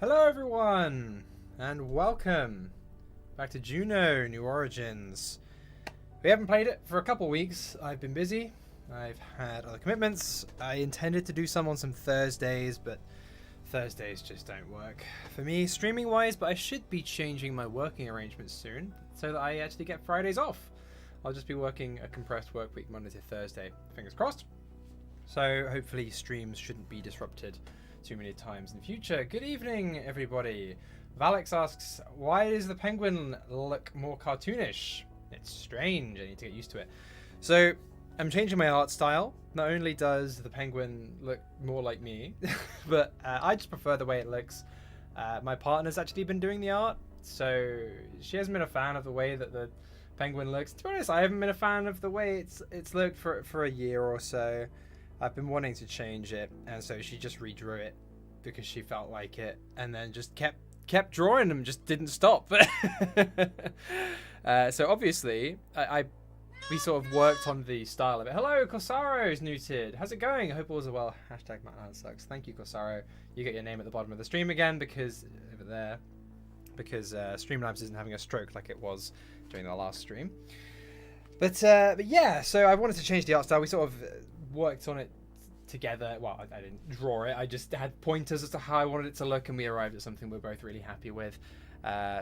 Hello everyone, and welcome back to Juno, New Origins. We haven't played it for a couple weeks. I've been busy. I've had other commitments. I intended to do some on some Thursdays, but Thursdays just don't work for me streaming wise, but I should be changing my working arrangements soon so that I actually get Fridays off. I'll just be working a compressed work week Monday to Thursday, fingers crossed. So hopefully streams shouldn't be disrupted too many times in the future. Good evening, everybody. Valix asks, why does the penguin look more cartoonish? It's strange. I need to get used to it. So I'm changing my art style. Not only does the penguin look more like me, but I just prefer the way it looks. My partner's actually been doing the art, so she hasn't been a fan of the way that the penguin looks. To be honest, I haven't been a fan of the way it's looked for a year or so. I've been wanting to change it, and so she just redrew it because she felt like it, and then just kept drawing them, just didn't stop. So obviously, we sort of worked on the style of it. Hello, Corsaro's neutered. How's it going? I hope all's well. Hashtag Matt sucks. Thank you, Corsaro. You get your name at the bottom of the stream again because over there, because Streamlabs isn't having a stroke like it was during the last stream. But yeah, so I wanted to change the art style. We sort of worked on it together. Well, I didn't draw it. I just had pointers as to how I wanted it to look, and we arrived at something we're both really happy with.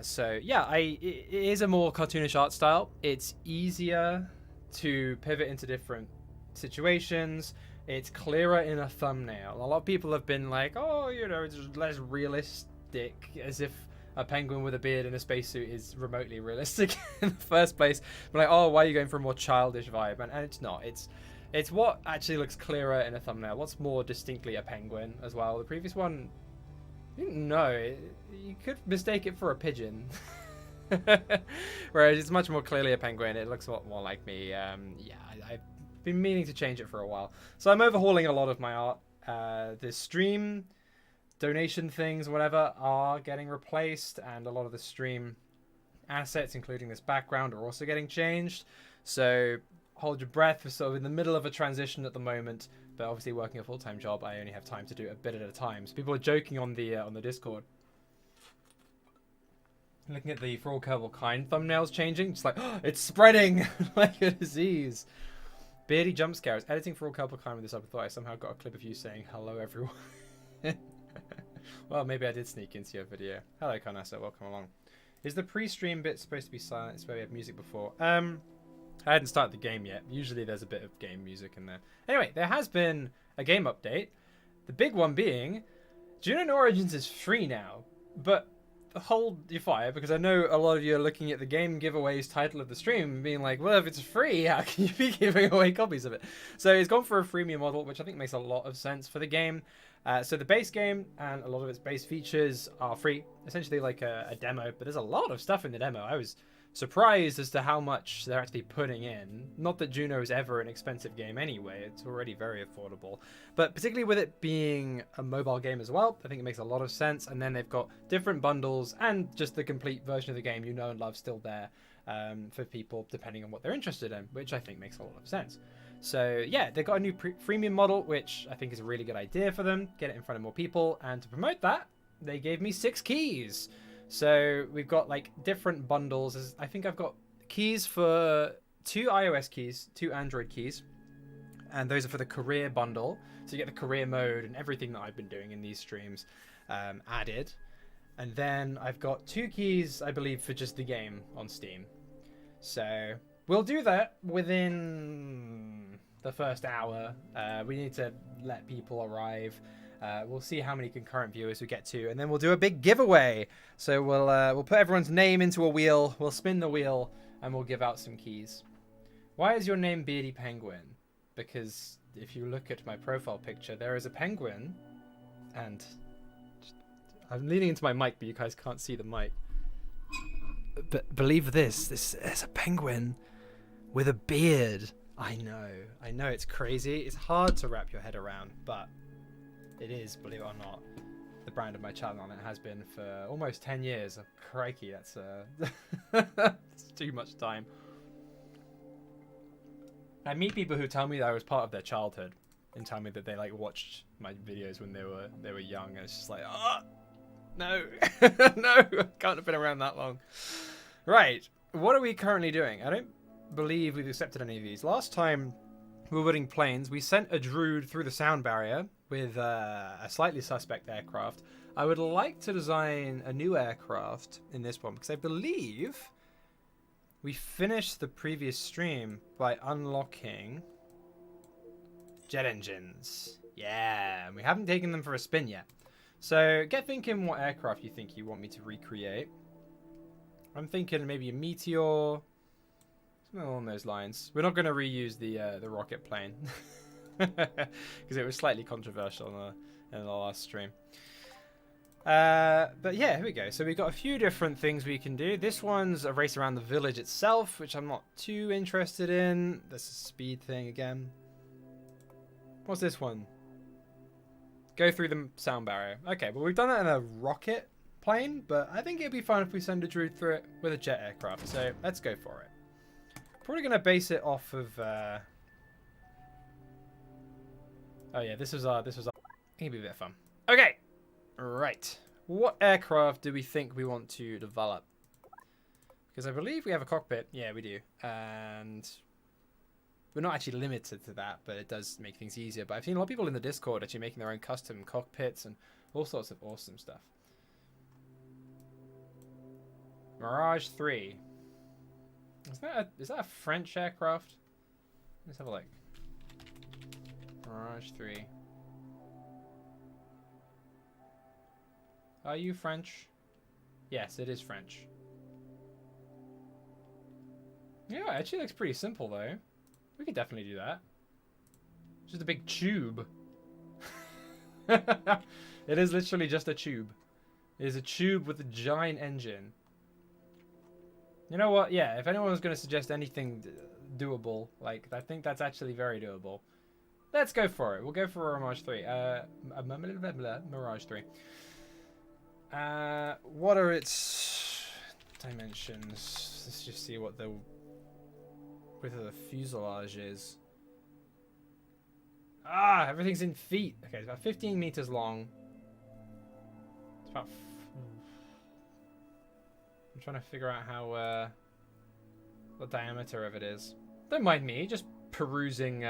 So yeah, it is a more cartoonish art style. It's easier to pivot into different situations. It's clearer in a thumbnail. A lot of people have been like, oh, you know, it's less realistic, as if a penguin with a beard and a spacesuit is remotely realistic in the first place. But like, oh, why are you going for a more childish vibe? And it's not. It's what actually looks clearer in a thumbnail. What's more distinctly a penguin as well. The previous one, no, you could mistake it for a pigeon. Whereas it's much more clearly a penguin. It looks a lot more like me. Yeah, I've been meaning to change it for a while. So I'm overhauling a lot of my art. The stream donation things, whatever, are getting replaced, and a lot of the stream assets, including this background, are also getting changed. So hold your breath. We're sort of in the middle of a transition at the moment, but obviously working a full-time job, I only have time to do it a bit at a time. So people are joking on the Discord, looking at the For All Kerbal Kind thumbnails changing, just like, oh, it's spreading like a disease. Beardy jump scares. Editing For All Kerbal Kind with this up, I thought I somehow got a clip of you saying hello everyone. Well, maybe I did sneak into your video. Hello Carnassa, welcome along. Is the pre-stream bit supposed to be silent? It's where we have music before. I hadn't started the game yet. Usually there's a bit of game music in there. Anyway, there has been a game update. The big one being, Juno Origins is free now. But hold your fire, because I know a lot of you are looking at the game giveaways title of the stream and being like, well, if it's free, how can you be giving away copies of it? So it's gone for a freemium model, which I think makes a lot of sense for the game. So the base game and a lot of its base features are free, essentially like a demo, but there's a lot of stuff in the demo. I was surprised as to how much they're actually putting in. Not that Juno is ever an expensive game anyway, it's already very affordable. But particularly with it being a mobile game as well, I think it makes a lot of sense. And then they've got different bundles and just the complete version of the game you know and love still there for people depending on what they're interested in, which I think makes a lot of sense. So yeah, they've got a new freemium model, which I think is a really good idea for them. Get it in front of more people, and to promote that, they gave me 6 keys. So we've got like different bundles. I think I've got keys for 2 iOS keys, 2 Android keys, and those are for the career bundle. So you get the career mode and everything that I've been doing in these streams added. And then I've got 2 keys, I believe, for just the game on Steam. So we'll do that within the first hour. We need to let people arrive. We'll see how many concurrent viewers we get to, and then we'll do a big giveaway. So we'll put everyone's name into a wheel, we'll spin the wheel, and we'll give out some keys. Why is your name Beardy Penguin? Because if you look at my profile picture, there is a penguin, and I'm leaning into my mic, but you guys can't see the mic. But believe this is a penguin with a beard. I know, it's crazy. It's hard to wrap your head around, but it is, believe it or not, the brand of my channel, and it has been for almost 10 years. Oh, crikey, that's that's too much time. I meet people who tell me that I was part of their childhood and tell me that they like watched my videos when they were young, and it's just like, No. No, can't have been around that long. Right, what are we currently doing? I don't believe we've accepted any of these. Last time we were building planes, we sent a Drood through the sound barrier with a slightly suspect aircraft. I would like to design a new aircraft in this one because I believe we finished the previous stream by unlocking jet engines. Yeah, and we haven't taken them for a spin yet. So get thinking what aircraft you think you want me to recreate. I'm thinking maybe a meteor, something along those lines. We're not going to reuse the rocket plane because it was slightly controversial in the last stream. But yeah, here we go. So we've got a few different things we can do. This one's a race around the village itself, which I'm not too interested in. That's a speed thing again. What's this one? Go through the sound barrier. Okay, well we've done that in a rocket plane, but I think it'd be fun if we send a Drood through it with a jet aircraft. So let's go for it. Probably gonna base it off of. Oh yeah, this was our. It'd be a bit of fun. Okay. Right. What aircraft do we think we want to develop? Because I believe we have a cockpit. Yeah, we do. And we're not actually limited to that, but it does make things easier. But I've seen a lot of people in the Discord actually making their own custom cockpits and all sorts of awesome stuff. Mirage 3. Is that a French aircraft? Let's have a look. Mirage 3. Are you French? Yes, it is French. Yeah, it actually looks pretty simple though. We could definitely do that. Just a big tube. It is literally just a tube. It is a tube with a giant engine. You know what? Yeah, if anyone was going to suggest anything doable, like, I think that's actually very doable. Let's go for it. We'll go for a Mirage 3. Mirage 3. What are its dimensions? Let's just see what the width of the fuselage is. Ah, everything's in feet. Okay, it's about 15 meters long. It's about... I'm trying to figure out how, what diameter of it is. Don't mind me, just perusing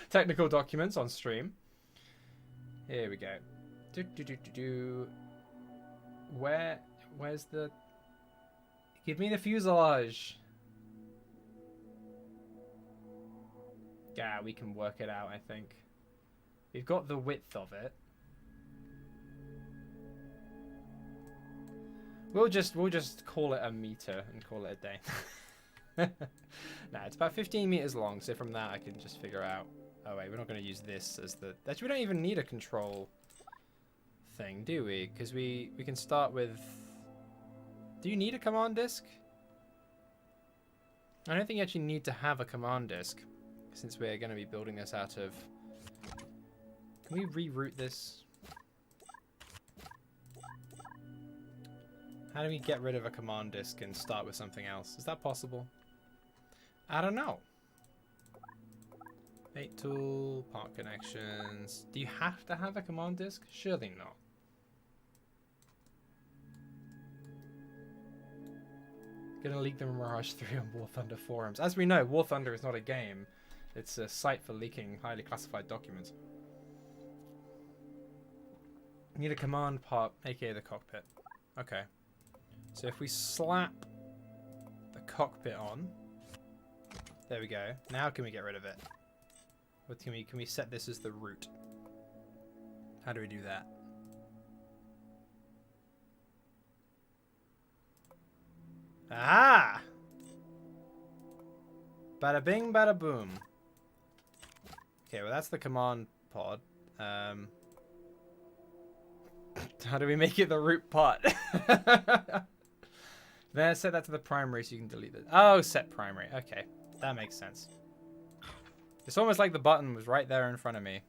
technical documents on stream. Here we go. Where's the... Give me the fuselage. Yeah, we can work it out, I think. We've got the width of it. We'll just call it a meter and call it a day. Nah, it's about 15 meters long, so from that I can just figure out... Oh wait, we're not going to use this as the... Actually, we don't even need a control thing, do we? Because we can start with... Do you need a command disk? I don't think you actually need to have a command disk, since we're going to be building this out of... Can we reroute this? How do we get rid of a command disk and start with something else? Is that possible? I don't know. Mate tool, part connections. Do you have to have a command disk? Surely not. Gonna leak the Mirage 3 on War Thunder forums. As we know, War Thunder is not a game. It's a site for leaking highly classified documents. Need a command part, aka the cockpit. Okay. So if we slap the cockpit on, there we go. Now can we get rid of it? What can we set this as the root? How do we do that? Aha! Bada bing, bada boom. Okay, well that's the command pod. How do we make it the root part? Then set that to the primary so you can delete it. Oh, set primary. Okay, that makes sense. It's almost like the button was right there in front of me.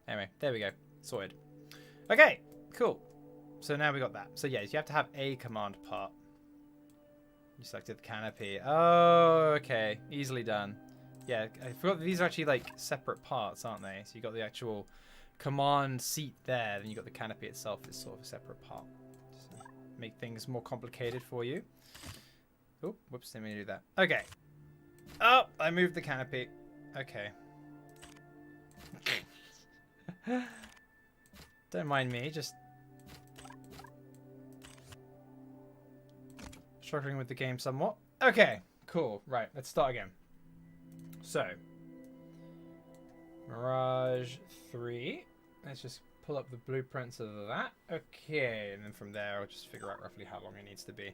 Anyway, there we go. Sorted. Okay, cool. So now we got that. So yeah, you have to have a command part. You selected the canopy. Oh, okay. Easily done. Yeah, I forgot that these are actually like separate parts, aren't they? So you got the actual command seat there, then you've got the canopy itself is sort of a separate part. So make things more complicated for you. Oh, whoops, didn't mean to do that. Okay. Oh, I moved the canopy. Okay. Don't mind me, just struggling with the game somewhat. Okay, cool. Right, let's start again. So, Mirage 3. Let's just pull up the blueprints of that. Okay, and then from there I'll just figure out roughly how long it needs to be.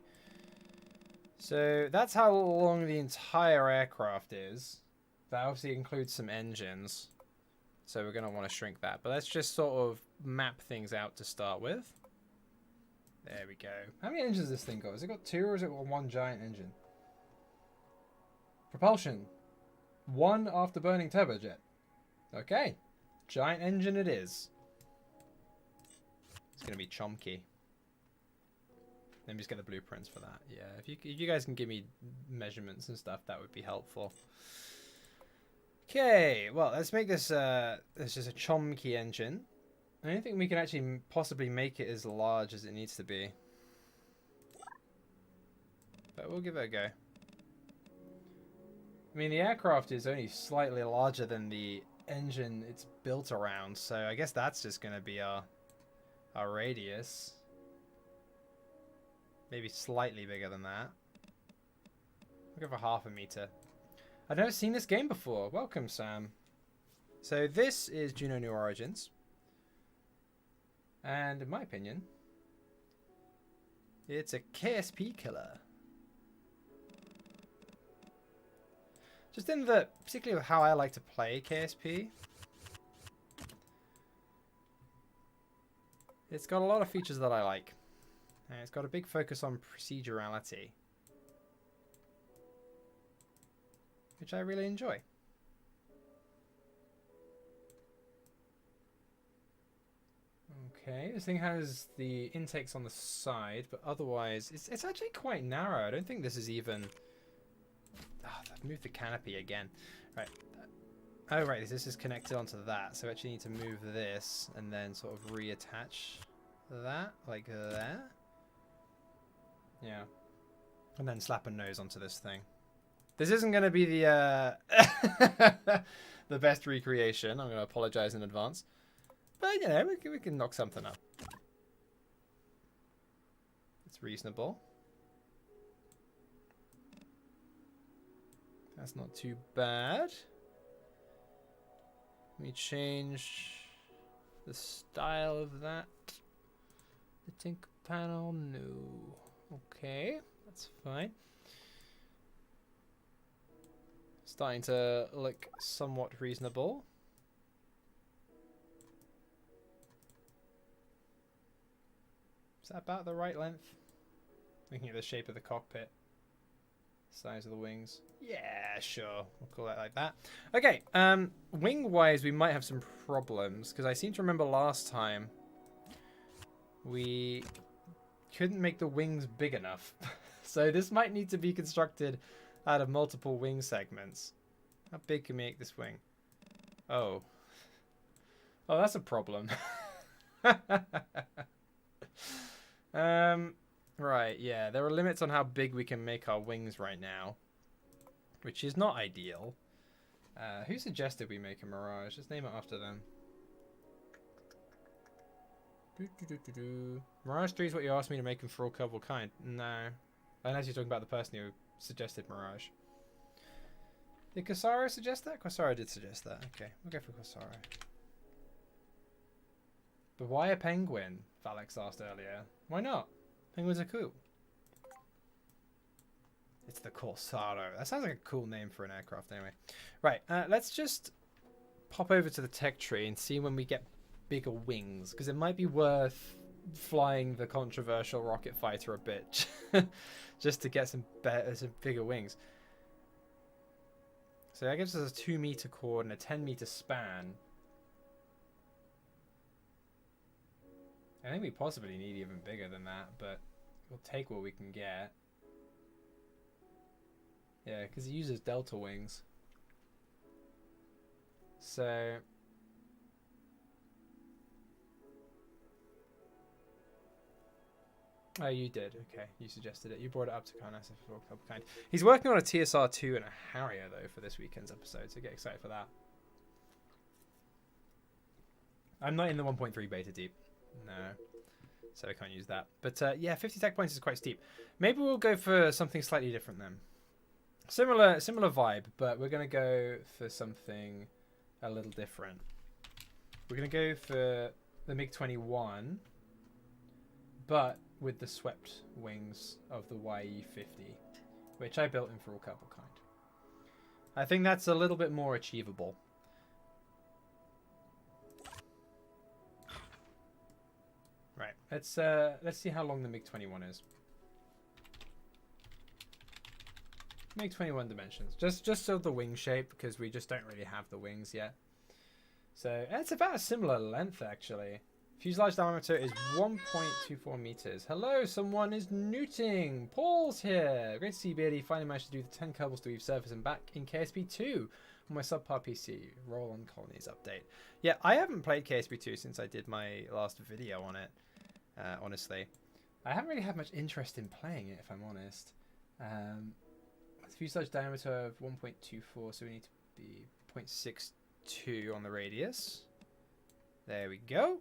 So that's how long the entire aircraft is. That obviously includes some engines. So we're going to want to shrink that. But let's just sort of map things out to start with. There we go. How many engines does this thing got? Has it got 2 or is it one giant engine? Propulsion. 1 afterburning turbojet. Okay. Giant engine it is. It's going to be chunky. Let me just get the blueprints for that. Yeah, if you guys can give me measurements and stuff, that would be helpful. Okay, well, let's make this just a chunky engine. I don't think we can actually possibly make it as large as it needs to be. But we'll give it a go. I mean, the aircraft is only slightly larger than the engine it's built around, so I guess that's just going to be our radius. Maybe slightly bigger than that. We'll go for 0.5 meter. I've never seen this game before. Welcome, Sam. So this is Juno New Origins. And in my opinion, it's a KSP killer. Just in the, particularly with how I like to play KSP, it's got a lot of features that I like. And it's got a big focus on procedurality, which I really enjoy. Okay, this thing has the intakes on the side, but otherwise it's actually quite narrow. I don't think this is even... Oh, I've moved the canopy again. Right. Oh, right, this is connected onto that, so I actually need to move this and then sort of reattach that, like there. Yeah. And then slap a nose onto this thing. This isn't going to be the the best recreation. I'm going to apologize in advance. But, you know, we can knock something up. It's reasonable. That's not too bad. Let me change the style of that. The tinker panel, no. Okay, that's fine. Starting to look somewhat reasonable. Is that about the right length? Looking at the shape of the cockpit. Size of the wings. Yeah, sure. We'll call it like that. Okay, wing-wise, we might have some problems, because I seem to remember last time we couldn't make the wings big enough. So this might need to be constructed out of multiple wing segments. How big can we make this wing? Oh. Oh, that's a problem. Right, yeah. There are limits on how big we can make our wings right now, which is not ideal. Who suggested we make a Mirage? Let's name it after them. Mirage 3 is what you asked me to make them for all curvable kind. No. Unless you're talking about the person who suggested Mirage. Did Kosaro suggest that? Kosaro did suggest that. Okay, we'll go for Kosaro. But why a penguin? Alex asked earlier. Why not? Penguins are cool. It's the Corsaro. That sounds like a cool name for an aircraft anyway. Right, let's just pop over to the tech tree and see when we get bigger wings, because it might be worth flying the controversial rocket fighter a bit just to get some bigger wings. So that gives us a 2-meter chord and a 10-meter span. I think we possibly need even bigger than that, but we'll take what we can get. Yeah, because it uses delta wings. So Oh, you did. Okay, you suggested it. You brought it up to Conquest for kind. He's working on a TSR 2 and a Harrier though for this weekend's episode, so get excited for that. I'm not in the 1.3 beta deep, no, so I can't use that. But yeah, 50 tech points is quite steep. Maybe we'll go for something slightly different then. Similar vibe, but we're gonna go for something a little different. We're gonna go for the MiG-21, but with the swept wings of the YE-50, which I built in for all Kerbal Kind. I think that's a little bit more achievable. Right, let's see how long the MiG-21 is. MiG-21 dimensions, just so the wing shape, because we just don't really have the wings yet. So it's about a similar length actually. Fuselage diameter is 1.24 meters. Hello, someone is newting. Paul's here. Great to see you, Beardy. Finally managed to do the 10 Kerbals to weave surface and back in KSP 2 on my subpar PC. Roll on Colonies update. Yeah, I haven't played KSP 2 since I did my last video on it. Honestly, I haven't really had much interest in playing it, if I'm honest. Fuselage diameter of 1.24, so we need to be 0.62 on the radius. There we go.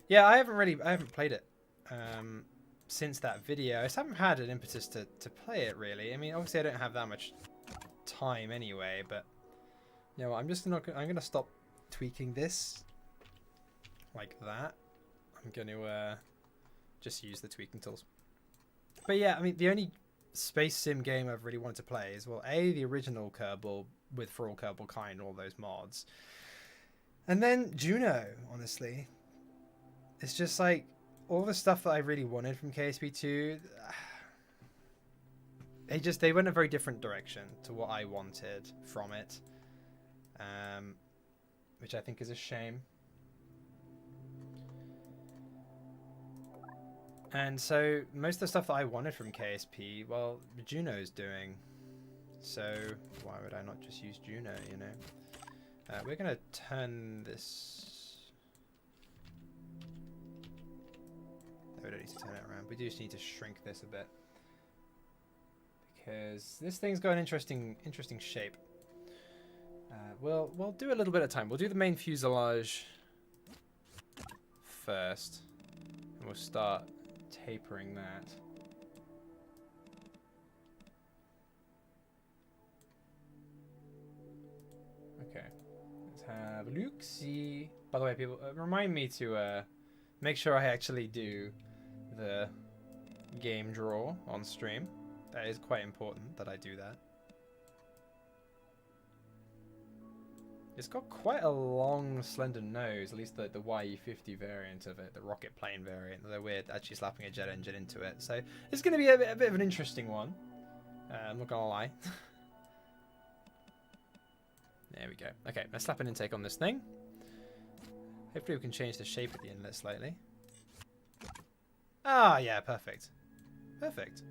Yeah, I haven't played it since that video. I just haven't had an impetus to play it really. I mean, obviously I don't have that much time anyway, but you know, I'm gonna stop tweaking this like that. I'm gonna just use the tweaking tools. But yeah, I mean, the only space sim game I've really wanted to play is, well, the original Kerbal with For All Kerbal Kind, all those mods, and then Juno. Honestly, it's just like all the stuff that I really wanted from KSP2. They went a very different direction to what I wanted from it, which I think is a shame. And so most of the stuff that I wanted from KSP, well, Juno's doing. So why would I not just use Juno, you know? We're going to turn this... No, we don't need to turn it around. We just need to shrink this a bit, because this thing's got an interesting shape. We'll do a little bit at a time. We'll do the main fuselage first, and we'll start tapering that. Okay, let's have a look-see. By the way, people, remind me to make sure I actually do the game draw on stream. That is quite important that I do that. It's got quite a long, slender nose, at least the YE-50 variant of it, the rocket plane variant, although we're actually slapping a jet engine into it. So it's going to be a bit of an interesting one. I'm not going to lie. There we go. Okay, let's slap an intake on this thing. Hopefully we can change the shape of the inlet slightly. Ah, yeah, perfect. Perfect.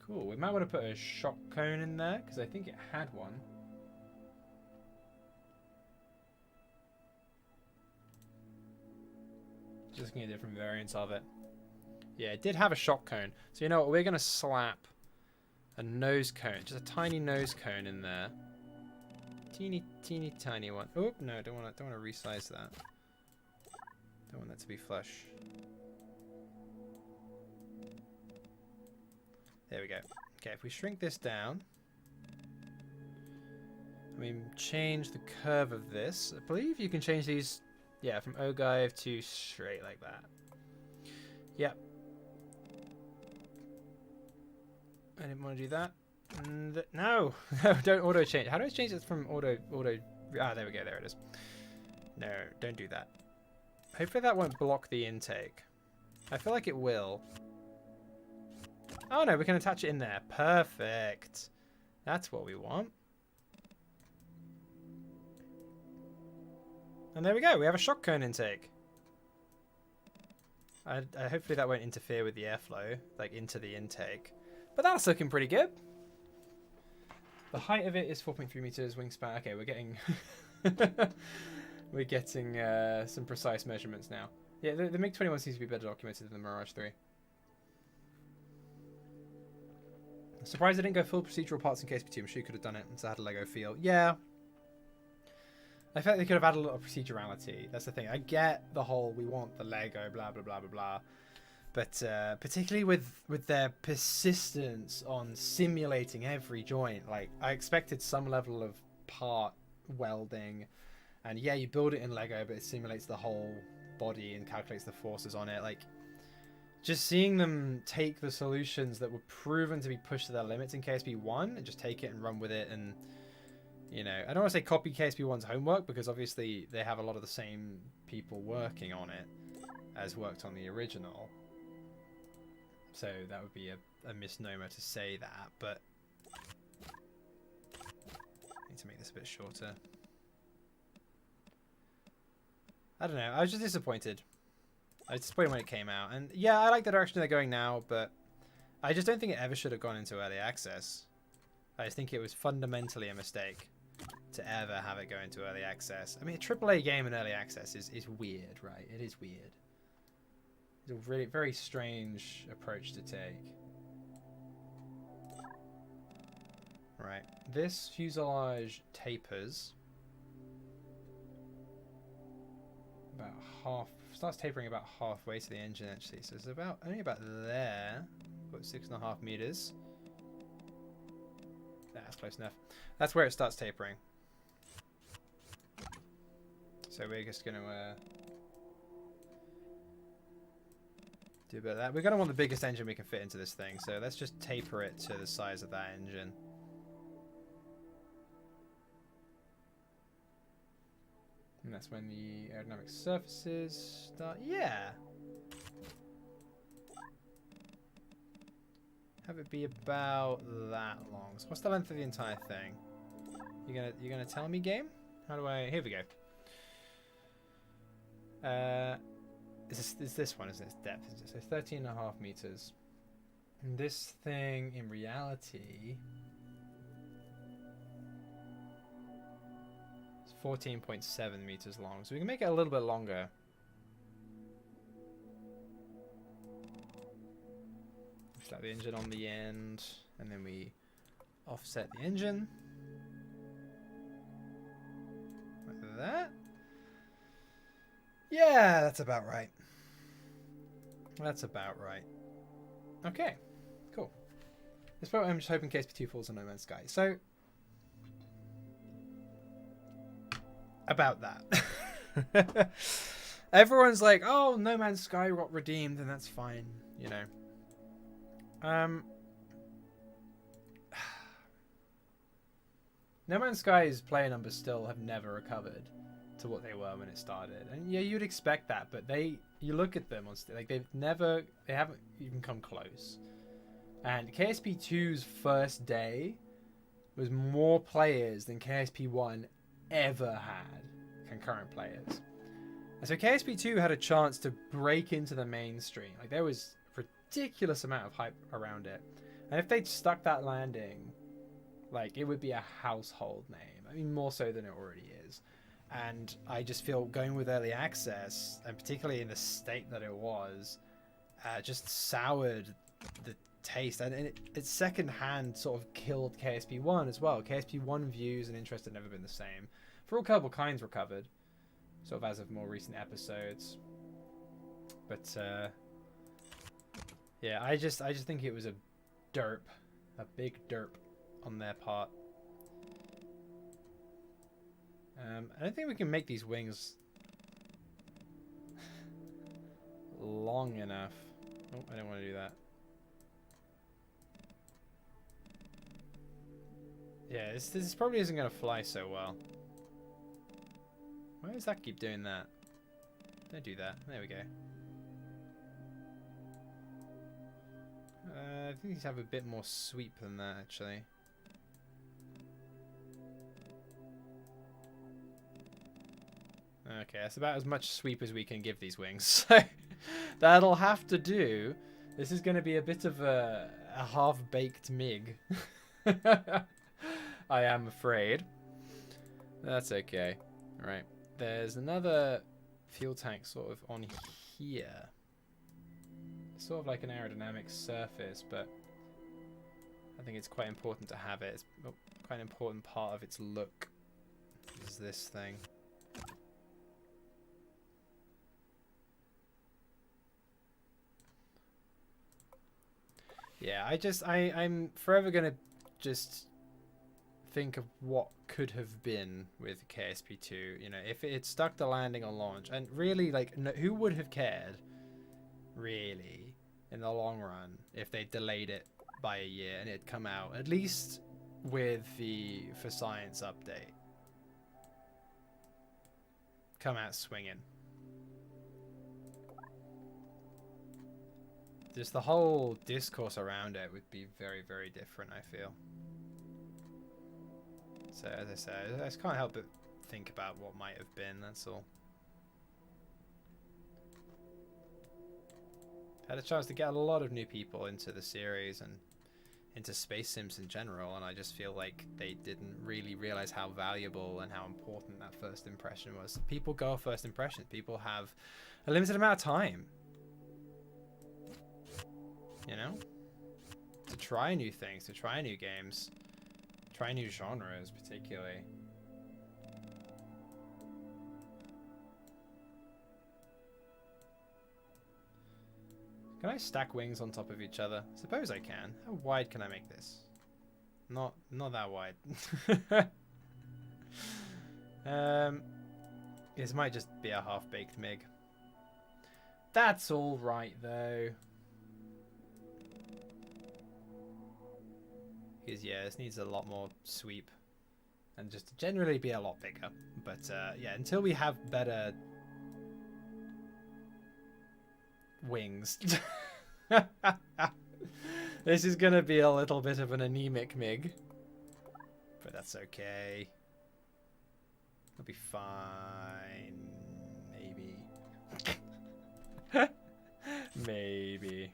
Cool. We might want to put a shock cone in there, because I think it had one. Just looking at different variants of it. Yeah, it did have a shock cone. So you know what? We're going to slap a nose cone. Just a tiny nose cone in there. Teeny tiny one. Oh, no, don't want to resize that. Don't want that to be flush. There we go. Okay, if we shrink this down, I mean, change the curve of this. I believe you can change these, yeah, from ogive to straight like that. Yep. I didn't want to do that. No, no, don't auto change. How do I change it from auto? Ah, there we go. There it is. No, don't do that. Hopefully that won't block the intake. I feel like it will. Oh no, we can attach it in there. Perfect. That's what we want. And there we go. We have a shock cone intake. Hopefully that won't interfere with the airflow, like into the intake. But that's looking pretty good. The height of it is 4.3 meters, wingspan. Okay, we're getting we're getting some precise measurements now. Yeah, the MiG-21 seems to be better documented than the Mirage 3. Surprised I didn't go full procedural parts in KSP2. I'm sure you could have done it and so had a Lego feel. Yeah. I felt they could have added a lot of procedurality. That's the thing. I get the whole we want the Lego, blah, blah, blah, blah, blah. But particularly with their persistence on simulating every joint, like I expected some level of part welding. And yeah, you build it in Lego, but it simulates the whole body and calculates the forces on it. Like, just seeing them take the solutions that were proven to be pushed to their limits in KSP1 and just take it and run with it and, you know, I don't want to say copy KSP1's homework because obviously they have a lot of the same people working on it as worked on the original. So that would be a misnomer to say that, but I need to make this a bit shorter. I don't know, I was just disappointed. I was disappointed when it came out. And yeah, I like the direction they're going now, but I just don't think it ever should have gone into early access. I just think it was fundamentally a mistake to ever have it go into early access. I mean, a AAA game in early access is weird, right? It is weird. It's a really very strange approach to take. Right, this fuselage tapers about half, starts tapering about halfway to the engine actually, so it's about only about there, about 6.5 meters. That's close enough. That's where it starts tapering. So we're just going to do a bit of that. We're going to want the biggest engine we can fit into this thing, so let's just taper it to the size of that engine. And that's when the aerodynamic surfaces start. Yeah. Have it be about that long. So what's the length of the entire thing? You're gonna tell me, game? How do I? Here we go. Is this one? Is its depth? Is it? So 13.5 meters. And this thing, in reality, 14.7 meters long, so we can make it a little bit longer. Slap the engine on the end, and then we offset the engine like that. Yeah, that's about right. That's about right. Okay, cool. This probably, I'm just hoping KSP2 falls on No Man's Sky. So about that. Everyone's like, oh, No Man's Sky got redeemed, and that's fine, you know. No Man's Sky's player numbers still have never recovered to what they were when it started, and yeah, you'd expect that, but you look at them on like they haven't even come close. And KSP2's first day was more players than KSP1 ever had concurrent players. And so KSP2 had a chance to break into the mainstream. Like, there was a ridiculous amount of hype around it. And if they'd stuck that landing, like, it would be a household name. I mean, more so than it already is. And I just feel going with early access, and particularly in the state that it was, just soured the taste. And it secondhand sort of killed KSP1 as well. KSP1 views and interest had never been the same. For all Kerbal Kinds recovered, sort of as of more recent episodes. But yeah, I just think it was a big derp on their part. I don't think we can make these wings long enough. Oh, I don't want to do that. Yeah, this probably isn't going to fly so well. Why does that keep doing that? Don't do that. There we go. I think these have a bit more sweep than that, actually. Okay, that's about as much sweep as we can give these wings. So that'll have to do. This is going to be a bit of a half-baked MiG. I am afraid. That's okay. All right. There's another fuel tank sort of on here. Sort of like an aerodynamic surface, but I think it's quite important to have it. It's quite an important part of its look. Is this thing. Yeah, I'm forever gonna just think of what could have been with KSP2. You know, if it had stuck the landing on launch, and really, like, no, who would have cared, really, in the long run, if they delayed it by a year and it'd come out at least with the For Science update, come out swinging. Just the whole discourse around it would be very, very different, I feel. So, as I said, I just can't help but think about what might have been, that's all. Had a chance to get a lot of new people into the series and into space sims in general, and I just feel like they didn't really realize how valuable and how important that first impression was. People go off first impressions. People have a limited amount of time. You know, to try new things, to try new games, try new genres, particularly. Can I stack wings on top of each other? Suppose I can. How wide can I make this? Not that wide. This might just be a half-baked MiG. That's all right, though. Because, yeah, this needs a lot more sweep. And just generally be a lot bigger. But, yeah, until we have better wings. This is going to be a little bit of an anemic MiG. But that's okay. It'll be fine. Maybe. Maybe.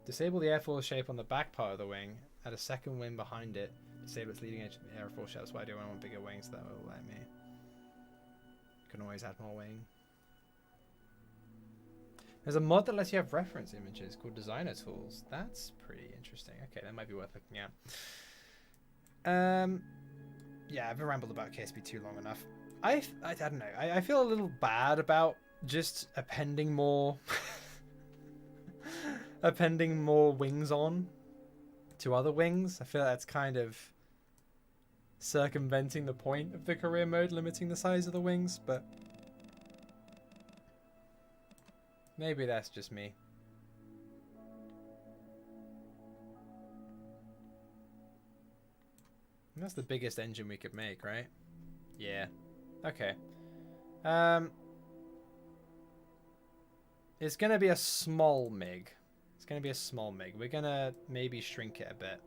Disable the airfoil shape on the back part of the wing. Add a second wing behind it. Disable its leading edge airfoil shape. That's why I do want bigger wings. That will let me. Can always add more wing. There's a mod that lets you have reference images called Designer Tools. That's pretty interesting. Okay, that might be worth looking at. Yeah, I've rambled about KSP2 long enough. I don't know. I feel a little bad about just appending more appending more wings on to other wings. I feel that's kind of circumventing the point of the career mode, limiting the size of the wings, but maybe that's just me. And that's the biggest engine we could make, right? Yeah. Okay. It's gonna be a small MiG. It's gonna be a small MiG. We're gonna maybe shrink it a bit.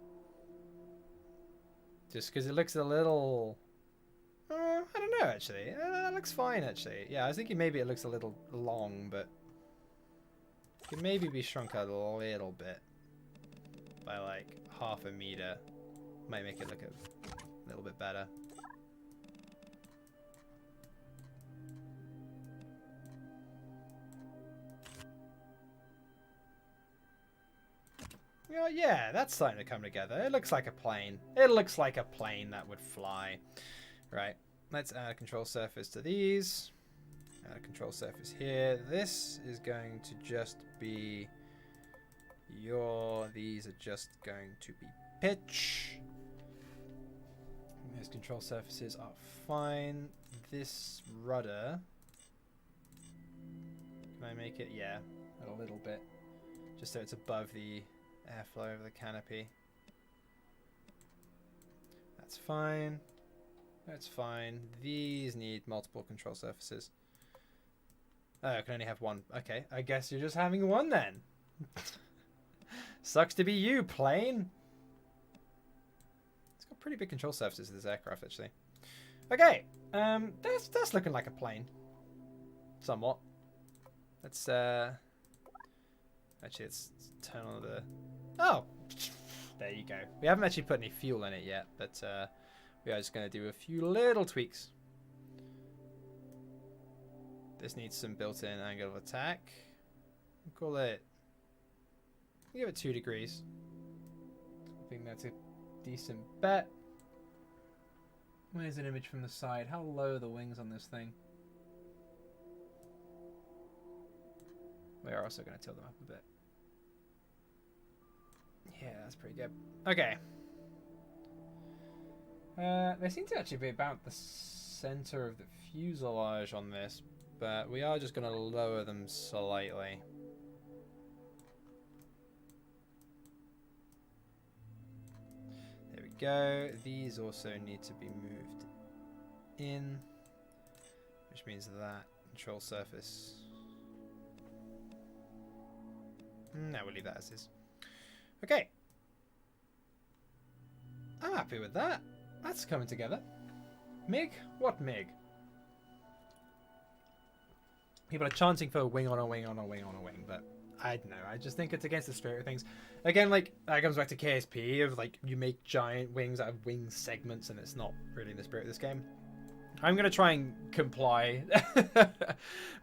Just because it looks a little... I don't know, actually. That looks fine, actually. Yeah, I was thinking maybe it looks a little long, but... it could maybe be shrunk a little bit. By, like, half a meter. Might make it look a little bit better. Yeah, that's starting to come together. It looks like a plane. It looks like a plane that would fly. Right, let's add a control surface to these. Add a control surface here. This is going to just be these are just going to be pitch. Those control surfaces are fine. This rudder, can I make it? Yeah, a little bit. Just so it's above the airflow over the canopy. That's fine. That's fine. These need multiple control surfaces. Oh, I can only have one. Okay, I guess you're just having one then. Sucks to be you, plane. pretty big control surfaces of this aircraft, actually. Okay, that's looking like a plane. Somewhat. Let's, actually, let's turn on the... Oh! There you go. We haven't actually put any fuel in it yet, but we are just going to do a few little tweaks. This needs some built-in angle of attack. We'll call it... We'll give it 2 degrees. I think that's a decent bet. Where's an image from the side? How low are the wings on this thing? We are also going to tilt them up a bit. Yeah, that's pretty good. Okay. They seem to actually be about the center of the fuselage on this, but we are just going to lower them slightly. There we go. These also need to be moved in, which means that control surface. No, we'll leave that as is. Okay. I'm happy with that. That's coming together. MiG? What MiG? People are chanting for a wing on a wing on a wing on a wing, but I don't know. I just think it's against the spirit of things. Again, like, that comes back to KSP of, like, you make giant wings out of wing segments, and it's not really the spirit of this game. I'm going to try and comply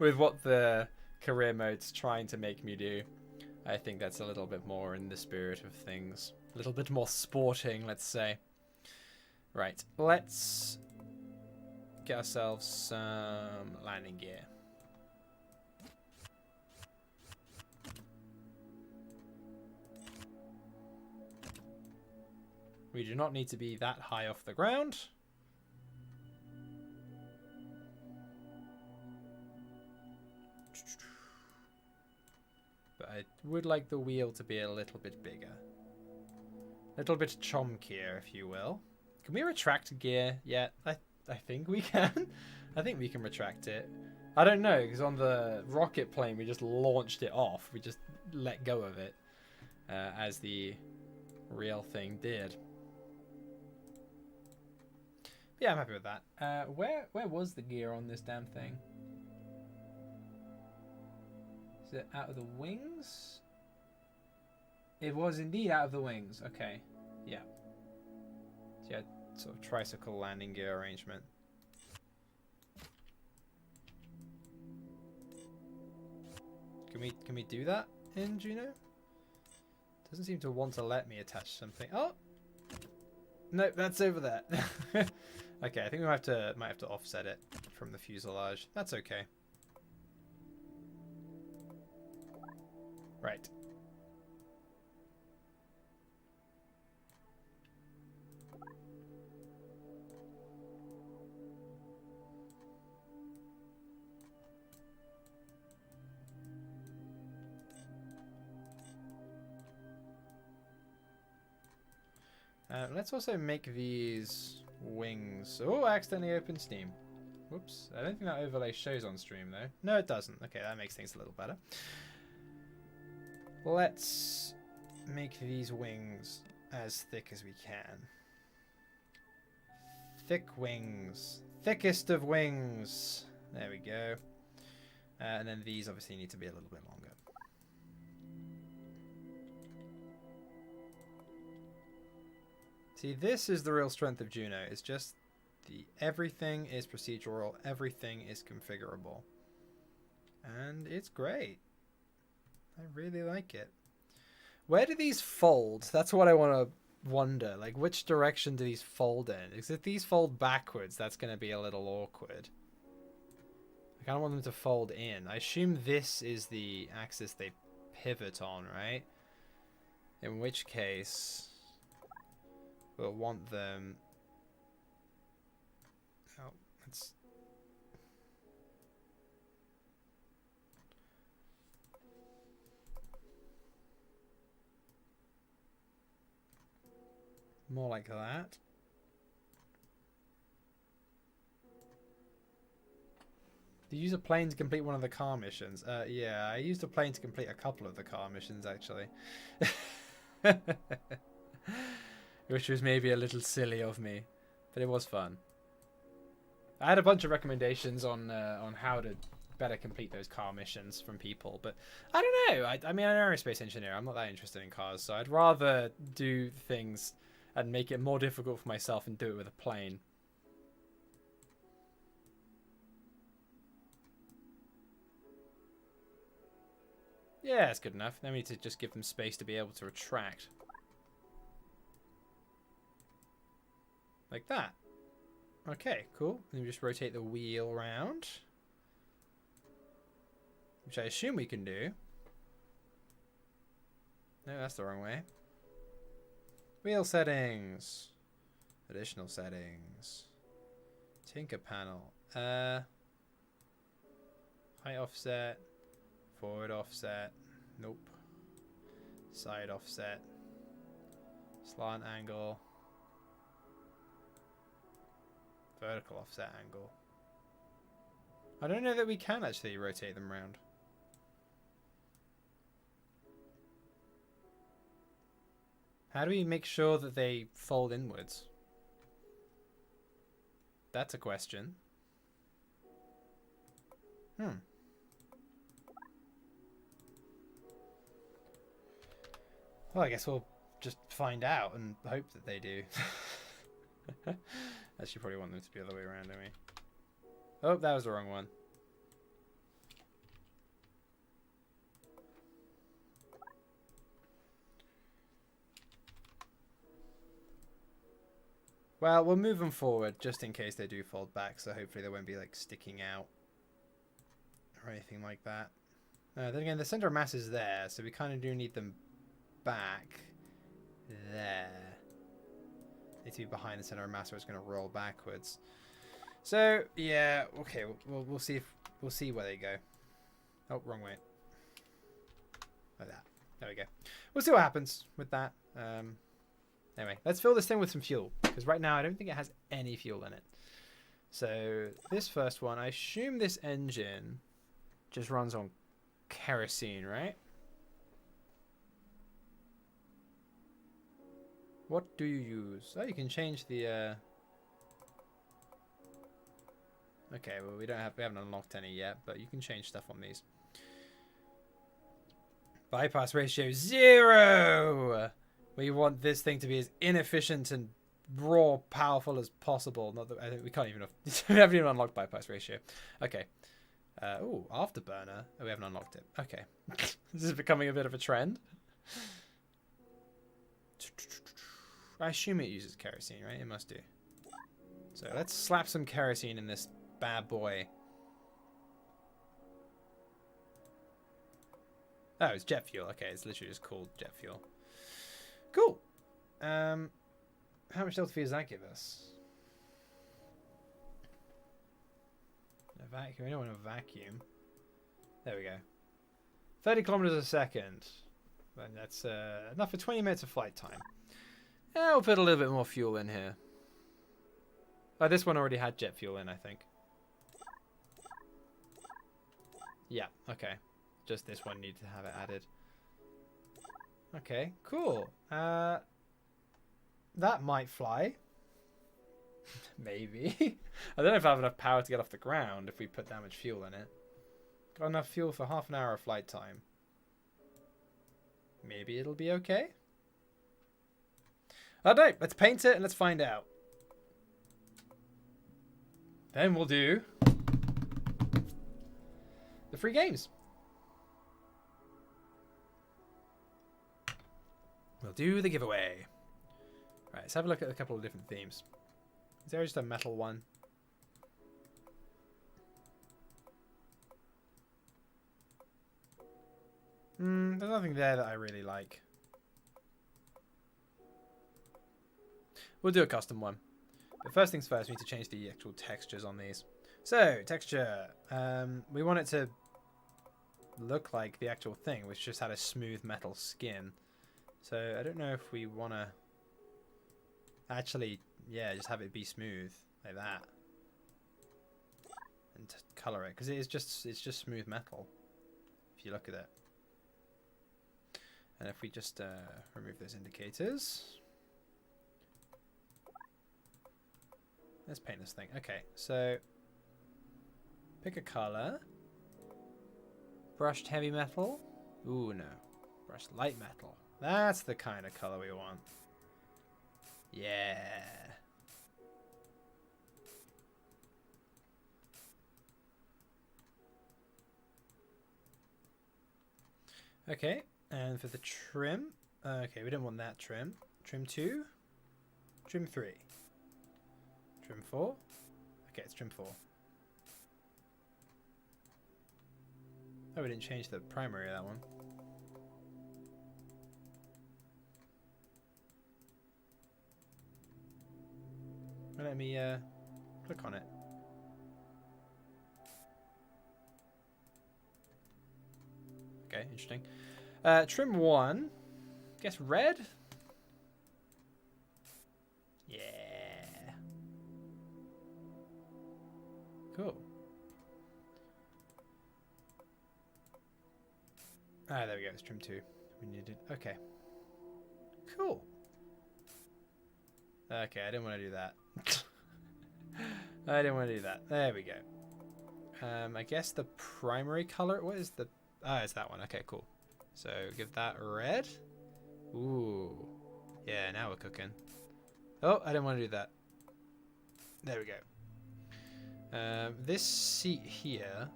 with what the career mode's trying to make me do. I think that's a little bit more in the spirit of things. A little bit more sporting, let's say. Right, let's get ourselves some landing gear. We do not need to be that high off the ground. But I would like the wheel to be a little bit bigger. A little bit chomkier, if you will. Can we retract gear yet? I think we can. I think we can retract it. I don't know, because on the rocket plane we just launched it off. We just let go of it as the real thing did. Yeah, I'm happy with that. Where was the gear on this damn thing? Is it out of the wings? It was indeed out of the wings. Okay. Yeah. So yeah, sort of tricycle landing gear arrangement. Can we do that in Juno? Doesn't seem to want to let me attach something. Oh! No, that's over there. Okay, I think we might have to offset it from the fuselage. That's okay. Right. Let's also make these wings. Oh, I accidentally opened Steam. Whoops. I don't think that overlay shows on stream, though. No, it doesn't. Okay, that makes things a little better. Let's make these wings as thick as we can. Thick wings. Thickest of wings. There we go. And then these obviously need to be a little bit longer. See, this is the real strength of Juno. It's just everything is procedural, everything is configurable. And it's great. I really like it. Where do these fold? That's what I want to wonder. Like, which direction do these fold in? Because if these fold backwards, that's going to be a little awkward. I kind of want them to fold in. I assume this is the axis they pivot on, right? In which case... we'll want them... oh, let's... more like that. Do you use a plane to complete one of the car missions? Yeah, I used a plane to complete a couple of the car missions, actually. which was maybe a little silly of me, but it was fun. I had a bunch of recommendations on how to better complete those car missions from people, but I don't know. I mean, I'm an aerospace engineer. I'm not that interested in cars, so I'd rather do things and make it more difficult for myself and do it with a plane. Yeah, that's good enough. Then we need to just give them space to be able to retract. Like that. Okay, cool. Then we just rotate the wheel around. Which I assume we can do. No, that's the wrong way. Wheel settings. Additional settings. Tinker panel. Height offset. Forward offset. Nope. Side offset. Slant angle. Vertical offset angle. I don't know that we can actually rotate them around. How do we make sure that they fold inwards? That's a question. Well, I guess we'll just find out and hope that they do. Actually, probably want them to be the other way around, don't we? Oh, that was the wrong one. Well, we'll move them forward just in case they do fold back, so hopefully they won't be like sticking out or anything like that. Then again, the center of mass is there, so we kind of do need them back there. Need to be behind the center of mass, or it's going to roll backwards. So yeah, okay, we'll see if we'll see where they go. Oh, wrong way. Like that. There we go. We'll see what happens with that. Anyway, let's fill this thing with some fuel, because right now I don't think it has any fuel in it. So this first one, I assume this engine just runs on kerosene, right? What do you use? Oh, you can change the. Okay, well we haven't unlocked any yet, but you can change stuff on these. Bypass ratio 0. We want this thing to be as inefficient and raw powerful as possible. Not that I think we can't even. We haven't even unlocked bypass ratio. Okay. Oh, afterburner. Oh, we haven't unlocked it. Okay. This is becoming a bit of a trend. I assume it uses kerosene, right? It must do. So let's slap some kerosene in this bad boy. Oh, it's jet fuel. Okay, it's literally just called jet fuel. Cool. How much delta V does that give us? A vacuum. We don't want a vacuum. There we go. 30 kilometers a second. And that's enough for 20 minutes of flight time. Yeah, we'll put a little bit more fuel in here. Oh, this one already had jet fuel in, I think. Yeah, okay. Just this one needs to have it added. Okay, cool. That might fly. Maybe. I don't know if I have enough power to get off the ground if we put that much fuel in it. Got enough fuel for half an hour of flight time. Maybe it'll be okay. I don't know. Let's paint it and let's find out. Then we'll do the free games. We'll do the giveaway. Right, let's have a look at a couple of different themes. Is there just a metal one? There's nothing there that I really like. We'll do a custom one. But first things first, we need to change the actual textures on these. So, texture. We want it to look like the actual thing, which just had a smooth metal skin. So, I don't know if we want to actually, yeah, just have it be smooth, like that. And color it, because it's just smooth metal, if you look at it. And if we just remove those indicators. Let's paint this thing. Okay, so pick a color. Brushed heavy metal. Ooh, no. Brushed light metal. That's the kind of color we want. Yeah. Okay, and for the trim, okay, we don't want that trim. Trim 2, trim 3, trim 4. Okay, it's trim 4. Oh, we didn't change the primary of that one. Well, let me click on it. Okay, interesting. Trim 1. Guess red? Yeah. Cool. Ah, there we go. It's trim 2. We needed. Okay. Cool. Okay, I didn't want to do that. I didn't want to do that. There we go. I guess the primary color. What is the? Ah, it's that one. Okay, cool. So give that red. Ooh. Yeah, now we're cooking. Oh, I didn't want to do that. There we go. This seat here,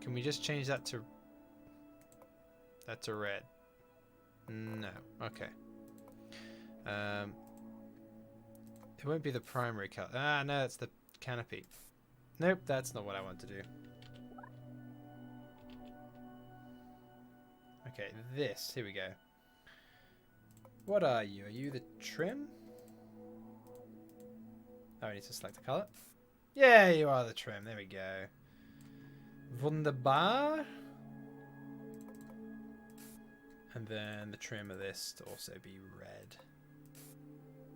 can we just change that to red? No. Okay. It won't be the primary color. Ah, no, it's the canopy. Nope, that's not what I want to do. Okay, this. Here we go. What are you? Are you the trim? Oh, I need to select the color. Yeah, you are the trim. There we go. Wunderbar. And then the trim of this to also be red.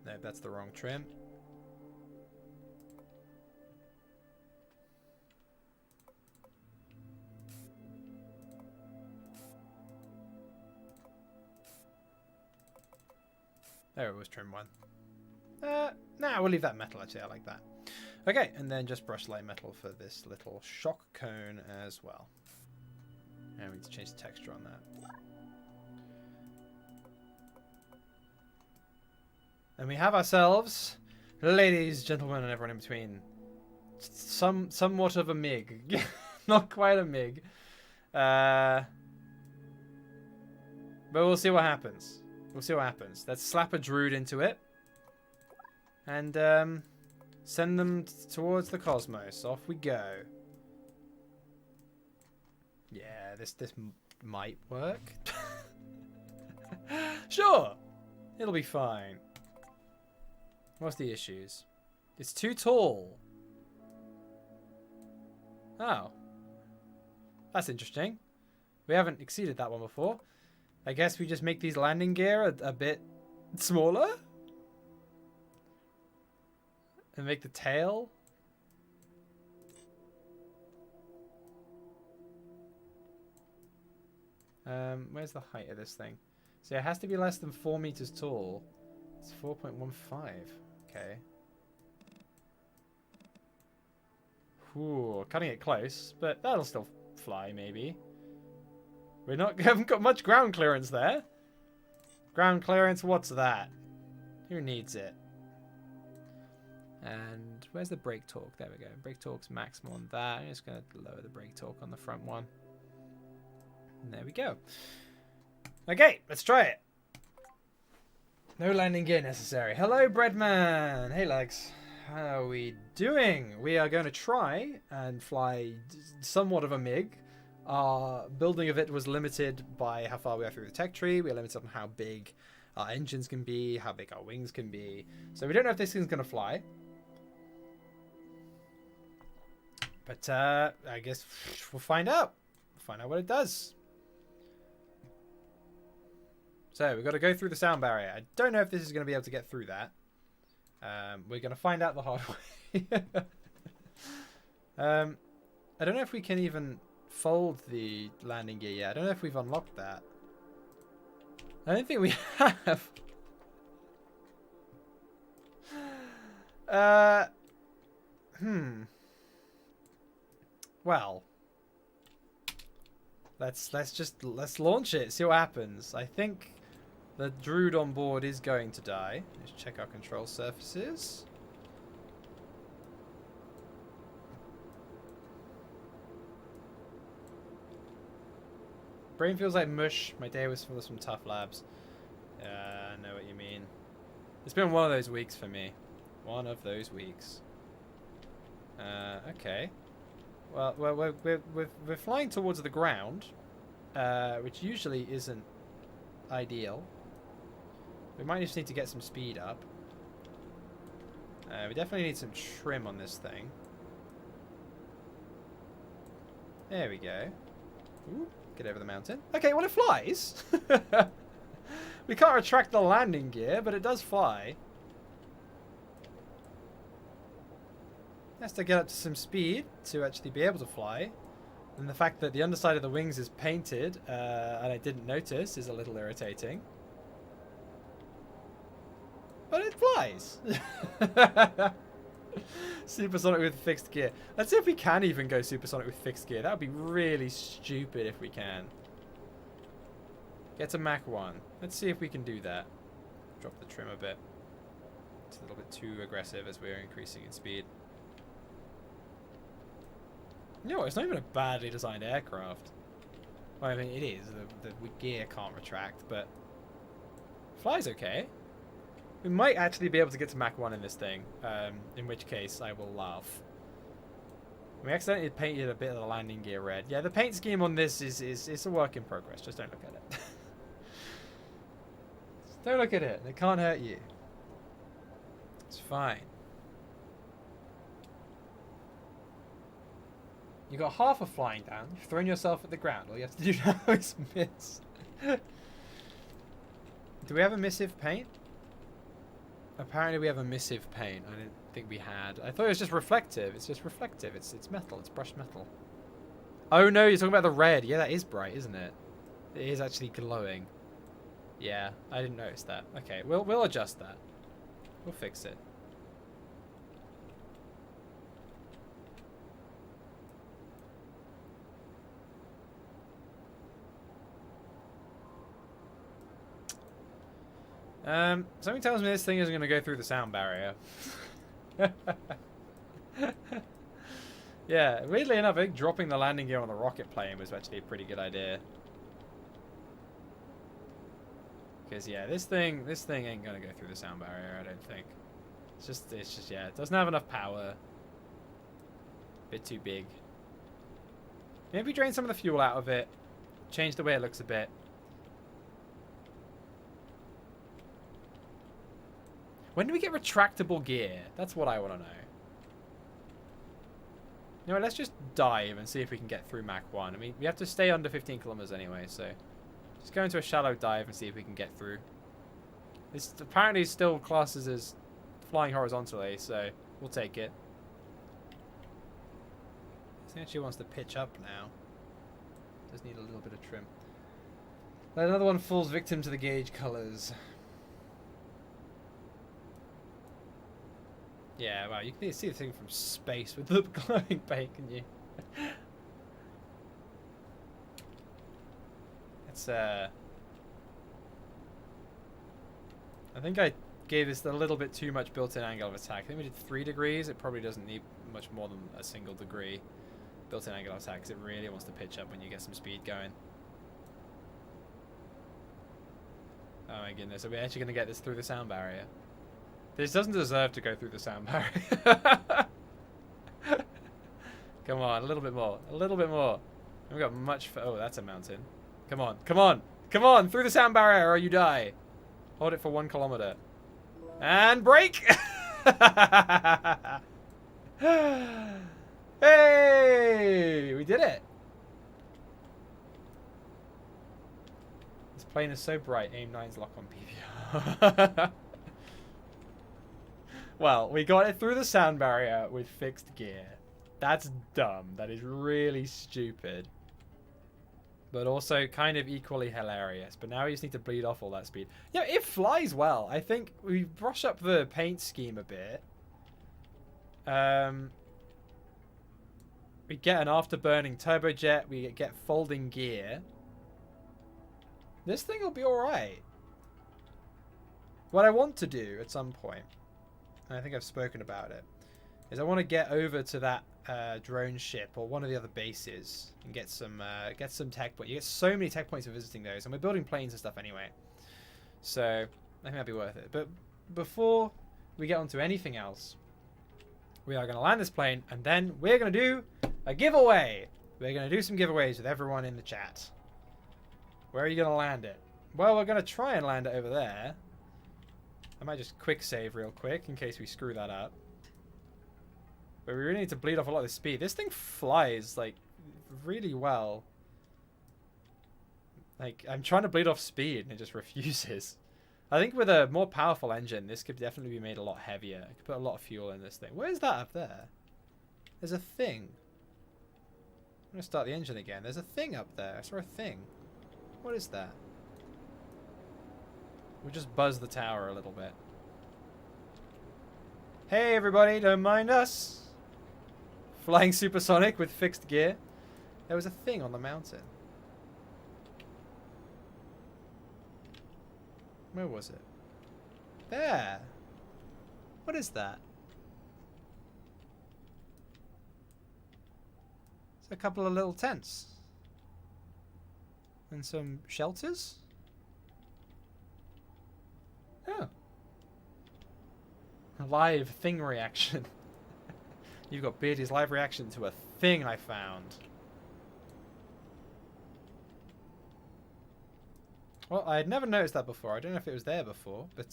No, that's the wrong trim. There it was, trim 1. Nah, we'll leave that metal actually, I like that. Okay, and then just brush light metal for this little shock cone as well. And we need to change the texture on that. And we have ourselves, ladies, gentlemen, and everyone in between, somewhat of a MIG. Not quite a MIG. But we'll see what happens. We'll see what happens. Let's slap a Drood into it. And send them towards the cosmos. Off we go. Yeah, this might work. Sure. It'll be fine. What's the issues? It's too tall. Oh. That's interesting. We haven't exceeded that one before. I guess we just make these landing gear a bit smaller? And make the tail? Where's the height of this thing? So it has to be less than 4 meters tall. It's 4.15. Okay. Ooh, cutting it close, but that'll still fly maybe. Haven't got much ground clearance there. Ground clearance, what's that? Who needs it? And where's the brake torque? There we go. Brake torque's maximum on that. I'm just going to lower the brake torque on the front one. And there we go. Okay, let's try it. No landing gear necessary. Hello, Breadman. Hey, Legs. How are we doing? We are going to try and fly somewhat of a MiG. Our building of it was limited by how far we are through the tech tree. We are limited on how big our engines can be, how big our wings can be. So we don't know if this thing's going to fly. But I guess we'll find out. Find out what it does. So we've got to go through the sound barrier. I don't know if this is going to be able to get through that. We're going to find out the hard way. I don't know if we can even fold the landing gear yet. I don't know if we've unlocked that. I don't think we have. Well, let's launch it. See what happens. I think the Drood on board is going to die. Let's check our control surfaces. Brain feels like mush. My day was full of some tough labs. I know what you mean. It's been one of those weeks for me. One of those weeks. Okay. Well, we're flying towards the ground, which usually isn't ideal. We might just need to get some speed up. We definitely need some trim on this thing. There we go. Ooh, get over the mountain. Okay, well it flies. We can't retract the landing gear, but it does fly. Has to get up to some speed to actually be able to fly. And the fact that the underside of the wings is painted, and I didn't notice, is a little irritating. But it flies! Supersonic with fixed gear. Let's see if we can even go supersonic with fixed gear. That would be really stupid if we can. Get to Mach 1. Let's see if we can do that. Drop the trim a bit. It's a little bit too aggressive as we're increasing in speed. You know what, it's not even a badly designed aircraft. Well, I mean, it is. The gear can't retract, but flies okay. We might actually be able to get to Mach 1 in this thing, in which case I will laugh. We accidentally painted a bit of the landing gear red. Yeah, the paint scheme on this is a work in progress. Just don't look at it. Just don't look at it. It can't hurt you. It's fine. You got half of flying down. You've thrown yourself at the ground. All you have to do now is miss. Do we have emissive paint? Apparently we have emissive paint. I didn't think we had. I thought it was just reflective. It's just reflective. It's metal. It's brushed metal. Oh no, you're talking about the red. Yeah, that is bright, isn't it? It is actually glowing. Yeah, I didn't notice that. Okay, we'll adjust that. We'll fix it. Something tells me this thing isn't going to go through the sound barrier. Yeah, weirdly enough, I think dropping the landing gear on the rocket plane was actually a pretty good idea. Because yeah, this thing ain't going to go through the sound barrier, I don't think. It's just yeah, it doesn't have enough power. Bit too big. Maybe drain some of the fuel out of it. Change the way it looks a bit. When do we get retractable gear? That's what I want to know. You know what, let's just dive and see if we can get through Mach 1. I mean, we have to stay under 15 kilometers anyway, so just go into a shallow dive and see if we can get through. This apparently still classes as flying horizontally, so we'll take it. This thing actually wants to pitch up now. Does need a little bit of trim. Another one falls victim to the gauge colors. Yeah, well, you can see the thing from space with the glowing paint, can you? It's, I think I gave this a little bit too much built-in angle of attack. I think we did 3 degrees. It probably doesn't need much more than a single degree built-in angle of attack, because it really wants to pitch up when you get some speed going. Oh my goodness, are we actually going to get this through the sound barrier? This doesn't deserve to go through the sound barrier. Come on, a little bit more. A little bit more. We've got much... Oh, that's a mountain. Come on. Come on. Come on. Through the sound barrier or you die. Hold it for 1 kilometer. And brake! Hey! We did it. This plane is so bright. Aim 9's lock on PVR. Well, we got it through the sound barrier with fixed gear. That's dumb. That is really stupid. But also kind of equally hilarious. But now we just need to bleed off all that speed. Yeah, it flies well. I think we brush up the paint scheme a bit. We get an afterburning turbojet. We get folding gear. This thing will be alright. What I want to do at some point, and I think I've spoken about it, is I want to get over to that drone ship or one of the other bases and get some tech points. You get so many tech points for visiting those, and we're building planes and stuff anyway. So I think that'd be worth it. But before we get onto anything else, we are going to land this plane, and then we're going to do a giveaway. We're going to do some giveaways with everyone in the chat. Where are you going to land it? Well, we're going to try and land it over there. I might just quick save real quick in case we screw that up. But we really need to bleed off a lot of the speed. This thing flies, like, really well. Like, I'm trying to bleed off speed and it just refuses. I think with a more powerful engine, this could definitely be made a lot heavier. I could put a lot of fuel in this thing. Where's that up there? There's a thing. I'm going to start the engine again. There's a thing up there. I saw a thing. What is that? We'll just buzz the tower a little bit. Hey everybody, don't mind us. Flying supersonic with fixed gear. There was a thing on the mountain. Where was it? There. What is that? It's a couple of little tents. And some shelters? Oh. A live thing reaction. You've got Beardy's live reaction to a thing I found. Well, I had never noticed that before. I don't know if it was there before, but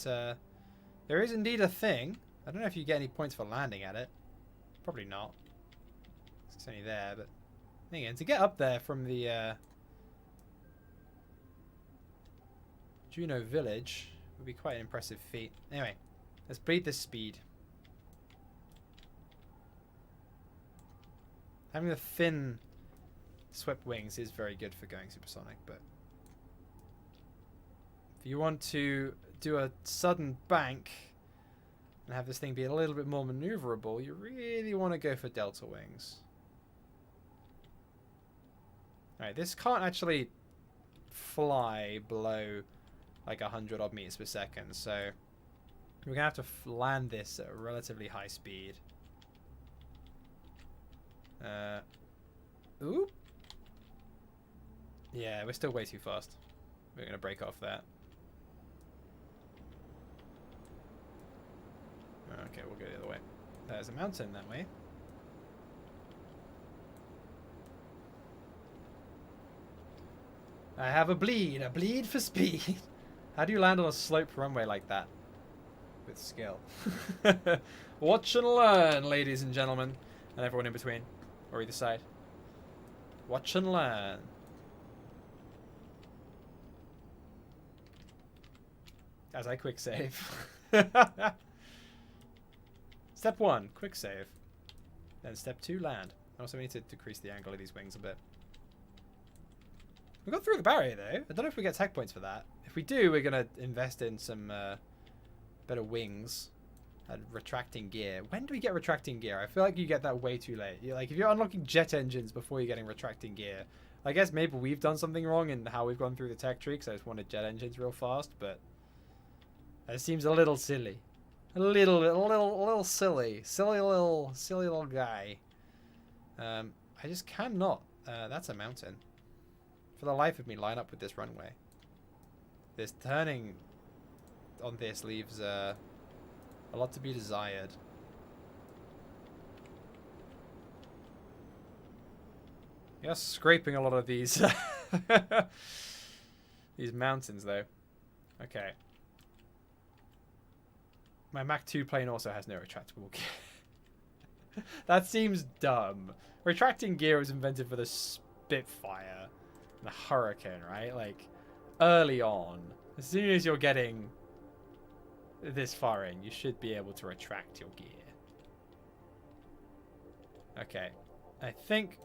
there is indeed a thing. I don't know if you get any points for landing at it. Probably not. It's only there, but again, to get up there from the Juno village would be quite an impressive feat. Anyway, let's bleed this speed. Having the thin swept wings is very good for going supersonic, but if you want to do a sudden bank and have this thing be a little bit more maneuverable, you really want to go for delta wings. Alright, this can't actually fly below like 100 odd meters per second, so we're going to have to land this at a relatively high speed. Oop. Yeah, we're still way too fast. We're going to break off that. Okay, we'll go the other way. There's a mountain that way. I have a bleed for speed. How do you land on a sloped runway like that? With skill. Watch and learn, ladies and gentlemen. And everyone in between. Or either side. Watch and learn. As I quick save. Step 1, quick save. Then step 2, land. Also, we need to decrease the angle of these wings a bit. We got through the barrier, though. I don't know if we get tech points for that. If we do, we're going to invest in some better wings and retracting gear. When do we get retracting gear? I feel like you get that way too late. Like, if you're unlocking jet engines before you're getting retracting gear, I guess maybe we've done something wrong in how we've gone through the tech tree, because I just wanted jet engines real fast, but that seems a little silly. A little silly. Silly little guy. I just cannot. That's a mountain. For the life of me, line up with this runway. This turning on this leaves a lot to be desired. You're scraping a lot of these these mountains, though. Okay. My Mach 2 plane also has no retractable gear. That seems dumb. Retracting gear was invented for the Spitfire and the Hurricane, right? Like, early on. As soon as you're getting this far in, you should be able to retract your gear. Okay. I think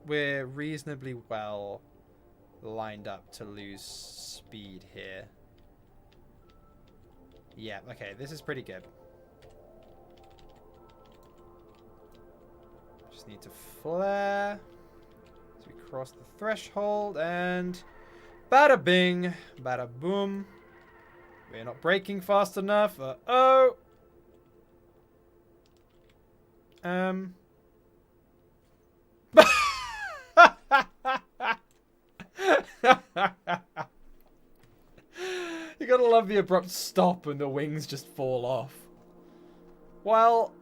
we're reasonably well lined up to lose speed here. Yeah, okay, this is pretty good. Just need to flare. So we cross the threshold and bada bing, bada boom. We're not braking fast enough. Uh-oh. You gotta love the abrupt stop and the wings just fall off. Well,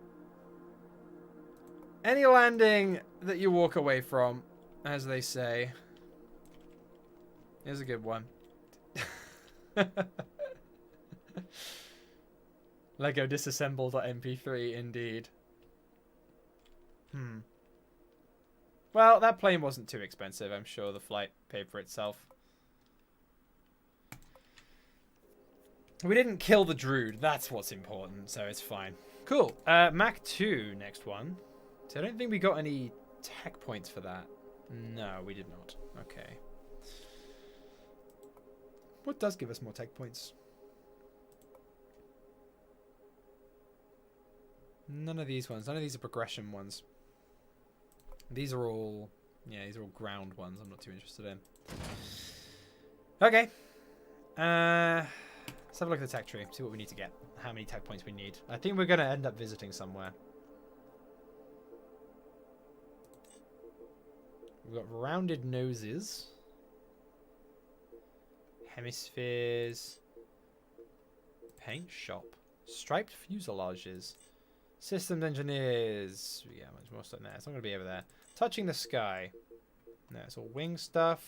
any landing that you walk away from, as they say, is a good one. Lego disassembled.mp3 indeed. Well, that plane wasn't too expensive. I'm sure the flight paid for itself. We didn't kill the Drood. That's what's important, so it's fine. Cool. Mach 2, next one. So I don't think we got any tech points for that. No, we did not. Okay. What does give us more tech points? None of these ones. None of these are progression ones. These are all... Yeah, these are all ground ones I'm not too interested in. Okay. Let's have a look at the tech tree. See what we need to get. How many tech points we need. I think we're going to end up visiting somewhere. We've got rounded noses. Hemispheres. Paint shop. Striped fuselages. Systems engineers. Yeah, much more stuff there. It's not going to be over there. Touching the sky. No, it's all wing stuff.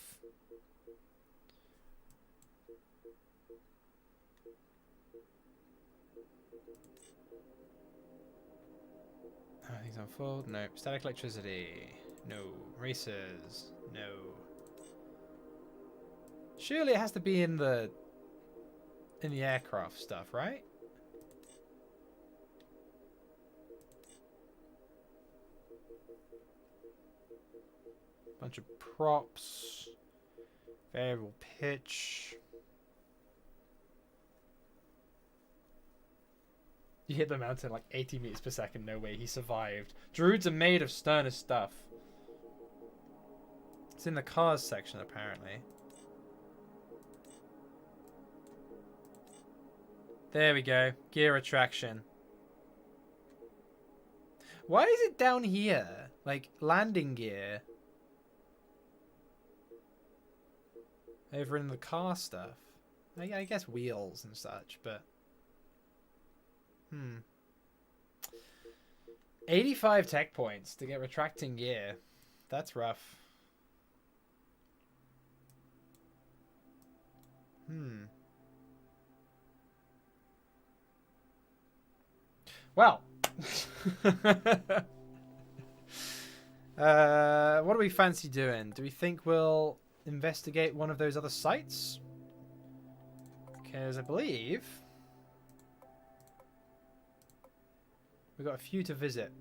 Things unfold. No. Static electricity. No. Racers. No. Surely it has to be in the aircraft stuff, right? Bunch of props. Variable pitch. You hit the mountain like 80 meters per second. No way, he survived. Droods are made of sterner stuff. It's in the cars section, apparently. There we go. Gear attraction. Why is it down here? Like, landing gear. Over in the car stuff. I guess wheels and such, but... 85 tech points to get retracting gear. That's rough. Well. What do we fancy doing? Do we think we'll investigate one of those other sites? Because I believe we've got a few to visit.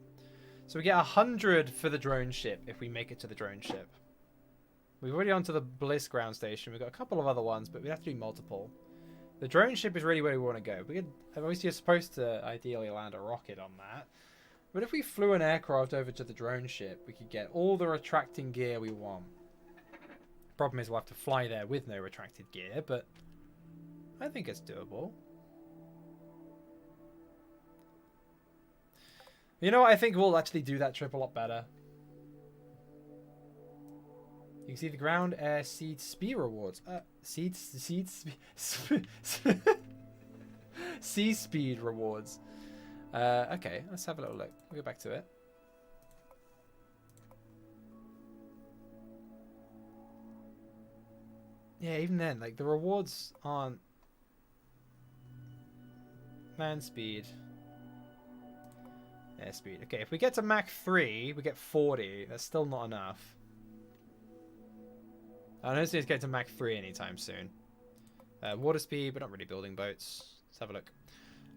So we get 100 for the drone ship if we make it to the drone ship. We've already on to the Bliss ground station. We've got a couple of other ones, but we have to do multiple. The drone ship is really where we want to go. We could, obviously, you're supposed to ideally land a rocket on that. But if we flew an aircraft over to the drone ship, we could get all the retracting gear we want. Problem is we'll have to fly there with no retracted gear, but I think it's doable. You know what? I think we'll actually do that trip a lot better. You can see the ground air seed speed rewards. Sea speed rewards. Okay, let's have a little look. We'll go back to it. Yeah, even then, like, the rewards aren't... Land speed. Airspeed. Okay, if we get to Mach 3, we get 40. That's still not enough. I don't see us get to Mach 3 anytime soon. Water speed, we're not really building boats. Let's have a look.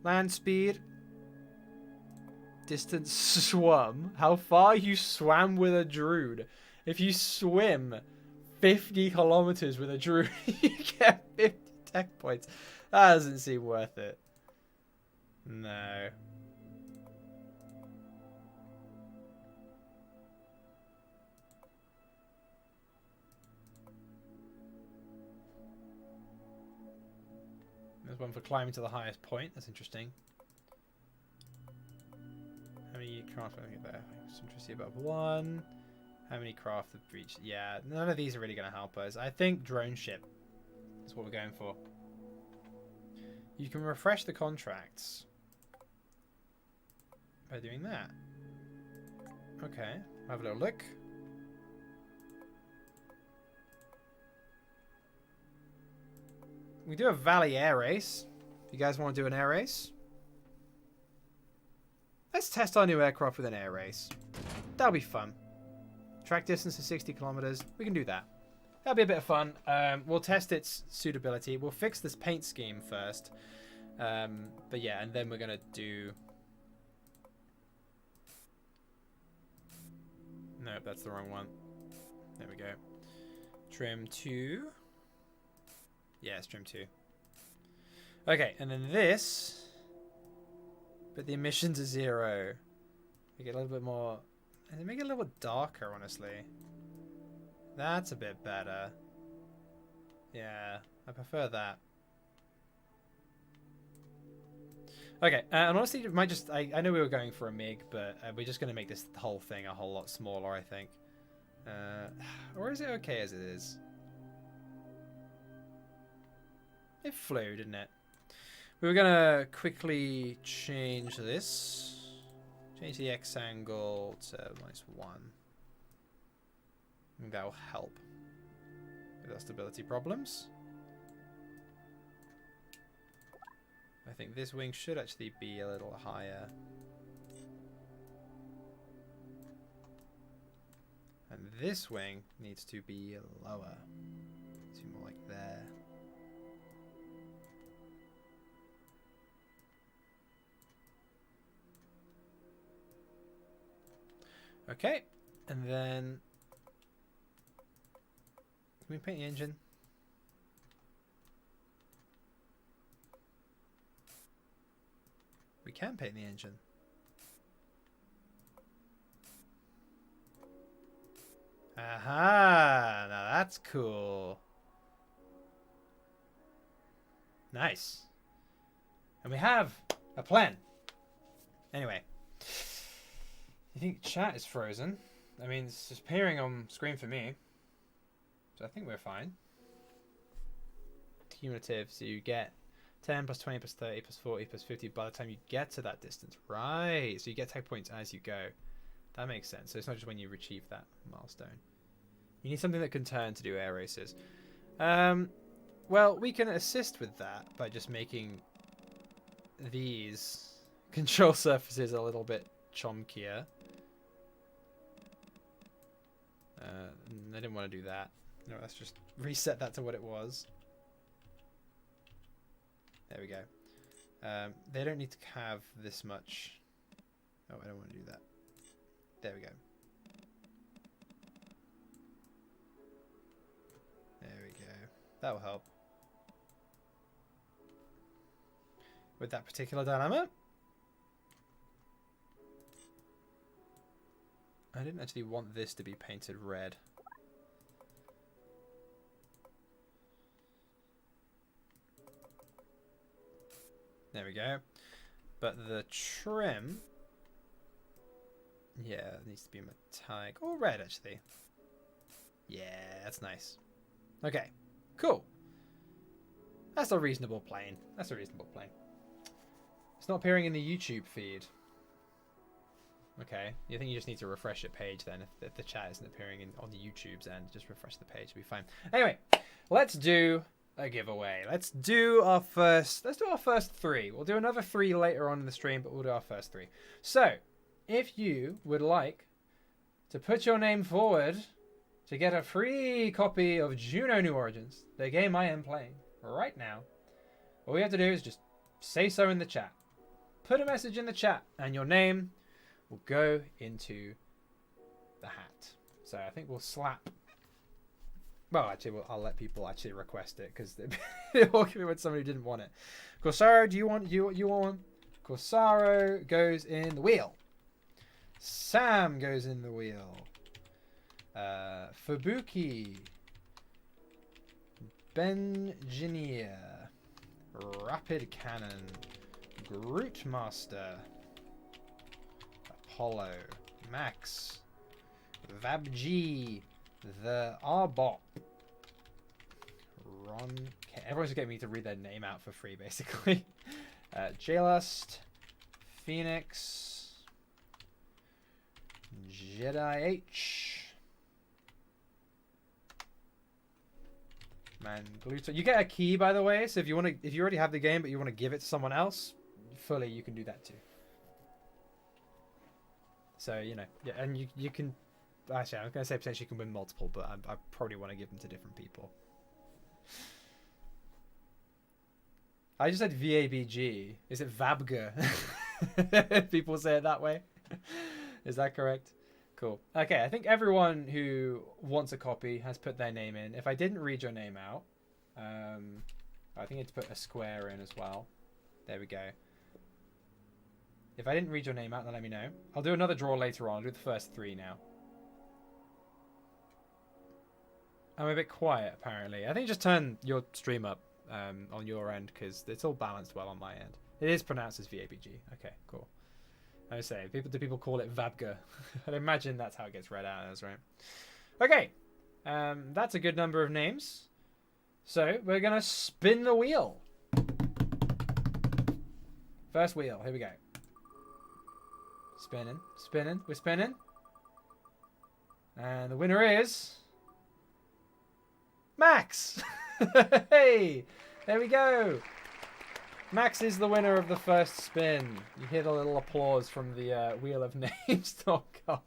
Land speed. Distance swum. How far you swam with a Drood. If you swim 50 kilometers with a Drood, you get 50 tech points. That doesn't seem worth it. No. one for climbing to the highest point. That's interesting. How many craft I get there? Centricity above 1. How many craft have reached? Yeah, none of these are really going to help us. I think drone ship is what we're going for. You can refresh the contracts by doing that. Okay, have a little look. We do a Valley air race. You guys want to do an air race? Let's test our new aircraft with an air race. That'll be fun. Track distance is 60 kilometers. We can do that. That'll be a bit of fun. We'll test its suitability. We'll fix this paint scheme first. But yeah, and then we're going to do... Nope, that's the wrong one. There we go. Trim 2. Yeah, it's trim 2. Okay, and then this... But the emissions are 0. We get a little bit more... And make it a little bit darker, honestly. That's a bit better. Yeah, I prefer that. Okay, and honestly, it might just... I know we were going for a MiG, but we're just going to make this whole thing a whole lot smaller, I think. Or is it okay as it is? It flew, didn't it? We were going to quickly change this. Change the X angle to -1. I think that will help with our stability problems. I think this wing should actually be a little higher. And this wing needs to be lower. It's more like there. Okay, and then can we paint the engine? We can paint the engine. Aha! Now that's cool. Nice. And we have a plan. Anyway. You think chat is frozen? I mean, it's just appearing on screen for me. So I think we're fine. Cumulative, so you get 10 plus 20 plus 30 plus 40 plus 50 by the time you get to that distance. Right, so you get tech points as you go. That makes sense. So it's not just when you achieve that milestone. You need something that can turn to do air races. Well, we can assist with that by just making these control surfaces a little bit chonkier. I didn't want to do that. No, let's just reset that to what it was. There we go. They don't need to have this much. Oh, I don't want to do that. There we go. There we go. That will help. With that particular dilemma. I didn't actually want this to be painted red. There we go. But the trim... Yeah, it needs to be metallic. Or red, actually. Yeah, that's nice. Okay, cool. That's a reasonable plane. That's a reasonable plane. It's not appearing in the YouTube feed. Okay, you think you just need to refresh a page then if the chat isn't appearing on the YouTube's end. Just refresh the page, it'll be fine. Anyway, let's do a giveaway. Let's do our first 3. We'll do another 3 later on in the stream, but we'll do our first 3. So, if you would like to put your name forward to get a free copy of Juno New Origins, the game I am playing right now, all you have to do is just say so in the chat. Put a message in the chat and your name will go into the hat. So I think we'll slap... Well, actually, I'll let people actually request it because it will give me with somebody who didn't want it. Corsaro, do you want? Corsaro goes in the wheel. Sam goes in the wheel. Fubuki. Benjinia. Rapid Cannon, Groot Master, Apollo, Max, Vabg, the Arbop, Ron. Everyone's getting me to read their name out for free, basically. J-Lust, Phoenix, Jedi H, Man Gluto. You get a key, by the way, so if you already have the game but you want to give it to someone else, fully you can do that too. So, you know, yeah, and you can. Actually, I was going to say potentially you can win multiple, but I probably want to give them to different people. I just said VABG. Is it Vabga? People say it that way. Is that correct? Cool. Okay, I think everyone who wants a copy has put their name in. If I didn't read your name out, I think it's put a square in as well. There we go. If I didn't read your name out, then let me know. I'll do another draw later on. I'll do the first 3 now. I'm a bit quiet, apparently. I think just turn your stream up on your end, because it's all balanced well on my end. It is pronounced as VABG. Okay, cool. I was saying, do people call it Vabga? I'd imagine that's how it gets read out as, right? Okay, that's a good number of names. So we're going to spin the wheel. First wheel, here we go. Spinning, spinning, we're spinning. And the winner is Max. Hey, there we go. Max is the winner of the first spin. You hear the little applause from the wheelofnames.com.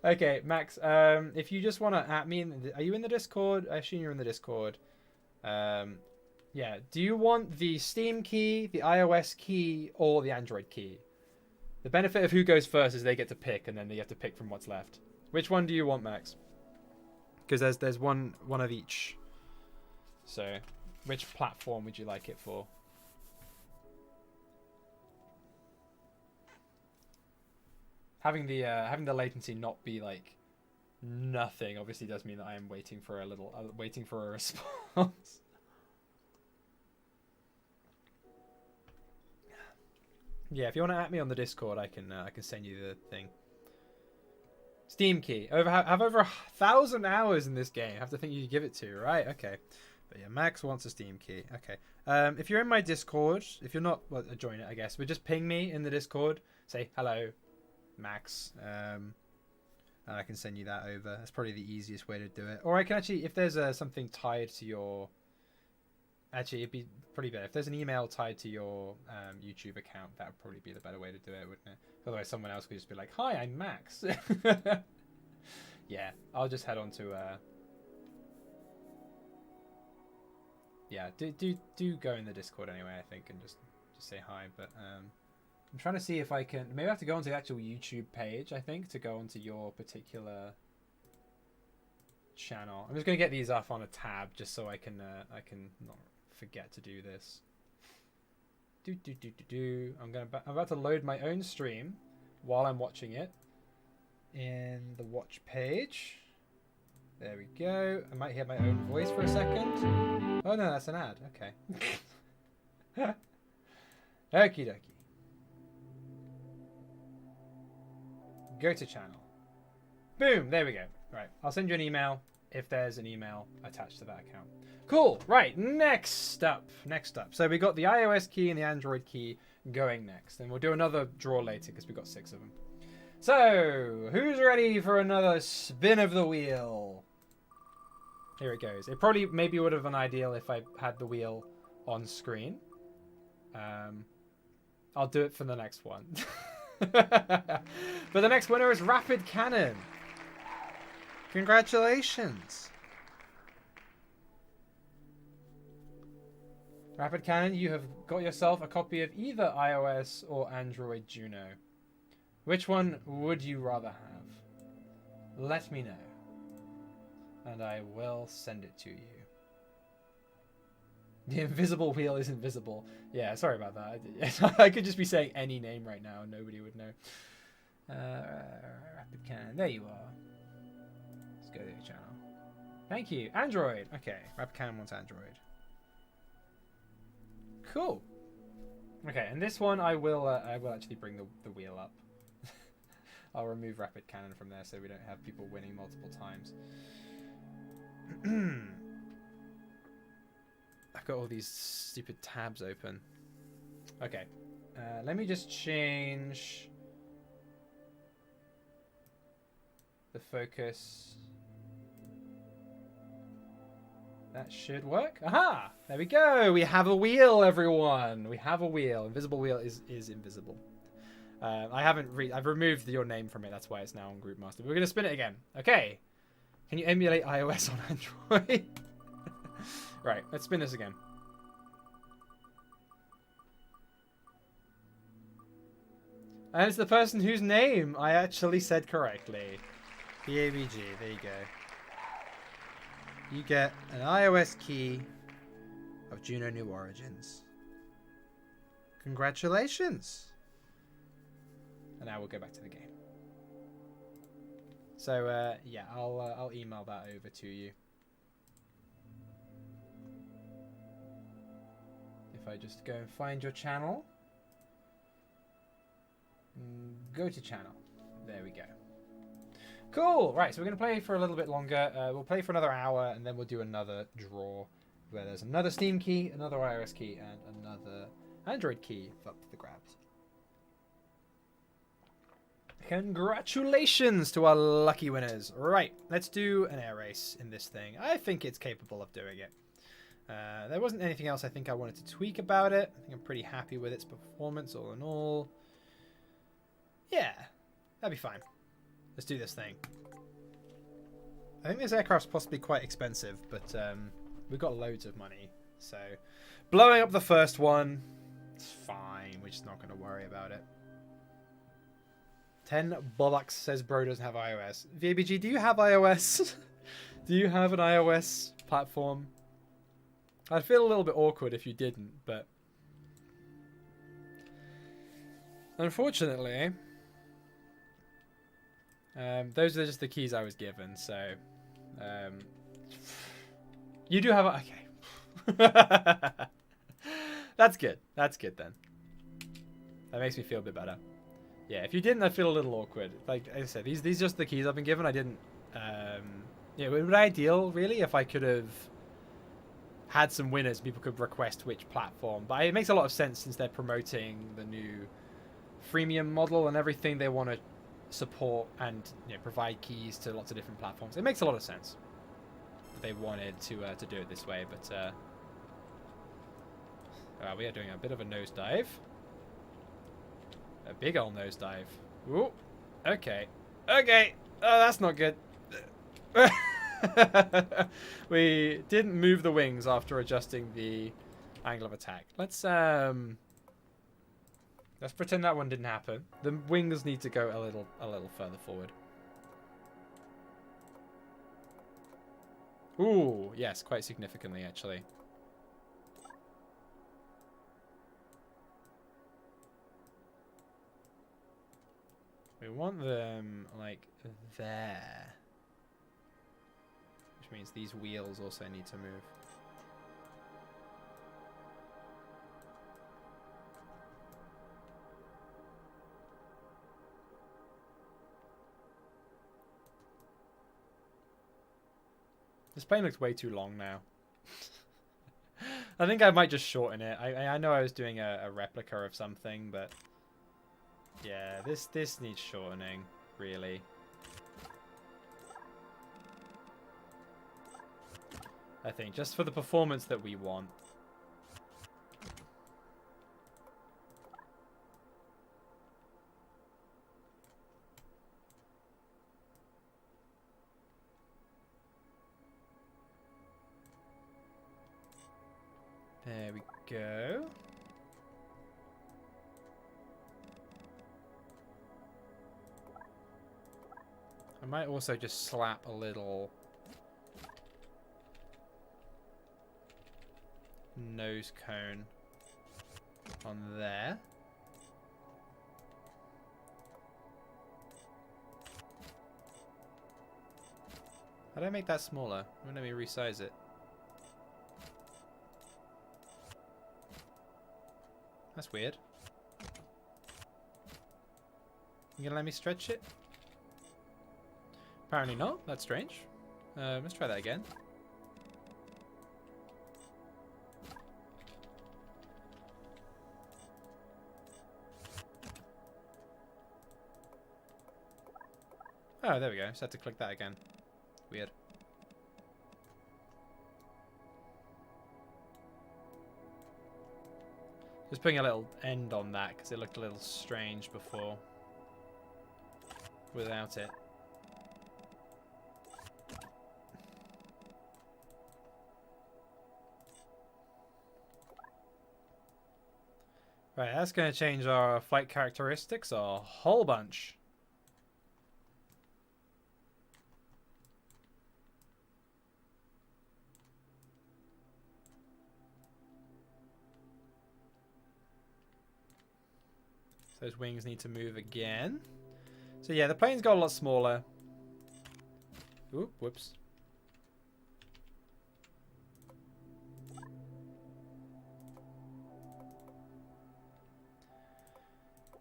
Okay, Max, if you just want to at me, are you in the Discord? I assume you're in the Discord. Yeah, do you want the Steam key, the iOS key, or the Android key? The benefit of who goes first is they get to pick, and then they have to pick from what's left. Which one do you want, Max? Because there's one of each. So, which platform would you like it for? Having the latency not be like nothing obviously does mean that I am waiting for a response. Yeah, if you want to at me on the Discord, I can send you the thing. Steam key. Have over 1,000 hours in this game. I have to think you give it to, right? Okay. But yeah, Max wants a Steam key. Okay. If you're in my Discord, if you're not, well, join it, I guess. But just ping me in the Discord. Say, hello, Max. And I can send you that over. That's probably the easiest way to do it. Or I can actually, if there's something tied to your... Actually, it'd be pretty better. If there's an email tied to your YouTube account, that would probably be the better way to do it, wouldn't it? Otherwise, someone else could just be like, hi, I'm Max. Yeah, I'll just head on to... Yeah, do go in the Discord anyway, I think, and just say hi. But I'm trying to see if I can... Maybe I have to go onto the actual YouTube page, I think, to go onto your particular channel. I'm just going to get these off on a tab just so I can not forget to do this. I'm about to load my own stream while I'm watching it in the watch page. There we go. I might hear my own voice for a second. Oh no, that's an ad. Okay. Okie dokie. Go to channel. Boom. There we go. Right. I'll send you an email if there's an email attached to that account. Cool. Right. Next up. So we got the iOS key and the Android key going next. And we'll do another draw later because we've got 6 of them. So, who's ready for another spin of the wheel? Here it goes. It probably maybe would have been ideal if I had the wheel on screen. I'll do it for the next one. But the next winner is Rapid Cannon. Congratulations. Rapid Cannon, you have got yourself a copy of either iOS or Android Juno. Which one would you rather have? Let me know. And I will send it to you. The invisible wheel isn't visible. Yeah, sorry about that. I could just be saying any name right now and nobody would know. Rapid Cannon. There you are. Let's go to your channel. Thank you. Android. Okay. Rapid Cannon wants Android. Cool. Okay, and this one I will actually bring the wheel up. I'll remove rapid cannon from there so we don't have people winning multiple times. I've got all these stupid tabs open. Okay, let me just change the focus. That should work. Aha! There we go. We have a wheel, everyone. We have a wheel. Invisible wheel is invisible. I've removed your name from it. That's why it's now on Group Master. We're gonna spin it again. Okay. Can you emulate iOS on Android? Right. Let's spin this again. And it's the person whose name I actually said correctly. BABG. There you go. You get an iOS key of Juno New Origins. Congratulations! And now we'll go back to the game. So yeah, I'll email that over to you. If I just go and find your channel, go to channel. There we go. Cool. Right, so we're going to play for a little bit longer. We'll play for another hour, and then we'll do another draw where there's another Steam key, another iOS key, and another Android key up for the grabs. Congratulations to our lucky winners. Right, let's do an air race in this thing. I think it's capable of doing it. There wasn't anything else I think I wanted to tweak about it. I think I'm pretty happy with its performance all in all. Yeah, that'd be fine. Let's do this thing. I think this aircraft's possibly quite expensive, but we've got loads of money. So blowing up the first one, it's fine. We're just not going to worry about it. 10 bollocks says bro doesn't have iOS. VABG, do you have iOS? Do you have an iOS platform? I'd feel a little bit awkward if you didn't, but unfortunately, those are just the keys I was given. So you do have okay. That's good. That's good then. That makes me feel a bit better. Yeah, if you didn't, I'd feel a little awkward. Like I said, these are just the keys I've been given. I didn't. Yeah, it would be ideal, really, if I could have had some winners. People could request which platform. But it makes a lot of sense since they're promoting the new freemium model and everything. They want to support and provide keys to lots of different platforms. It makes a lot of sense that they wanted to do it this way. But we are doing a bit of a nosedive. A big old nosedive. Ooh. Okay. Okay. Oh, that's not good. We didn't move the wings after adjusting the angle of attack. Let's pretend that one didn't happen. The wings need to go a little further forward. Ooh, yes, quite significantly actually. We want them like there. Which means these wheels also need to move. This plane looks way too long now. I think I might just shorten it. I know I was doing a replica of something, but yeah, this needs shortening, really. I think just for the performance that we want. There we go. I might also just slap a little nose cone on there. How do I make that smaller? Let me resize it. That's weird. You gonna let me stretch it? Apparently not. That's strange. Let's try that again. Oh, there we go. Just had to click that again. Weird. Just putting a little end on that because it looked a little strange before without it. Right, that's going to change our flight characteristics a whole bunch. Those wings need to move again. So yeah, the plane's got a lot smaller. Oop, whoops.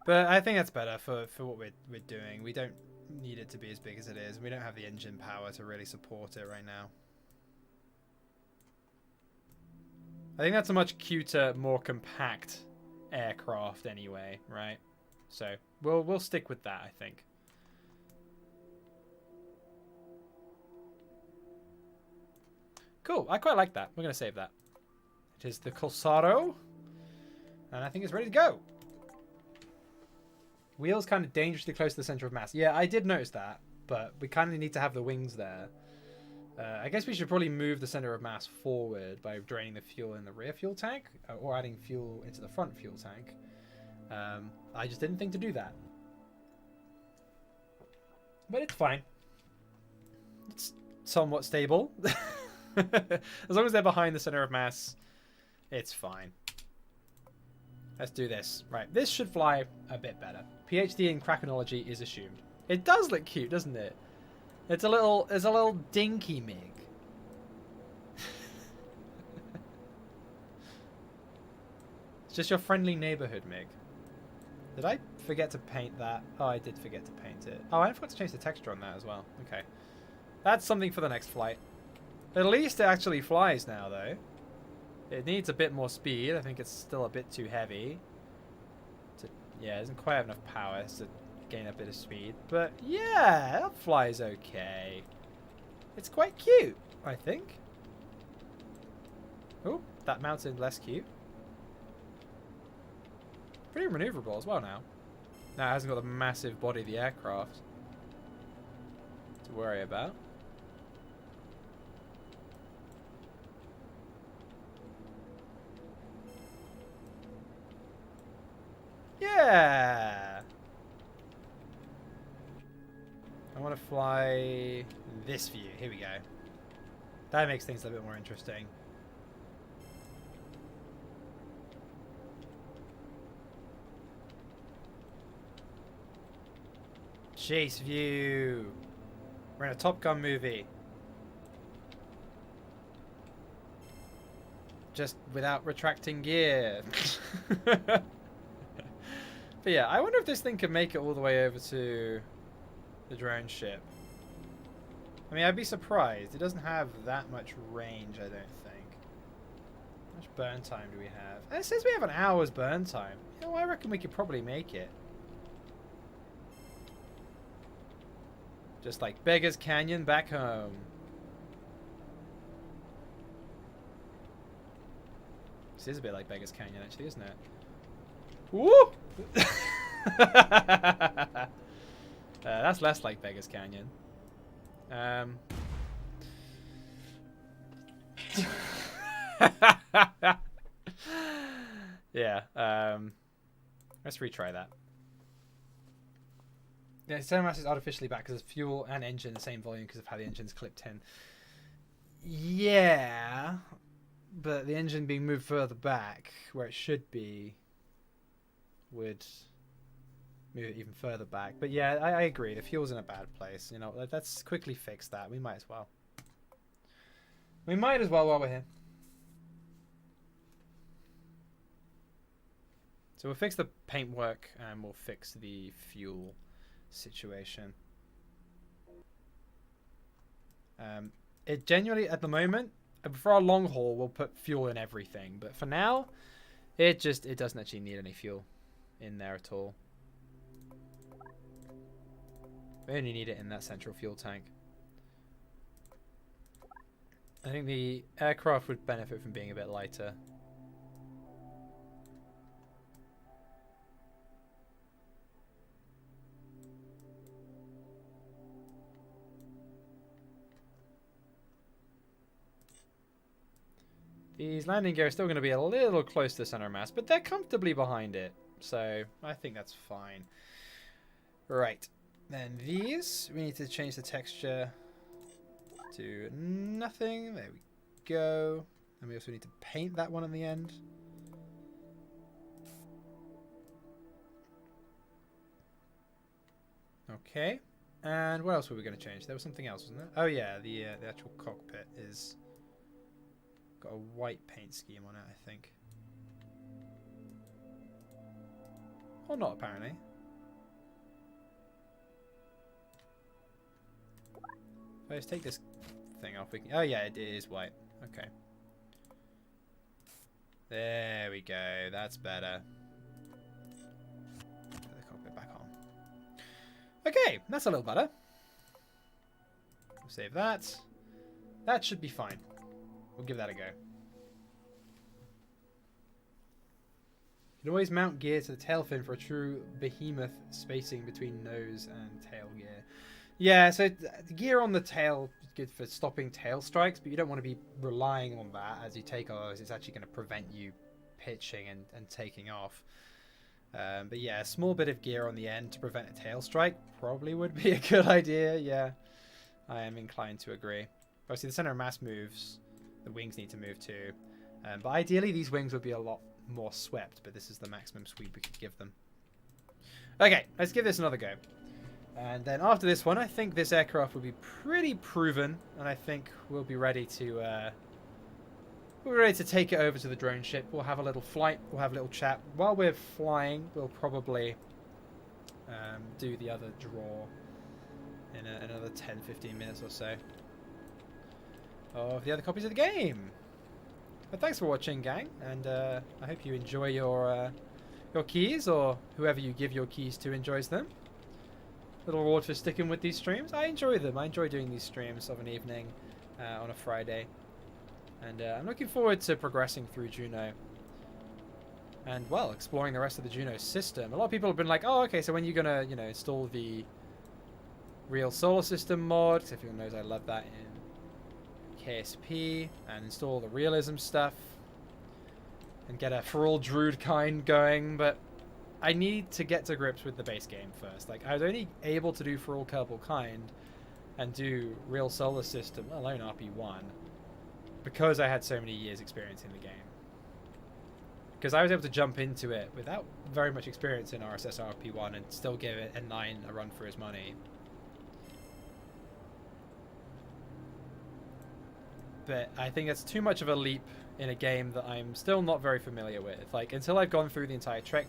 But I think that's better for what we're doing. We don't need it to be as big as it is. We don't have the engine power to really support it right now. I think that's a much cuter, more compact aircraft anyway, right? So we'll stick with that, I think. Cool, I quite like that. We're going to save that. It is the Corsaro. And I think it's ready to go. Wheels kind of dangerously close to the center of mass. Yeah, I did notice that, but we kind of need to have the wings there. I guess we should probably move the center of mass forward by draining the fuel in the rear fuel tank or adding fuel into the front fuel tank. I just didn't think to do that. But it's fine. It's somewhat stable. As long as they're behind the center of mass, it's fine. Let's do this. Right, this should fly a bit better. PhD in Krakenology is assumed. It does look cute, doesn't it? It's a little dinky MiG. It's just your friendly neighborhood MiG. Did I forget to paint that? Oh, I did forget to paint it. Oh, I forgot to change the texture on that as well. Okay. That's something for the next flight. At least it actually flies now, though. It needs a bit more speed. I think it's still a bit too heavy. Yeah, it doesn't quite have enough power to gain a bit of speed. But yeah, that flies okay. It's quite cute, I think. Oh, that mounted less cute. Pretty maneuverable as well now. Now it hasn't got the massive body of the aircraft to worry about. Yeah! I want to fly this view. Here we go. That makes things a bit more interesting. Chase view. We're in a Top Gun movie. Just without retracting gear. But yeah, I wonder if this thing can make it all the way over to the drone ship. I mean, I'd be surprised. It doesn't have that much range, I don't think. How much burn time do we have? And it says we have an hour's burn time. You know, I reckon we could probably make it. Just like Beggar's Canyon back home. This is a bit like Beggar's Canyon, actually, isn't it? Woo! That's less like Beggar's Canyon. Yeah. Let's retry that. Yeah, center mass is artificially back because it's fuel and engine the same volume because of how the engine's clipped in. Yeah, but the engine being moved further back where it should be would move it even further back. But yeah, I agree. The fuel's in a bad place. You know, let's quickly fix that. We might as well. We might as well while we're here. So we'll fix the paintwork and we'll fix the fuel situation. It genuinely, at the moment, for our long haul, we'll put fuel in everything. But for now, it doesn't actually need any fuel in there at all. We only need it in that central fuel tank. I think the aircraft would benefit from being a bit lighter. These landing gear are still going to be a little close to the center of mass, but they're comfortably behind it. So I think that's fine. Right. Then these, we need to change the texture to nothing. There we go. And we also need to paint that one on the end. Okay. And what else were we going to change? There was something else, wasn't there? Oh yeah, the actual cockpit is got a white paint scheme on it, I think. Or not, apparently. If I just take this thing off, we can... Oh yeah, it is white. Okay. There we go. That's better. Put the cockpit back on. Okay, that's a little better. We'll save that. That should be fine. We'll give that a go. You can always mount gear to the tail fin for a true behemoth spacing between nose and tail gear. Yeah, so the gear on the tail is good for stopping tail strikes, but you don't want to be relying on that as you take off. It's actually going to prevent you pitching and taking off. But yeah, a small bit of gear on the end to prevent a tail strike probably would be a good idea. Yeah, I am inclined to agree. Obviously, the center of mass moves. The wings need to move too. But ideally, these wings would be a lot more swept, but this is the maximum sweep we could give them. Okay, let's give this another go. And then after this one, I think this aircraft will be pretty proven, and I think we'll be ready to take it over to the drone ship. We'll have a little flight. We'll have a little chat. While we're flying, we'll probably do the other draw in another 10-15 minutes or so of the other copies of the game. But thanks for watching, gang, and I hope you enjoy your keys, or whoever you give your keys to enjoys them. Little reward for sticking with these streams. I enjoy them. I enjoy doing these streams of an evening on a Friday, and I'm looking forward to progressing through Juno and, well, exploring the rest of the Juno system. A lot of people have been like, "Oh, okay, so when are you gonna, install the Real Solar System mod?" Because everyone knows I love that in KSP, and install the realism stuff and get a for all Drood kind going, but I need to get to grips with the base game first. Like, I was only able to do for all Kerbal kind and do Real Solar System, let alone RP1, because I had so many years experience in the game. Because I was able to jump into it without very much experience in RSS RP1 and still give it a 9 a run for his money. But I think that's too much of a leap in a game that I'm still not very familiar with. Like, until I've gone through the entire tech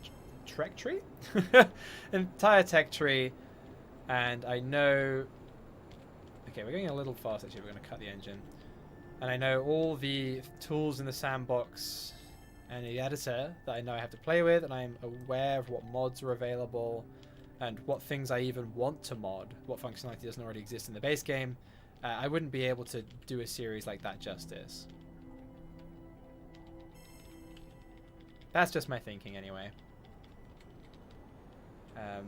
tree, and I know... Okay, we're going a little fast, actually. We're going to cut the engine. And I know all the tools in the sandbox and the editor that I know I have to play with, and I'm aware of what mods are available and what things I even want to mod, what functionality doesn't already exist in the base game. I wouldn't be able to do a series like that justice. That's just my thinking anyway.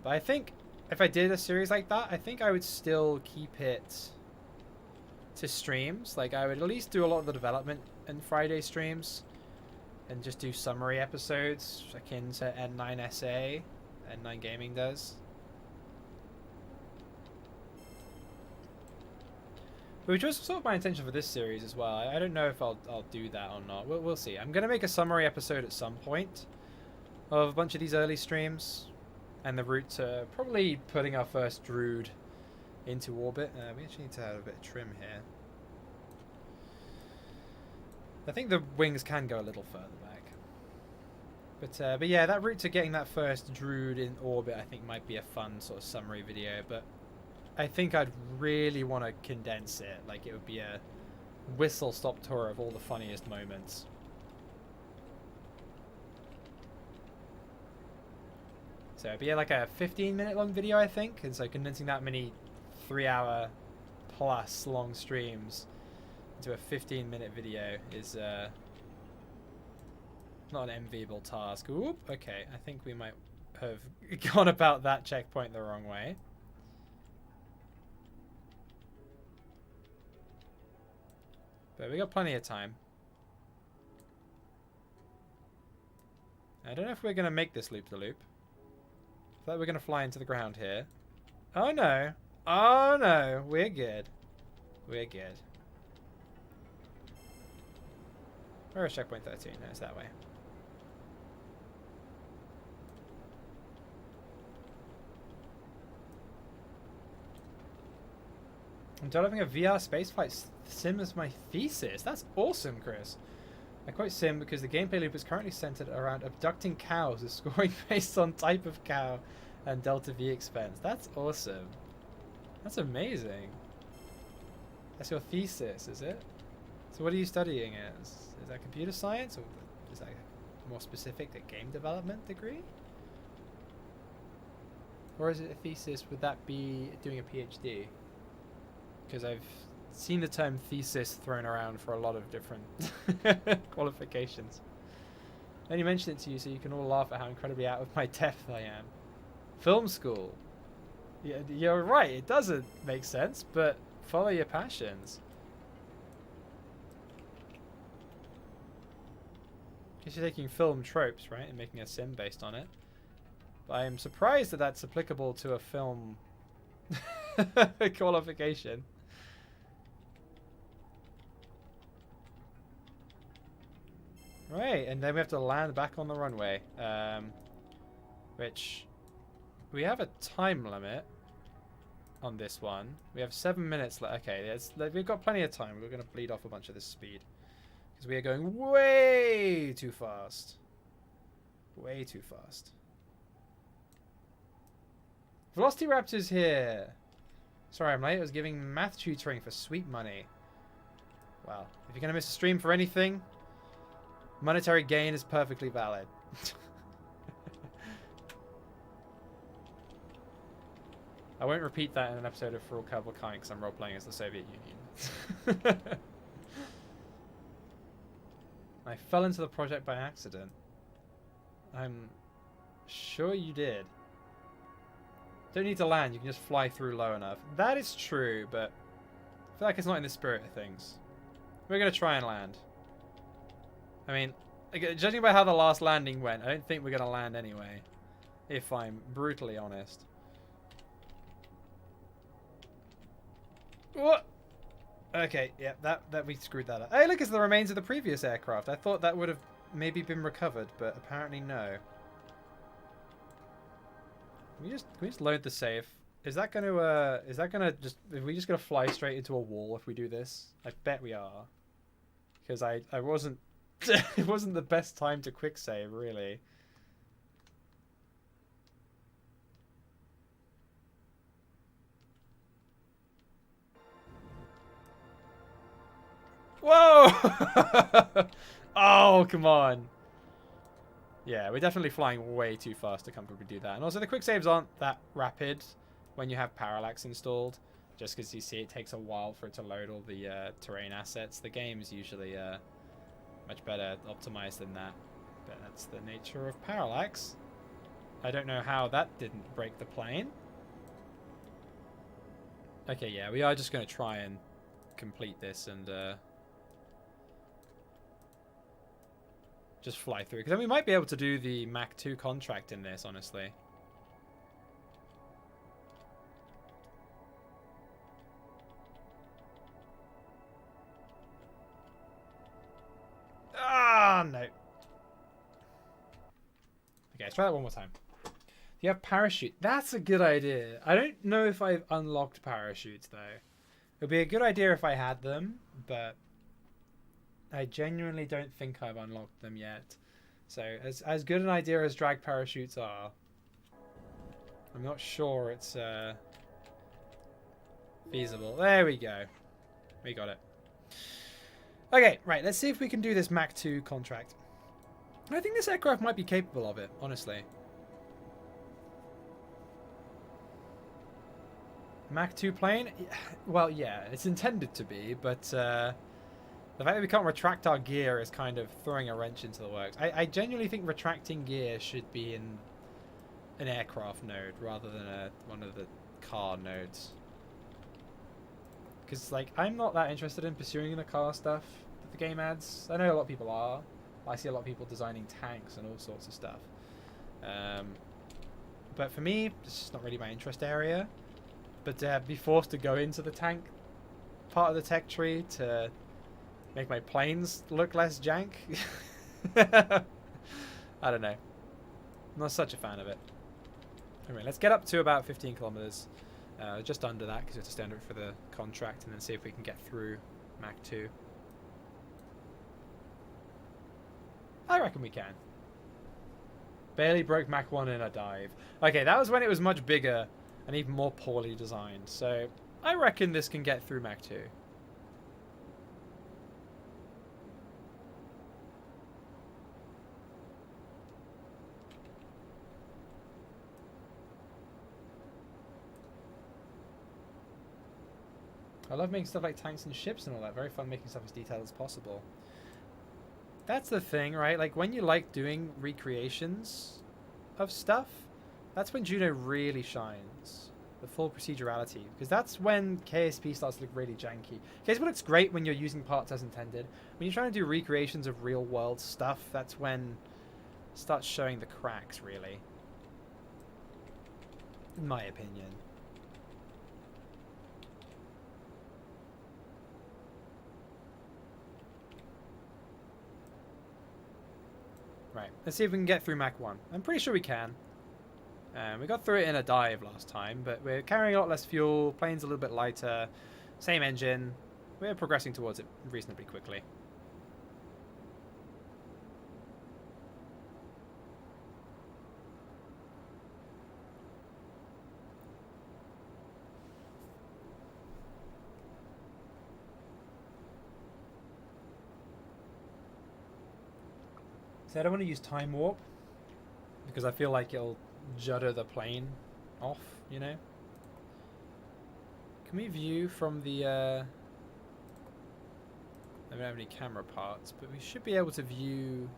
But I think if I did a series like that, I think I would still keep it to streams. Like, I would at least do a lot of the development in Friday streams and just do summary episodes akin to N9SA, N9 Gaming does. Which was sort of my intention for this series as well. I don't know if I'll do that or not. We'll see. I'm going to make a summary episode at some point of a bunch of these early streams and the route to probably putting our first Drood into orbit. We actually need to have a bit of trim here. I think the wings can go a little further back. But yeah, that route to getting that first Drood in orbit, I think, might be a fun sort of summary video. But I think I'd really want to condense it. Like, it would be a whistle-stop tour of all the funniest moments. So it'd be like a 15-minute long video, I think. And so condensing that many 3-hour plus long streams into a 15-minute video is not an enviable task. Oop, okay, I think we might have gone about that checkpoint the wrong way. But we got plenty of time. I don't know if we're going to make this loop-the-loop. I thought we're going to fly into the ground here. Oh no. Oh no. We're good. We're good. Where is checkpoint 13? No, it's that way. I'm developing a VR spaceflight sim as my thesis. That's awesome, Chris. I quote sim because the gameplay loop is currently centered around abducting cows and scoring based on type of cow and delta V expense. That's awesome. That's amazing. That's your thesis, is it? So what are you studying as? Is that computer science, or is that more specific to game development degree? Or is it a thesis? Would that be doing a PhD? Because I've seen the term thesis thrown around for a lot of different qualifications. I only mentioned it to you so you can all laugh at how incredibly out of my depth I am. Film school. Yeah, you're right, it doesn't make sense, but follow your passions. Because you're taking film tropes, right, and making a sim based on it. But I am surprised that that's applicable to a film qualification. Right, and then we have to land back on the runway, which we have a time limit on this one. We have 7 minutes left. Okay, we've got plenty of time. We're going to bleed off a bunch of this speed because we are going way too fast. Way too fast. Velocity Raptor's here. Sorry, I'm late. I was giving math tutoring for sweet money. Well, if you're going to miss a stream for anything, monetary gain is perfectly valid. I won't repeat that in an episode of For All Kerbal Kind because I'm role-playing as the Soviet Union. I fell into the project by accident. I'm sure you did. Don't need to land, you can just fly through low enough. That is true, but I feel like it's not in the spirit of things. We're going to try and land. I mean, judging by how the last landing went, I don't think we're going to land anyway. If I'm brutally honest. What? Okay, yeah, that we screwed that up. Hey, look, it's the remains of the previous aircraft. I thought that would have maybe been recovered, but apparently no. Can we just load the safe? Is that gonna are we just gonna fly straight into a wall if we do this? I bet we are. Because I wasn't it wasn't the best time to quick save, really. Whoa! Oh, come on. Yeah, we're definitely flying way too fast to comfortably do that. And also, the quick saves aren't that rapid when you have parallax installed. Just because you see it takes a while for it to load all the terrain assets. The game's usually much better optimized than that. But that's the nature of parallax. I don't know how that didn't break the plane. Okay, yeah, we are just going to try and complete this and just fly through. Because then we might be able to do the Mach 2 contract in this, honestly. Ah, no. Okay, let's try that one more time. Do you have parachute? That's a good idea. I don't know if I've unlocked parachutes, though. It would be a good idea if I had them, but I genuinely don't think I've unlocked them yet. So as good an idea as drag parachutes are, I'm not sure it's feasible. There we go. We got it. Okay, right. Let's see if we can do this Mach 2 contract. I think this aircraft might be capable of it, honestly. Mach 2 plane? Well, yeah, it's intended to be, but the fact that we can't retract our gear is kind of throwing a wrench into the works. I genuinely think retracting gear should be in an aircraft node rather than one of the car nodes. Because, like, I'm not that interested in pursuing the car stuff that the game adds. I know a lot of people are. I see a lot of people designing tanks and all sorts of stuff. But for me, it's just not really my interest area. But to be forced to go into the tank part of the tech tree to make my planes look less jank. I don't know. I'm not such a fan of it. Anyway, let's get up to about 15 kilometers. Just under that, because we have to stand up for the contract, and then see if we can get through Mach 2. I reckon we can. Barely broke Mach 1 in a dive. Okay, that was when it was much bigger and even more poorly designed. So I reckon this can get through Mach 2. I love making stuff like tanks and ships and all that. Very fun making stuff as detailed as possible. That's the thing, right? Like, when you like doing recreations of stuff, that's when Juno really shines. The full procedurality. Because that's when KSP starts to look really janky. KSP looks great when you're using parts as intended. When you're trying to do recreations of real-world stuff, that's when it starts showing the cracks, really. In my opinion. Right, let's see if we can get through Mach 1. I'm pretty sure we can. We got through it in a dive last time, but we're carrying a lot less fuel, plane's a little bit lighter, same engine. We're progressing towards it reasonably quickly. So I don't want to use time warp because I feel like it'll judder the plane off, you know? Can we view from the I don't have any camera parts, but we should be able to view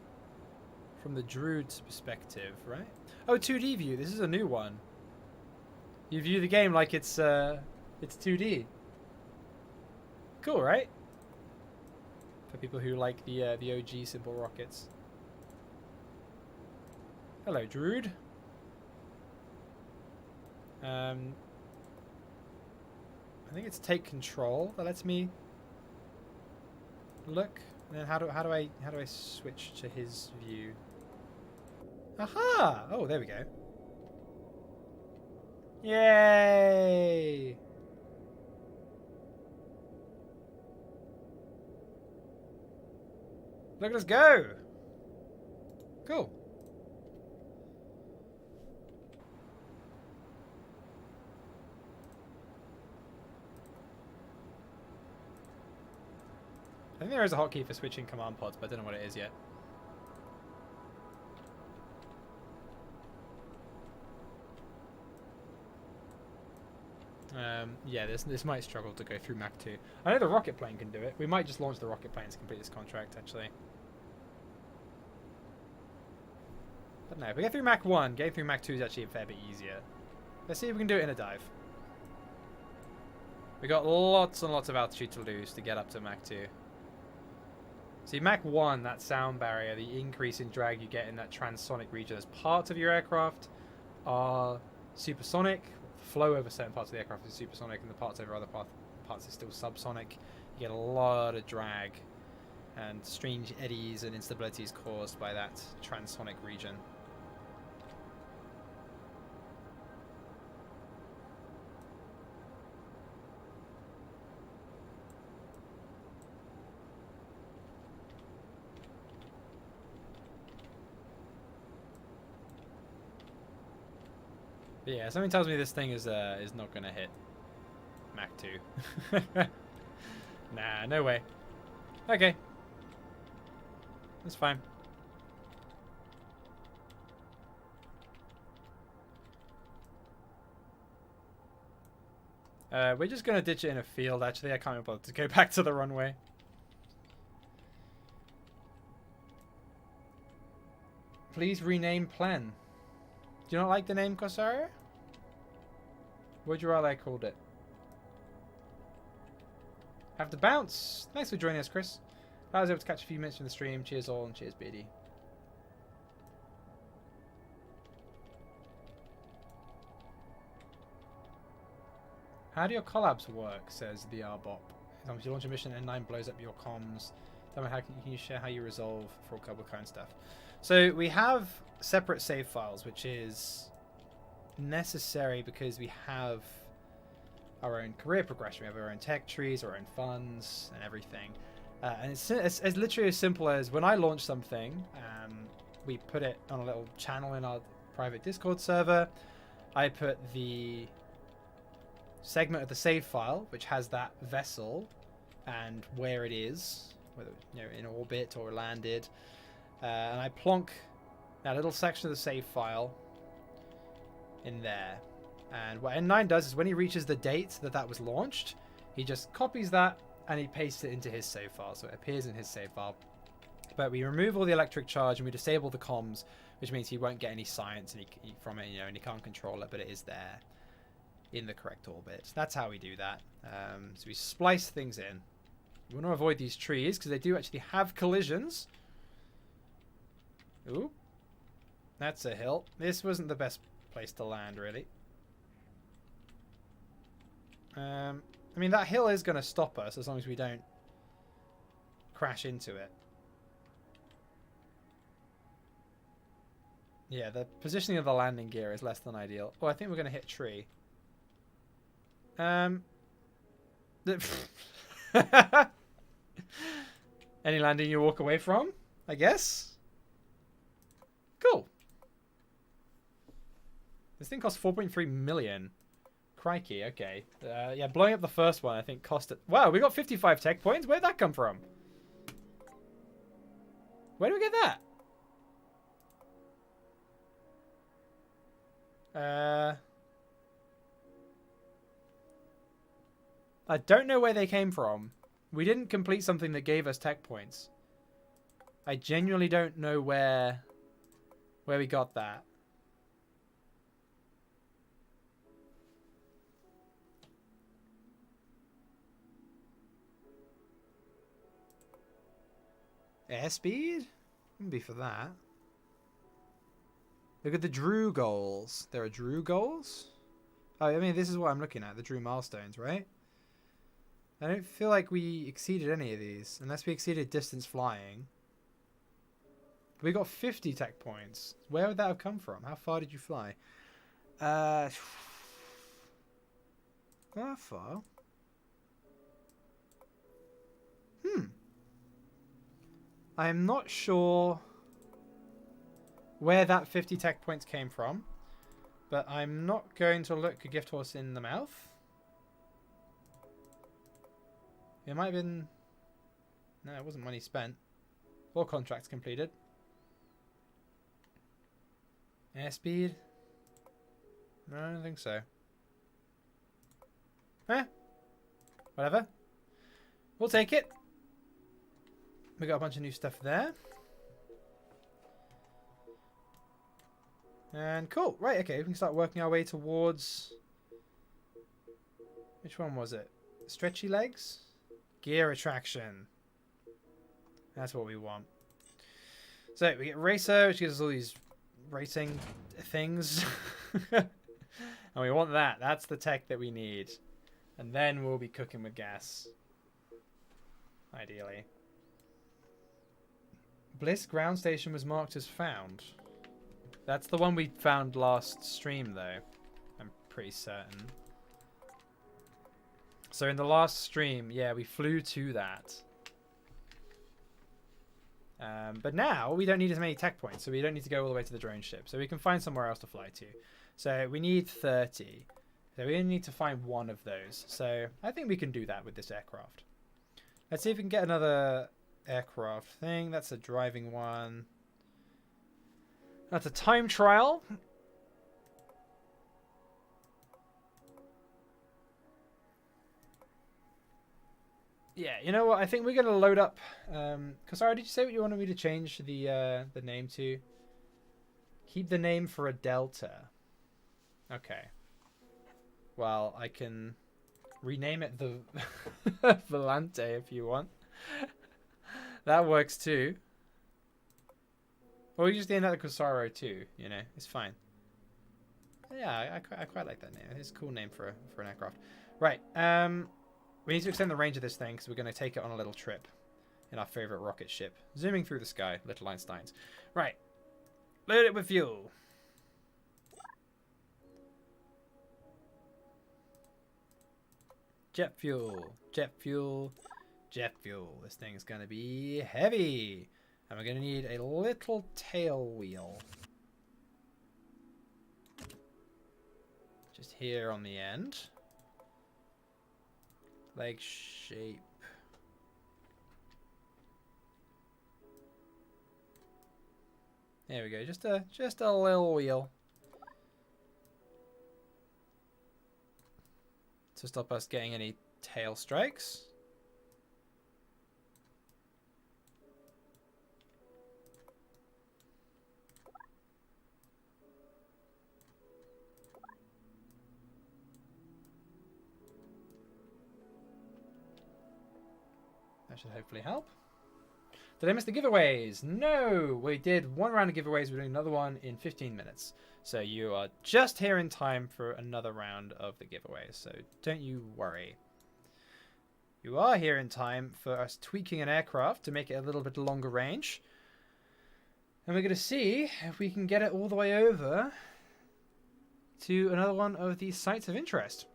from the Drood's perspective, right? Oh, 2D view. This is a new one. You view the game like it's 2D. Cool, right? For people who like the OG simple rockets. Hello, Drood. I think it's take control that lets me look. And then how do I switch to his view? Aha! Oh, there we go. Yay! Look at us go! Cool. I think there is a hotkey for switching command pods, but I don't know what it is yet. Yeah, this might struggle to go through Mach 2. I know the rocket plane can do it. We might just launch the rocket plane to complete this contract, actually. But no, if we get through Mach 1, getting through Mach 2 is actually a fair bit easier. Let's see if we can do it in a dive. We got lots and lots of altitude to lose to get up to Mach 2. See, Mach 1, that sound barrier, the increase in drag you get in that transonic region as parts of your aircraft are supersonic. The flow over certain parts of the aircraft is supersonic, and the parts over other parts is still subsonic. You get a lot of drag and strange eddies and instabilities caused by that transonic region. But yeah, something tells me this thing is not gonna hit Mach 2. Nah, no way. Okay. That's fine. We're just going to ditch it in a field, actually. I can't be bothered to go back to the runway. Please rename Plen. Do you not like the name Corsario? Would you rather I called it? Have to bounce. Thanks for joining us, Chris. I was able to catch a few minutes from the stream. Cheers all and cheers, BD. How do your collabs work, says the Arbop. If you launch a mission and N9 blows up your comms, tell me how can you share how you resolve for couple kind of stuff. So we have separate save files, which is necessary because we have our own career progression. We have our own tech trees, our own funds, and everything. And it's literally as simple as when I launch something, we put it on a little channel in our private Discord server. I put the segment of the save file, which has that vessel and where it is, whether in orbit or landed, and I plonk that little section of the save file in there. And what N9 does is when he reaches the date that was launched, he just copies that and he pastes it into his save file, so it appears in his save file. But we remove all the electric charge and we disable the comms, which means he won't get any science from it, and he can't control it, but it is there in the correct orbit. That's how we do that. So we splice things in. We want to avoid these trees because they do actually have collisions. Ooh, that's a hill. This wasn't the best place to land, really. I mean, that hill is going to stop us as long as we don't crash into it. Yeah, the positioning of the landing gear is less than ideal. Oh, I think we're going to hit a tree. Any landing you walk away from, I guess. Cool. This thing costs 4.3 million. Crikey, okay. Yeah, blowing up the first one, I think, cost it... Wow, we got 55 tech points? Where'd that come from? Where do we get that? I don't know where they came from. We didn't complete something that gave us tech points. I genuinely don't know where we got that. Airspeed? Wouldn't be for that. Look at the Drew goals. There are Drew goals? Oh, I mean, this is what I'm looking at. The Drew milestones, right? I don't feel like we exceeded any of these. Unless we exceeded distance flying. We got 50 tech points. Where would that have come from? How far did you fly? Not that far. I am not sure where that 50 tech points came from, but I'm not going to look a gift horse in the mouth. It might have been... No, it wasn't money spent. Or contracts completed. Airspeed? No, I don't think so. Whatever. We'll take it. We got a bunch of new stuff there. And cool. Right, okay. We can start working our way towards... Which one was it? Stretchy legs? Gear attraction. That's what we want. So, we get Racer, which gives us all these racing things. And we want that. That's the tech that we need. And then we'll be cooking with gas. Ideally. Bliss ground station was marked as found. That's the one we found last stream, though. I'm pretty certain. So in the last stream, yeah, we flew to that. But now we don't need as many tech points, so we don't need to go all the way to the drone ship. So we can find somewhere else to fly to. So we need 30. So we only need to find one of those. So I think we can do that with this aircraft. Let's see if we can get another aircraft thing. That's a driving one. That's a time trial. Yeah, you know what? I think we're going to load up... Kasara, did you say what you wanted me to change the name to? Keep the name for a Delta. Okay. Well, I can rename it the Volante if you want. That works too. Or you just name that the Kasaro too, you know? It's fine. Yeah, I quite like that name. It's a cool name for an aircraft. Right, we need to extend the range of this thing because we're going to take it on a little trip in our favorite rocket ship. Zooming through the sky, little Einsteins. Right. Load it with fuel. Jet fuel. Jet fuel. Jet fuel. This thing is going to be heavy. And we're going to need a little tail wheel. Just here on the end. Leg shape. There we go. Just a little wheel to stop us getting any tail strikes. That should hopefully help. Did I miss the giveaways? No! We did one round of giveaways. We're doing another one in 15 minutes. So you are just here in time for another round of the giveaways. So don't you worry. You are here in time for us tweaking an aircraft to make it a little bit longer range. And we're going to see if we can get it all the way over to another one of these sites of interest.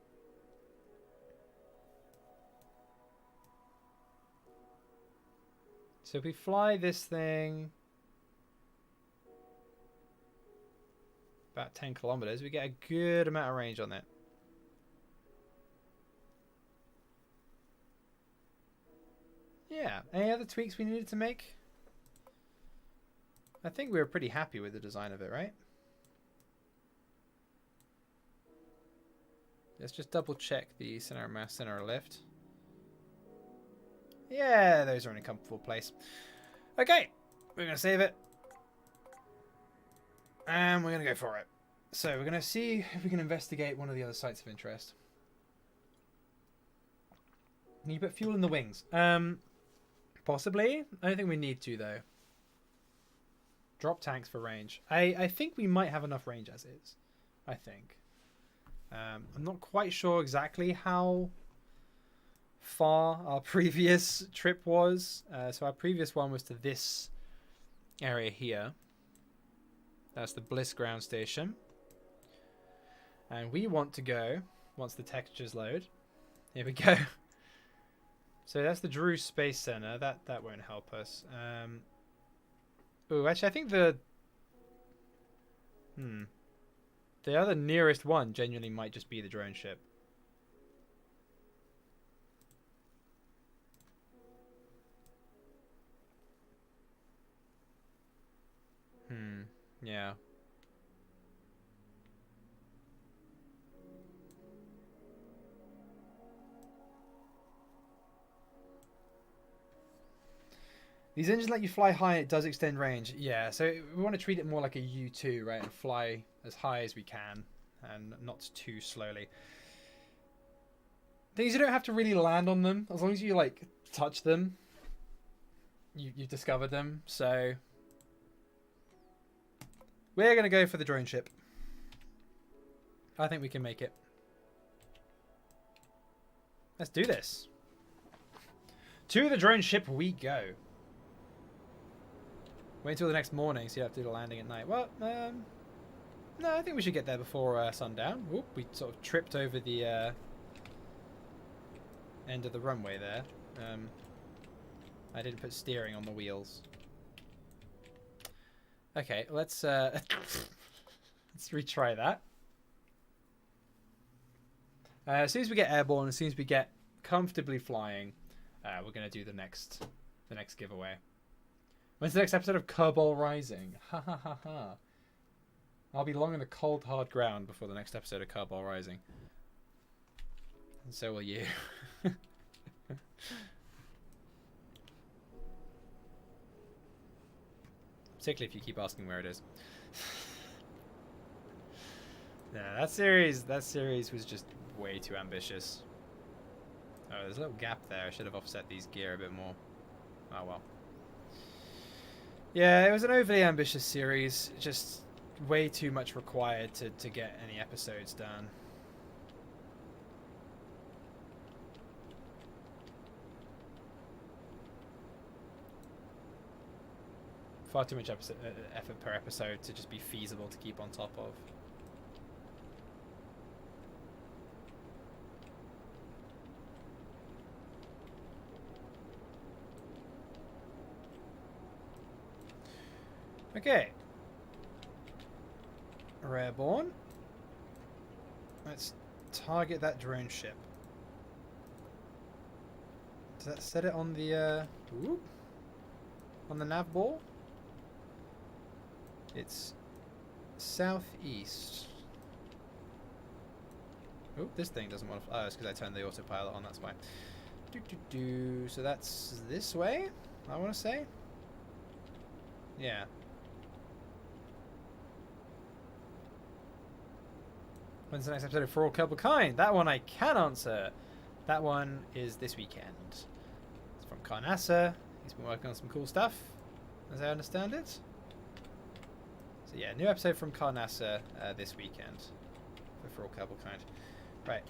So if we fly this thing about 10 kilometers, we get a good amount of range on it. Yeah. Any other tweaks we needed to make? I think we were pretty happy with the design of it, right? Let's just double check the center of mass, center of lift. Yeah, those are in a comfortable place. Okay, we're going to save it. And we're going to go for it. So we're going to see if we can investigate one of the other sites of interest. Can you put fuel in the wings? Possibly. I don't think we need to, though. Drop tanks for range. I think we might have enough range as is. I think. I'm not quite sure exactly how far our previous trip was. So our previous one was to this area here. That's the Bliss ground station. And we want to go, once the textures load. Here we go. So that's the Drood Space Center. That won't help us. Oh, actually, I think the other nearest one genuinely might just be the drone ship. Yeah. These engines let you fly high and it does extend range. Yeah, so we want to treat it more like a U2, right? And fly as high as we can and not too slowly. Things you don't have to really land on them. As long as you, like, touch them, you've discovered them. So we're going to go for the drone ship. I think we can make it. Let's do this. To the drone ship we go. Wait until the next morning so you have to do the landing at night. Well, no, I think we should get there before sundown. Oop, we sort of tripped over the end of the runway there. I didn't put steering on the wheels. Okay, let's let's retry that. As soon as we get airborne, as soon as we get comfortably flying, we're gonna do the next giveaway. When's the next episode of Kerbal Rising? Ha ha ha ha. I'll be long in the cold, hard ground before the next episode of Kerbal Rising. And so will you. Particularly if you keep asking where it is. Yeah, that series was just way too ambitious. Oh, there's a little gap there. I should have offset these gear a bit more. Oh well. Yeah, it was an overly ambitious series. Just way too much required to get any episodes done. Far too much effort per episode to just be feasible to keep on top of. Okay. Airborne. Let's target that drone ship. Does that set it on the on the nav ball? It's southeast. Oh, this thing doesn't want to. Oh, it's because I turned the autopilot on. That's why. So that's this way. I want to say. Yeah. When's the next episode of For All Kerbal Kind? That one I can answer. That one is this weekend. It's from Carnassa. He's been working on some cool stuff, as I understand it. So yeah, new episode from Carnassa this weekend for All Kerbal Kind. Right.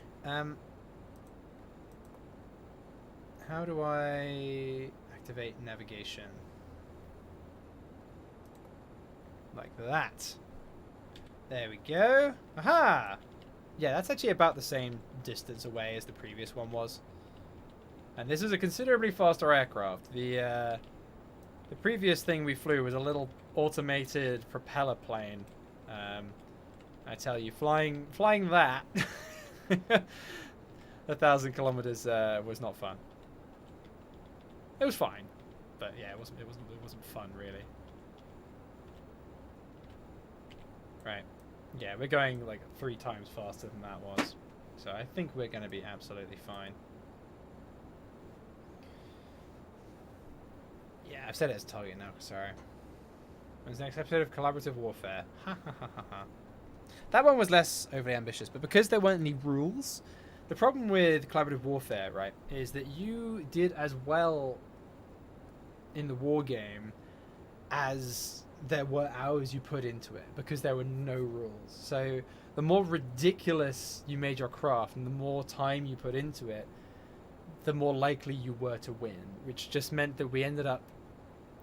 How do I activate navigation? Like that. There we go. Aha! Yeah, that's actually about the same distance away as the previous one was. And this is a considerably faster aircraft. The previous thing we flew was a little automated propeller plane. I tell you, flying that 1,000 kilometers was not fun. It was fine, but yeah, it wasn't fun really. Right. Yeah, we're going like 3 times faster than that was. So I think we're going to be absolutely fine. Yeah, I've set it as target now, sorry. When's the next episode of Collaborative Warfare? Ha ha ha ha ha. That one was less overly ambitious, but because there weren't any rules, the problem with Collaborative Warfare, right, is that you did as well in the war game as there were hours you put into it, because there were no rules. So the more ridiculous you made your craft and the more time you put into it, the more likely you were to win, which just meant that we ended up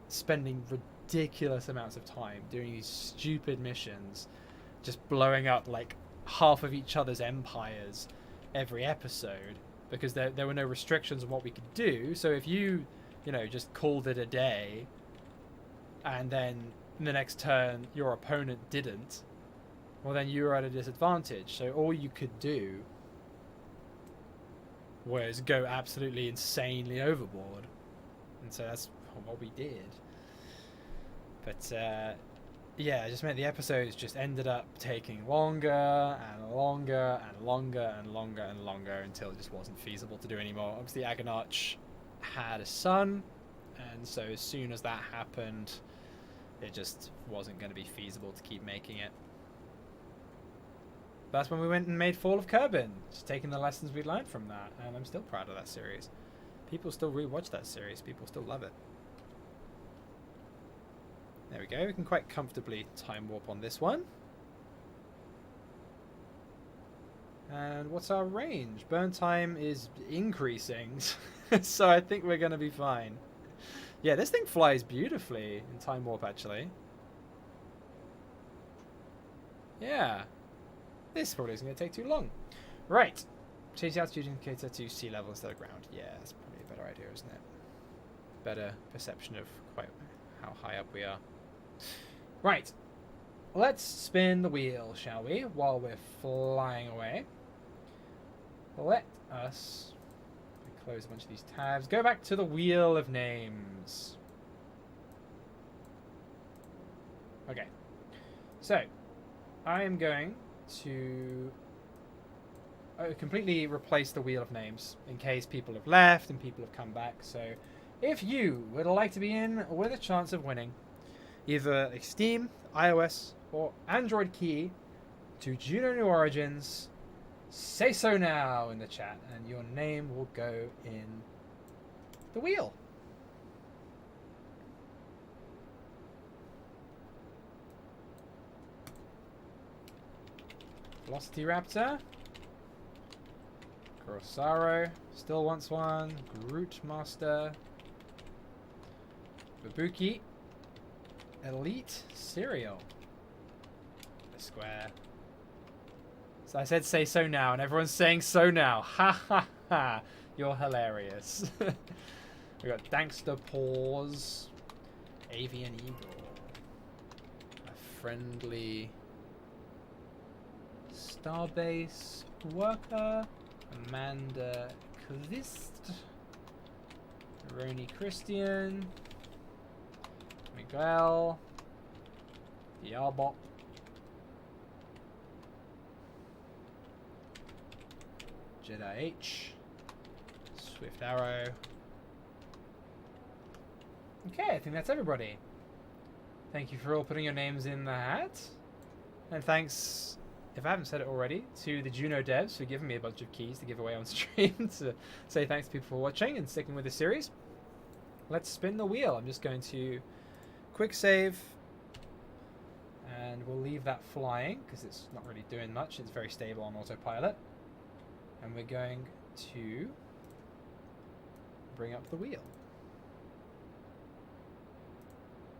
spending ridiculous amounts of time doing these stupid missions, just blowing up like half of each other's empires every episode, because there were no restrictions on what we could do. So if you know, just called it a day, and then in the next turn your opponent didn't, well then you were at a disadvantage. So all you could do was go absolutely insanely overboard, and so that's what we did. But yeah, it just meant the episodes just ended up taking longer and longer and longer and longer and longer until it just wasn't feasible to do anymore. Obviously Agonarch had a son, and so as soon as that happened, it just wasn't going to be feasible to keep making it. That's when we went and made Fall of Kerbin, just taking the lessons we learned from that, and I'm still proud of that series. People still rewatch that series, people still love it. There we go, we can quite comfortably time warp on this one. And what's our range? Burn time is increasing, so I think we're going to be fine. Yeah, this thing flies beautifully in time warp, actually. Yeah. This probably isn't going to take too long. Right. Change the altitude indicator to sea level instead of ground. Yeah, that's probably a better idea, isn't it? Better perception of quite how high up we are. Right. Let's spin the wheel, shall we? While we're flying away. Let us close a bunch of these tabs. Go back to the wheel of names. Okay. So, I am going to completely replace the wheel of names in case people have left and people have come back. So, if you would like to be in with a chance of winning either a Steam, iOS, or Android key to Juno New Origins, say so now in the chat and your name will go in the wheel. Velocity Raptor, Corosaro, still wants one, Groot Master, Babuki, Elite Cereal, the Square. So I said say so now, and everyone's saying so now. Ha ha ha! You're hilarious. We got Dankster Paws, Avian Eagle, a friendly Starbase Worker, Amanda Klist, Roni Christian, Miguel, Diabop, Jedi H, Swift Arrow. Okay, I think that's everybody. Thank you for all putting your names in the hat. And thanks, if I haven't said it already, to the Juno devs for giving me a bunch of keys to give away on stream to say thanks to people for watching and sticking with the series. Let's spin the wheel. I'm just going to quick save and we'll leave that flying because it's not really doing much. It's very stable on autopilot. And we're going to bring up the wheel.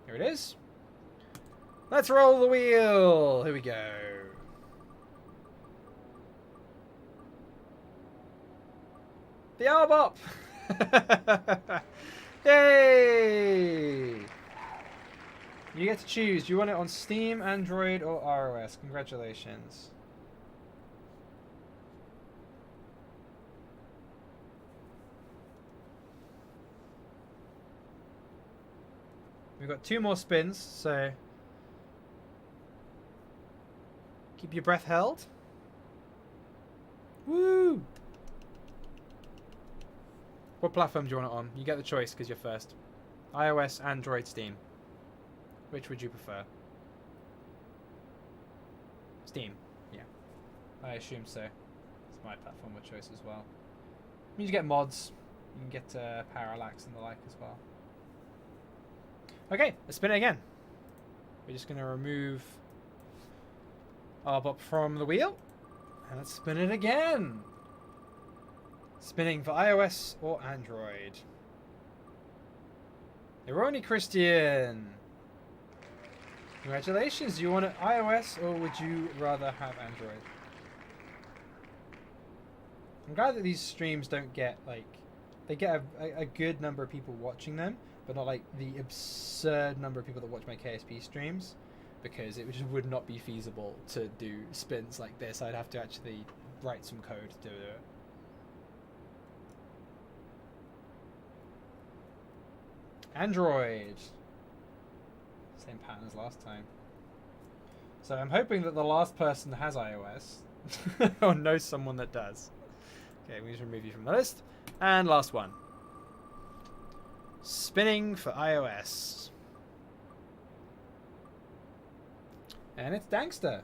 Here it is. Let's roll the wheel. Here we go. The Arbop! Yay! You get to choose. Do you want it on Steam, Android, or iOS? Congratulations. We've got 2 more spins, so keep your breath held. Woo! What platform do you want it on? You get the choice because you're first. iOS, Android, Steam. Which would you prefer? Steam. Yeah. I assume so. It's my platform of choice as well. You get mods. You can get parallax and the like as well. Okay, let's spin it again. We're just going to remove Arbop from the wheel. And let's spin it again. Spinning for iOS or Android. Ironi Christian. Congratulations. Do you want it iOS or would you rather have Android? I'm glad that these streams don't get like... They get a good number of people watching them, but not like the absurd number of people that watch my KSP streams, because it just would not be feasible to do spins like this. I'd have to actually write some code to do it. Android. Same pattern as last time. So I'm hoping that the last person has iOS or knows someone that does. Okay, we just remove you from the list. And last one. Spinning for iOS. And it's Dankster.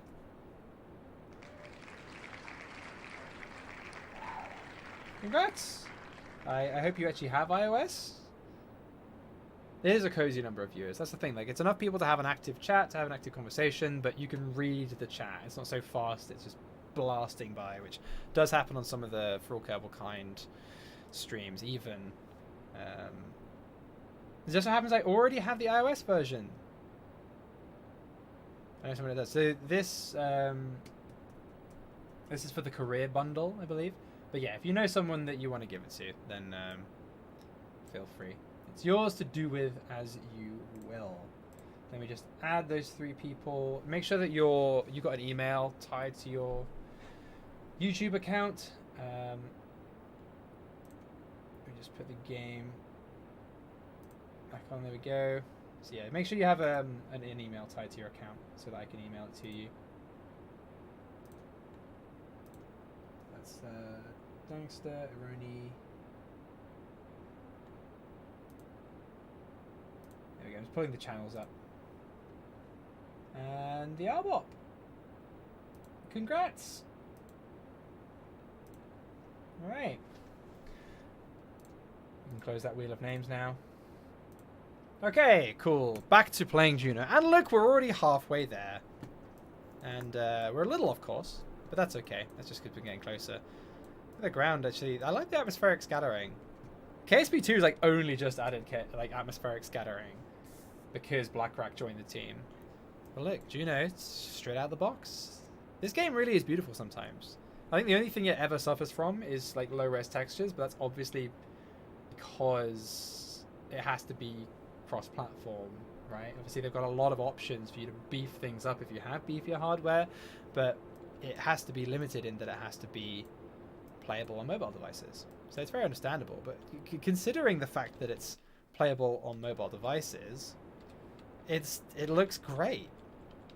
Congrats. I hope you actually have iOS. It is a cozy number of viewers. That's the thing. Like, it's enough people to have an active chat, to have an active conversation, but you can read the chat. It's not so fast. It's just blasting by, which does happen on some of the For All Kerbal Kind streams. Even it just so happens I already have the iOS version. I know someone that does. So this this is for the career bundle, I believe. But yeah, if you know someone that you want to give it to, then feel free. It's yours to do with as you will. Let me just add those 3 people. Make sure that you got an email tied to your YouTube account. Let me just put the game back on. There we go. So yeah, make sure you have an email tied to your account so that I can email it to you. That's Gangster, Ironi. There we go. I'm just pulling the channels up. And the Arbop. Congrats. Alright. We can close that wheel of names now. Okay, cool. Back to playing Juno. And look, we're already halfway there. And we're a little off course, but that's okay. That's just because we're getting closer. The ground, actually, I like the atmospheric scattering. KSP2 is like only just added atmospheric scattering because Blackrack joined the team. But look, Juno, it's straight out of the box. This game really is beautiful sometimes. I think the only thing it ever suffers from is like low-res textures, but that's obviously because it has to be cross-platform, right? Obviously, they've got a lot of options for you to beef things up if you have beefier hardware, but it has to be limited in that it has to be playable on mobile devices. So it's very understandable, but considering the fact that it's playable on mobile devices, it looks great,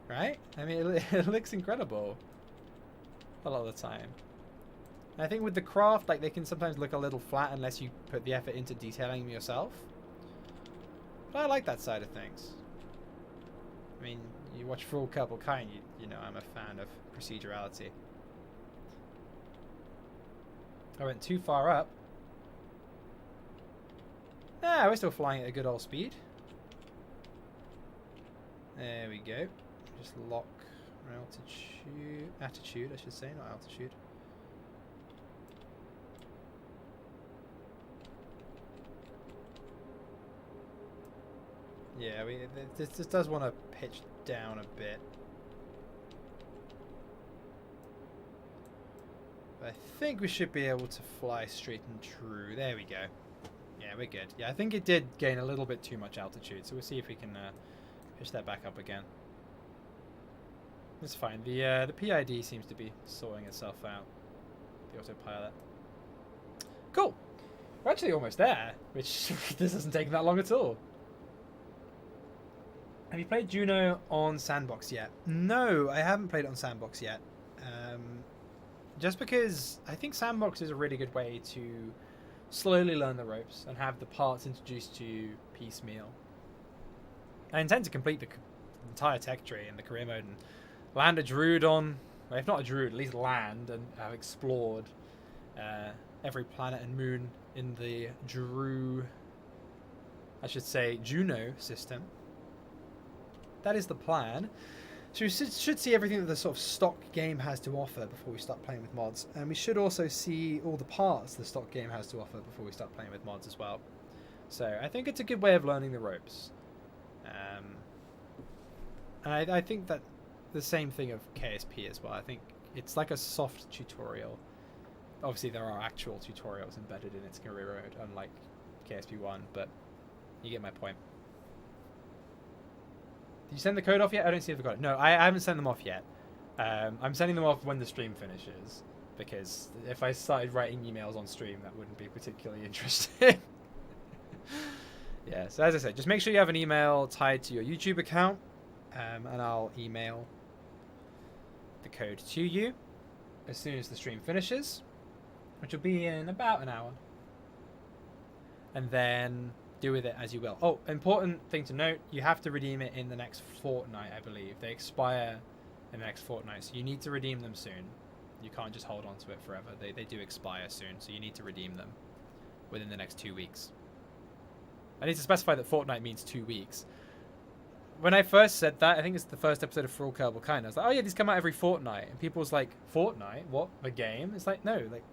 right? I mean, it looks incredible a lot of the time. And I think with the craft, like, they can sometimes look a little flat unless you put the effort into detailing them yourself. But I like that side of things. I mean, you watch Full Couple Kind, you know I'm a fan of procedurality. I went too far up. Ah, we're still flying at a good old speed. There we go. Just lock attitude, I should say, not altitude. Yeah, this does want to pitch down a bit. But I think we should be able to fly straight and true. There we go. Yeah, we're good. Yeah, I think it did gain a little bit too much altitude, so we'll see if we can pitch that back up again. It's fine. The PID seems to be sorting itself out. The autopilot. Cool. We're actually almost there, which this hasn't taken that long at all. Have you played Juno on Sandbox yet? No, I haven't played it on Sandbox yet. Just because I think Sandbox is a really good way to slowly learn the ropes and have the parts introduced to you piecemeal. I intend to complete the entire tech tree in the career mode and land a Drood on, well, if not a Drood, at least land and have explored every planet and moon in the Juno system. That is the plan. So we should see everything that the sort of stock game has to offer before we start playing with mods. And we should also see all the parts the stock game has to offer before we start playing with mods as well. So I think it's a good way of learning the ropes. And I think that the same thing of KSP as well. I think it's like a soft tutorial. Obviously there are actual tutorials embedded in its career mode, unlike KSP1, but you get my point. Did you send the code off yet? I don't see if I got it. No, I haven't sent them off yet. I'm sending them off when the stream finishes, because if I started writing emails on stream, that wouldn't be particularly interesting. Yeah, so as I said, just make sure you have an email tied to your YouTube account, and I'll email the code to you as soon as the stream finishes, which will be in about an hour. And then do with it as you will. Oh, important thing to note, you have to redeem it in the next fortnight, I believe. They expire in the next fortnight, so you need to redeem them soon. You can't just hold on to it forever. They do expire soon, so you need to redeem them within the next 2 weeks. I need to specify that fortnight means 2 weeks. When I first said that, I think it's the first episode of For All Kerbal Kind, I was like, oh yeah, these come out every fortnight. And people was like, fortnight? What? The game? It's like, no, like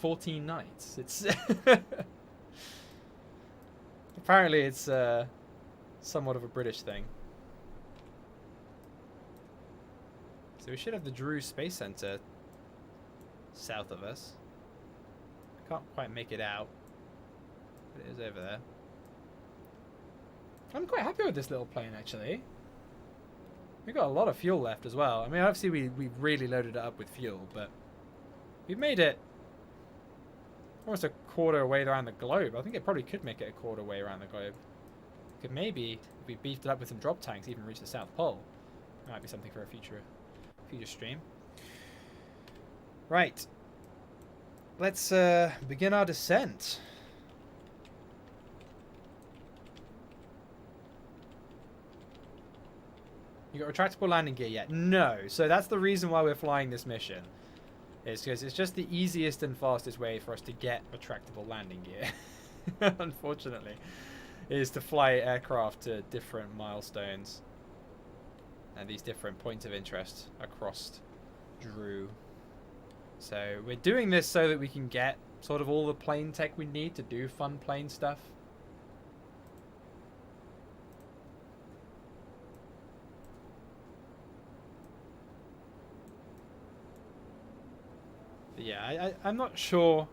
14 nights. It's... Apparently it's somewhat of a British thing. So we should have the Drew Space Center south of us. I can't quite make it out, but it is over there. I'm quite happy with this little plane, actually. We've got a lot of fuel left as well. I mean, obviously we really loaded it up with fuel, but we've made it almost a quarter way around the globe. I think it probably could make it a quarter way around the globe. Could maybe, if we beefed it up with some drop tanks, even reach the South Pole. That might be something for a future stream. Right. Let's begin our descent. You got retractable landing gear yet? No. So that's the reason why we're flying this mission. Is because it's just the easiest and fastest way for us to get retractable landing gear. Unfortunately. Is to fly aircraft to different milestones. And these different points of interest across Drood. So we're doing this so that we can get sort of all the plane tech we need to do fun plane stuff. But yeah, I'm not sure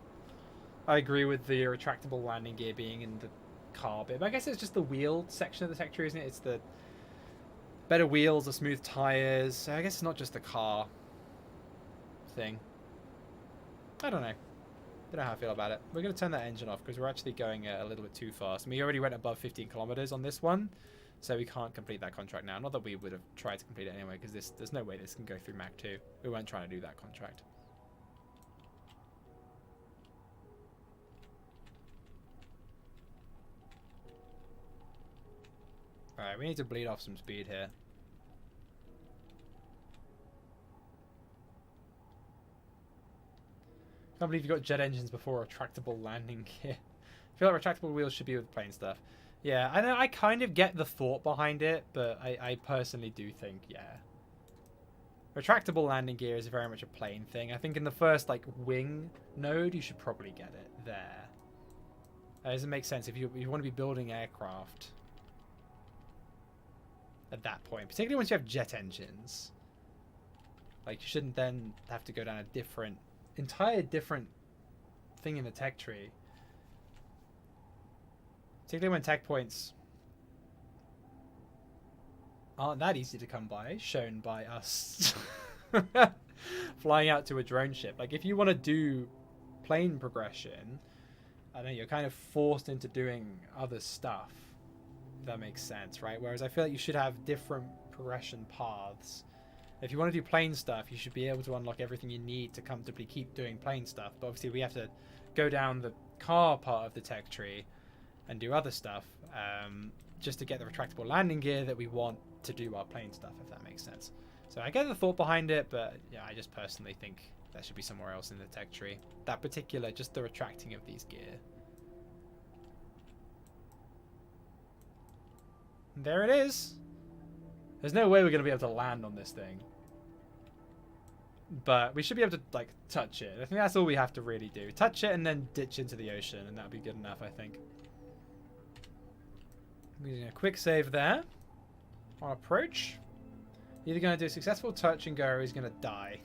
I agree with the retractable landing gear being in the car bit. But I guess it's just the wheel section of the tech tree, isn't it? It's the better wheels, the smooth tires. So I guess it's not just the car thing. I don't know. Don't know how I feel about it. We're going to turn that engine off because we're actually going a little bit too fast. And we already went above 15 kilometers on this one, so we can't complete that contract now. Not that we would have tried to complete it anyway, because there's no way this can go through Mach 2. We weren't trying to do that contract. Alright, we need to bleed off some speed here. Can't believe you got jet engines before retractable landing gear. I feel like retractable wheels should be with plane stuff. Yeah, I know. I kind of get the thought behind it, but I personally do think, yeah. Retractable landing gear is very much a plane thing. I think in the first, like, wing node, you should probably get it there. Does it make sense if you want to be building aircraft at that point, particularly once you have jet engines. Like, you shouldn't then have to go down a entire different thing in the tech tree. Particularly when tech points aren't that easy to come by, shown by us flying out to a drone ship. Like, if you want to do plane progression, I don't know, you're kind of forced into doing other stuff. If that makes sense, right? Whereas I feel like you should have different progression paths. If you want to do plane stuff, you should be able to unlock everything you need to comfortably keep doing plane stuff. But obviously we have to go down the car part of the tech tree and do other stuff just to get the retractable landing gear that we want to do our plane stuff, if that makes sense. So I get the thought behind it, but yeah, I just personally think that should be somewhere else in the tech tree. That particular, just the retracting of these gear. And there it is. There's no way we're going to be able to land on this thing. But we should be able to, like, touch it. I think that's all we have to really do. Touch it and then ditch into the ocean, and that'll be good enough, I think. I'm using a quick save there. On approach. Either going to do a successful touch and go, or he's going to die.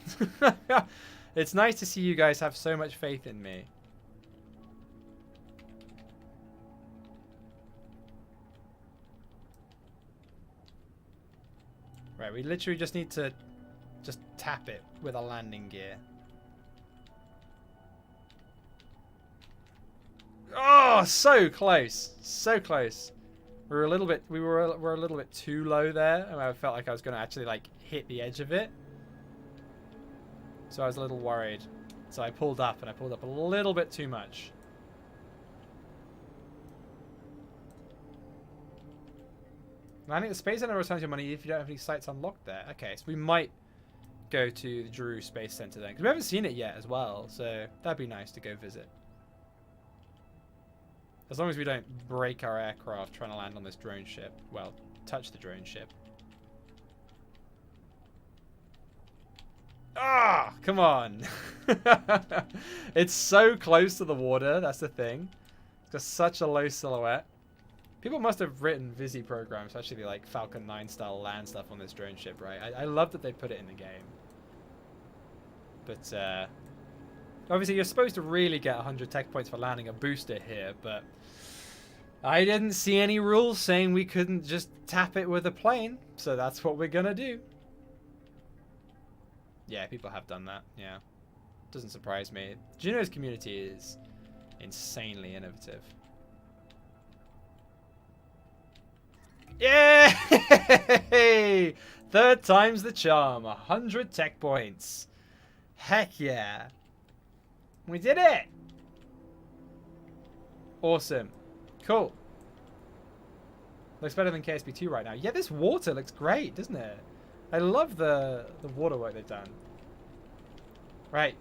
It's nice to see you guys have so much faith in me. Right, we literally just need to just tap it with a landing gear. Oh, so close. So close. We were a little bit too low there, and I felt like I was going to actually like hit the edge of it. So I was a little worried. So I pulled up, and I pulled up a little bit too much. Landing at the Space Center returns your money if you don't have any sites unlocked there. Okay, so we might go to the Drood Space Center then, because we haven't seen it yet as well, so that'd be nice to go visit. As long as we don't break our aircraft trying to land on this drone ship. Well, touch the drone ship. Ah, come on. It's so close to the water, that's the thing. It's got such a low silhouette. People must have written Visi programs, actually like Falcon 9 style land stuff on this drone ship, right? I love that they put it in the game. But obviously you're supposed to really get 100 tech points for landing a booster here, but I didn't see any rules saying we couldn't just tap it with a plane, so that's what we're gonna do. Yeah, people have done that, yeah. Doesn't surprise me. Juno's community is insanely innovative. Yay! Third time's the charm. 100 tech points. Heck yeah. We did it! Awesome. Cool. Looks better than KSP2 right now. Yeah, this water looks great, doesn't it? I love the water work they've done. Right.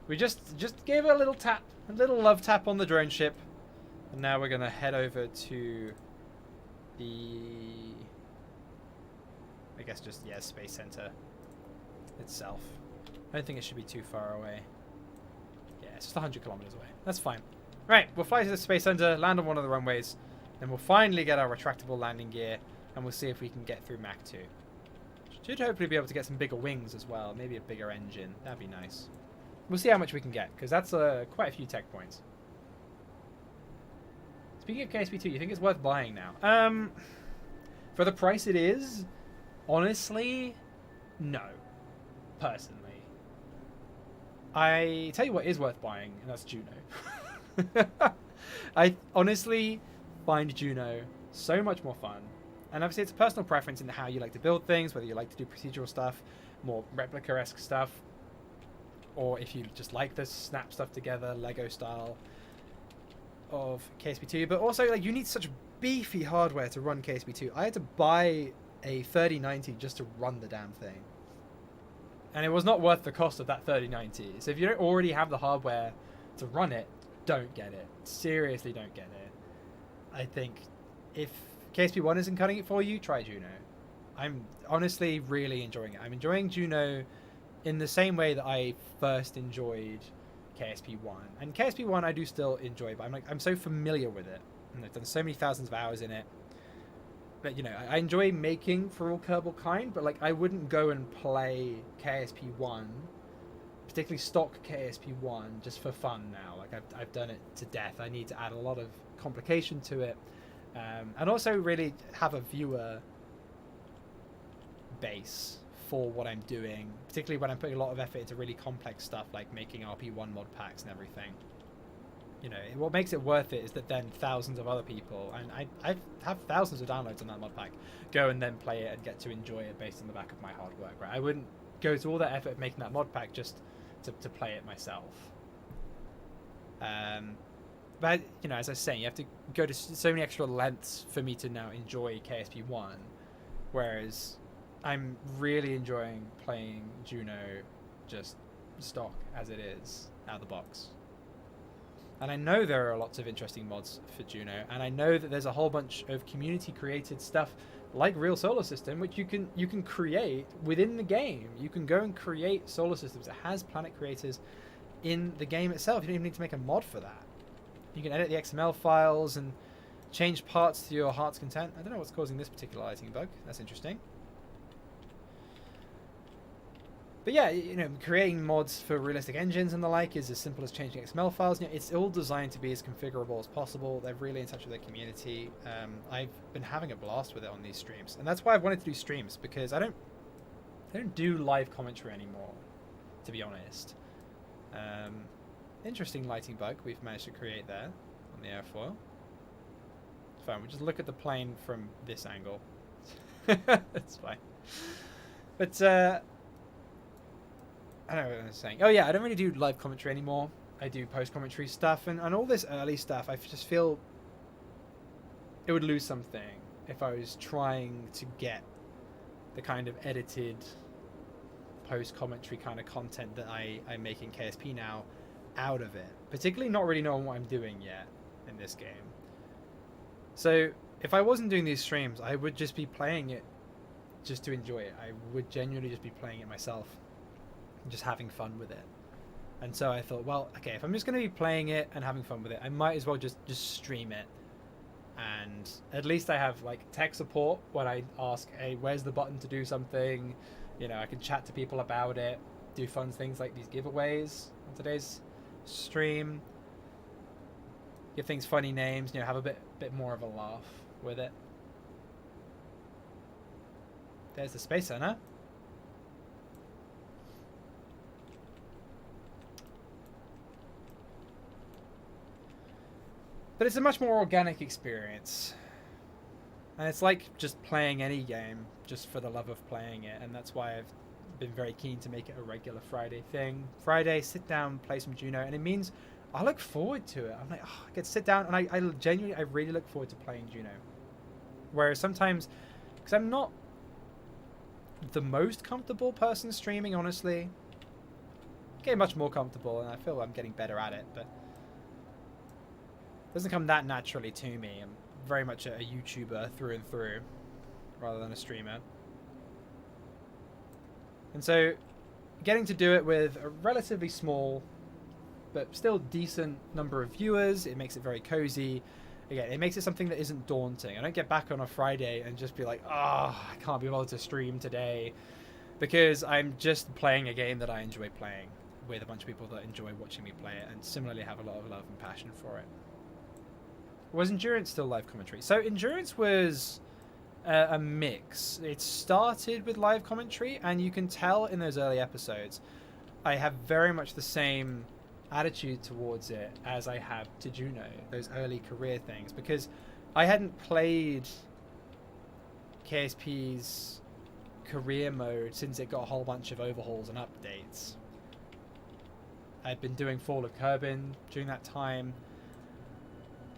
We just gave it a little tap. A little love tap on the drone ship. And now we're going to head over to the... I guess just, yeah, Space Center itself. I don't think it should be too far away. Yeah, it's just 100 kilometers away. That's fine. Right, we'll fly to the Space Center, land on one of the runways, then we'll finally get our retractable landing gear, and we'll see if we can get through Mach 2. Should hopefully be able to get some bigger wings as well, maybe a bigger engine. That'd be nice. We'll see how much we can get, because that's quite a few tech points. Speaking of KSP2, you think it's worth buying now? For the price it is, honestly, no. Personally. I tell you what is worth buying, and that's Juno. I honestly find Juno so much more fun. And obviously it's a personal preference in how you like to build things, whether you like to do procedural stuff, more replica-esque stuff, or if you just like the snap stuff together, Lego style of KSP2. But also, like, you need such beefy hardware to run KSP2. I had to buy a 3090 just to run the damn thing. And it was not worth the cost of that 3090. So if you don't already have the hardware to run it, don't get it. Seriously, don't get it. I think if KSP1 isn't cutting it for you, try Juno. I'm honestly really enjoying it. I'm enjoying Juno in the same way that I first enjoyed KSP1. And KSP1 I do still enjoy, but I'm so familiar with it. And I've done so many thousands of hours in it. But, you know, I enjoy making for all Kerbal Kind, but, like, I wouldn't go and play KSP1, particularly stock KSP1, just for fun now. Like, I've done it to death. I need to add a lot of complication to it. And also really have a viewer base for what I'm doing, particularly when I'm putting a lot of effort into really complex stuff like making RP1 mod packs and everything. You know, what makes it worth it is that then thousands of other people, and I have thousands of downloads on that mod pack, go and then play it and get to enjoy it based on the back of my hard work, right? I wouldn't go to all that effort of making that mod pack just to play it myself. But, you know, as I was saying, you have to go to so many extra lengths for me to now enjoy KSP1, whereas I'm really enjoying playing Juno just stock as it is, out of the box. And I know there are lots of interesting mods for Juno, and I know that there's a whole bunch of community-created stuff like Real Solar System, which you can create within the game. You can go and create solar systems. It has planet creators in the game itself. You don't even need to make a mod for that. You can edit the XML files and change parts to your heart's content. I don't know what's causing this particular lighting bug. That's interesting. But yeah, you know, creating mods for realistic engines and the like is as simple as changing XML files. You know, it's all designed to be as configurable as possible. They're really in touch with their community. I've been having a blast with it on these streams, and that's why I've wanted to do streams, because I don't do live commentary anymore, to be honest. Interesting lighting bug we've managed to create there on the airfoil. Fine, we'll just look at the plane from this angle. That's fine. But I don't know what I was saying. Oh yeah, I don't really do live commentary anymore. I do post-commentary stuff, and all this early stuff, I just feel it would lose something if I was trying to get the kind of edited post-commentary kind of content that I make in KSP now out of it. Particularly not really knowing what I'm doing yet in this game. So if I wasn't doing these streams, I would just be playing it just to enjoy it. I would genuinely just be playing it myself. Just having fun with it. And so I thought, well, okay, if I'm just going to be playing it and having fun with it, I might as well just stream it. And at least I have like tech support when I ask, hey, where's the button to do something? You know, I can chat to people about it, do fun things like these giveaways on today's stream. give things funny names, you know, have a bit more of a laugh with it. There's the Space Center. But it's a much more organic experience. And it's like just playing any game just for the love of playing it. And that's why I've been very keen to make it a regular Friday thing. Friday, sit down, play some Juno. And it means I look forward to it. I'm like, oh, I get to sit down. And I genuinely, I really look forward to playing Juno. Whereas sometimes, because I'm not the most comfortable person streaming, honestly. I'm getting much more comfortable and I feel I'm getting better at it. But it doesn't come that naturally to me. I'm very much a YouTuber through and through rather than a streamer. And so getting to do it with a relatively small but still decent number of viewers, it makes it very cozy. Again, it makes it something that isn't daunting. I don't get back on a Friday and just be like, oh, I can't be bothered to stream today, because I'm just playing a game that I enjoy playing with a bunch of people that enjoy watching me play it and similarly have a lot of love and passion for it. Was Endurance still live commentary? So Endurance was a mix. It started with live commentary, and you can tell in those early episodes I have very much the same attitude towards it as I have to Juno, those early career things, because I hadn't played KSP's career mode since it got a whole bunch of overhauls and updates. I'd been doing Fall of Kerbin during that time,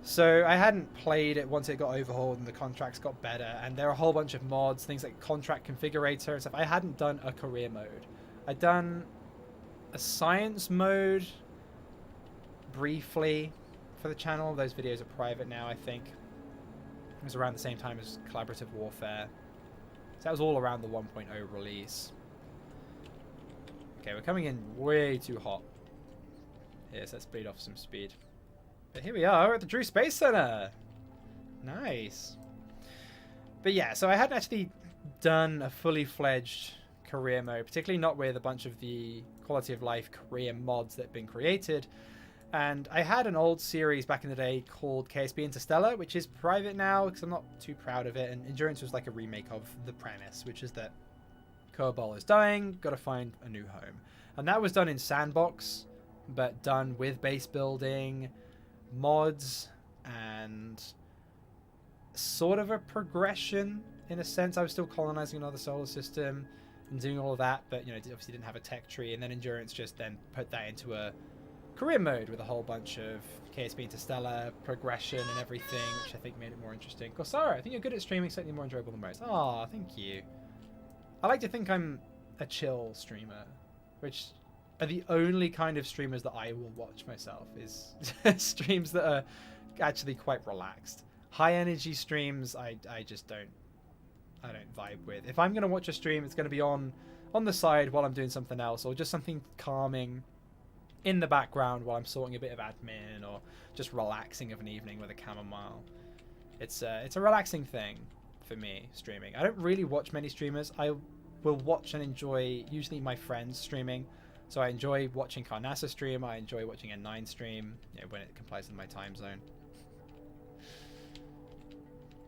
so I hadn't played it once it got overhauled and the contracts got better, and there are a whole bunch of mods, things like contract configurator and stuff. I hadn't done a career mode. I'd done a science mode briefly for the channel. Those videos are private now, I think. It was around the same time as Collaborative Warfare. So that was all around the 1.0 release. Okay, we're coming in way too hot. Yes, let's bleed off some speed. But here we are at the Drood Space Center. Nice. But yeah, so I hadn't actually done a fully fledged career mode, particularly not with a bunch of the quality of life career mods that have been created. And I had an old series back in the day called KSP Interstellar, which is private now because I'm not too proud of it. And Endurance was like a remake of the premise, which is that Kerbal is dying, got to find a new home. And that was done in sandbox, but done with base building, mods, and sort of a progression in a sense. I was still colonizing another solar system and doing all of that, but you know, obviously didn't have a tech tree. And then Endurance just then put that into a career mode with a whole bunch of KSP Interstellar progression and everything, which I think made it more interesting. Corsara, I think you're good at streaming, certainly more enjoyable than most. Ah, thank you. I like to think I'm a chill streamer, which are the only kind of streamers that I will watch myself, is streams that are actually quite relaxed. High energy streams, I just don't vibe with. If I'm going to watch a stream, it's going to be on the side while I'm doing something else, or just something calming in the background while I'm sorting a bit of admin, or just relaxing of an evening with a chamomile. It's a relaxing thing for me, streaming. I don't really watch many streamers. I will watch and enjoy usually my friends streaming. So I enjoy watching Carnassa stream. I enjoy watching N9 stream, you know, when it complies with my time zone.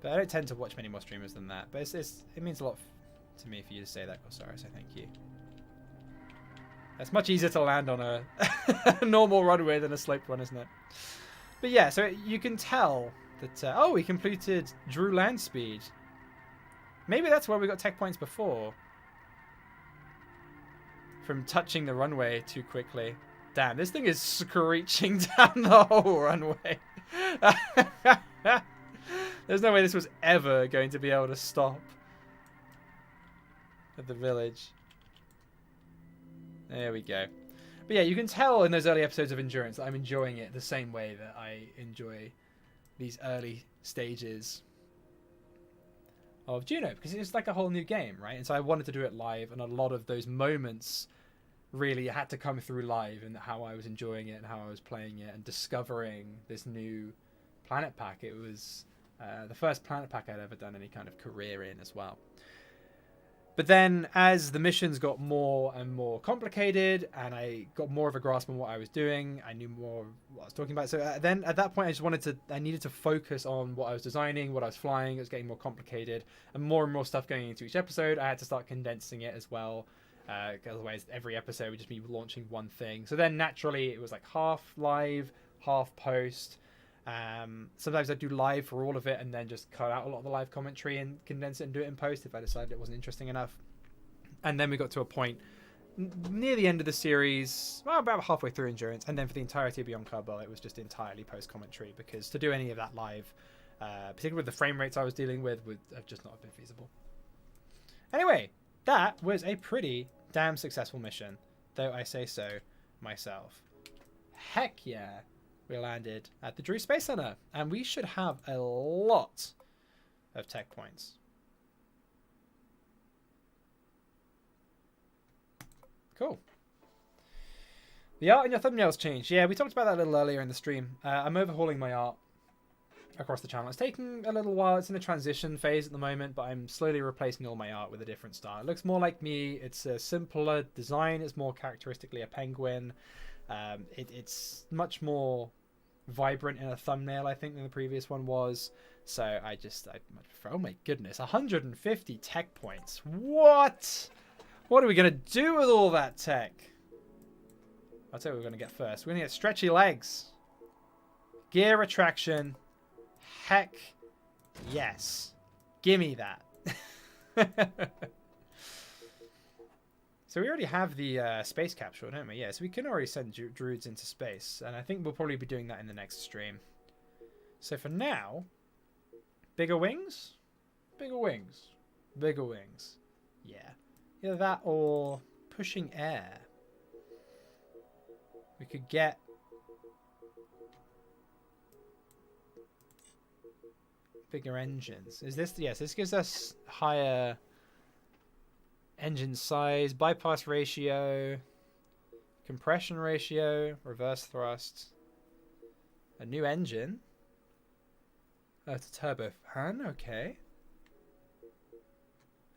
But I don't tend to watch many more streamers than that. But it means a lot to me for you to say that, Corsara, so thank you. It's much easier to land on a normal runway than a sloped one, isn't it? But yeah, so you can tell that... oh, we completed Drew land speed. Maybe that's where we got tech points before. From touching the runway too quickly. Damn, this thing is screeching down the whole runway. There's no way this was ever going to be able to stop at the village. There we go. But yeah, you can tell in those early episodes of Endurance that I'm enjoying it the same way that I enjoy these early stages of Juno, because it's like a whole new game, right? And so I wanted to do it live, and a lot of those moments really had to come through live, and how I was enjoying it and how I was playing it and discovering this new planet pack. It was the first planet pack I'd ever done any kind of career in as well. But then as the missions got more and more complicated and I got more of a grasp on what I was doing, I knew more what I was talking about. So then at that point, I needed to focus on what I was designing, what I was flying. It was getting more complicated and more stuff going into each episode. I had to start condensing it as well. Otherwise, every episode would just be launching one thing. So then naturally, it was like half live, half post. Sometimes I'd do live for all of it and then just cut out a lot of the live commentary and condense it and do it in post if I decided it wasn't interesting enough. And then we got to a point near the end of the series, well, about halfway through Endurance, and then for the entirety of Beyond Kerbal, it was just entirely post commentary because to do any of that live, particularly with the frame rates I was dealing with, would have just not been feasible. Anyway, that was a pretty damn successful mission, though I say so myself. Heck yeah. We landed at the Drood Space Center, and we should have a lot of tech points. Cool. The art in your thumbnails changed. Yeah, we talked about that a little earlier in the stream. I'm overhauling my art across the channel. It's taking a little while. It's in a transition phase at the moment, but I'm slowly replacing all my art with a different style. It looks more like me. It's a simpler design. It's more characteristically a penguin. It's much more vibrant in a thumbnail, I think, than the previous one was. So I much prefer. Oh my goodness, 150 tech points. What are we gonna do with all that tech? I'll tell you what we're gonna get first. We're gonna get stretchy legs, gear retraction. Heck yes, gimme that. So we already have the space capsule, don't we? Yeah, so we can already send Droods into space. And I think we'll probably be doing that in the next stream. So for now, bigger wings? Bigger wings. Bigger wings. Yeah. Either that or pushing air. We could get... bigger engines. Is this... Yes, this gives us higher... engine size, bypass ratio, compression ratio, reverse thrust, a new engine. Oh, it's a turbofan, okay.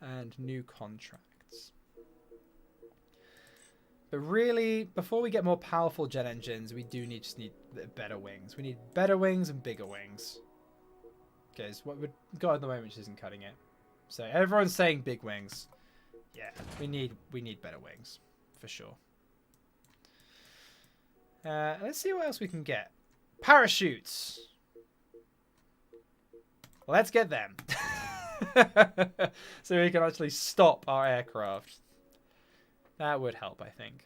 And new contracts. But really, before we get more powerful jet engines, we just need better wings. We need better wings and bigger wings. Because what we've got at the moment just isn't cutting it. So everyone's saying big wings. Yeah, we need better wings, for sure. Let's see what else we can get. Parachutes. Let's get them. So we can actually stop our aircraft. That would help, I think.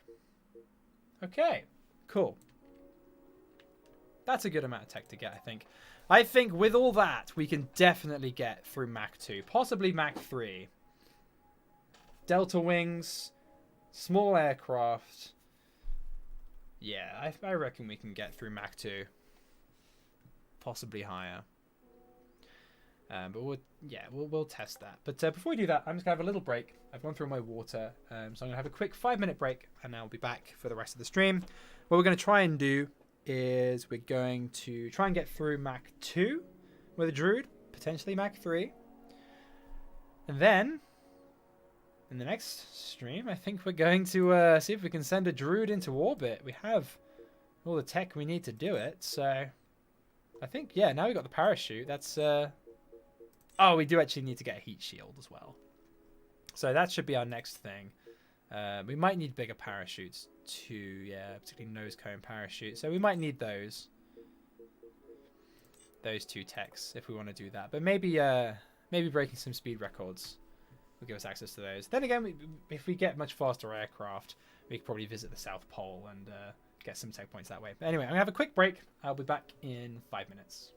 Okay, cool. That's a good amount of tech to get, I think. I think with all that, we can definitely get through Mach 2, possibly Mach 3. Delta wings, small aircraft. Yeah, I reckon we can get through Mach 2. Possibly higher. But we'll test that. But before we do that, I'm just going to have a little break. I've gone through my water. So I'm going to have a quick 5-minute break, and I'll be back for the rest of the stream. What we're going to try and do is we're going to try and get through Mach 2 with a Drood, potentially Mach 3. And then... in the next stream, I think we're going to see if we can send a Drood into orbit. We have all the tech we need to do it, so I think, yeah, now we've got the parachute. That's, oh, we do actually need to get a heat shield as well. So that should be our next thing. We might need bigger parachutes too, yeah, particularly nose cone parachute. So we might need those two techs if we want to do that. But maybe breaking some speed records will give us access to those. Then again, if we get much faster aircraft, we could probably visit the South Pole and get some tech points that way. But anyway, I'm going to have a quick break. I'll be back in 5 minutes.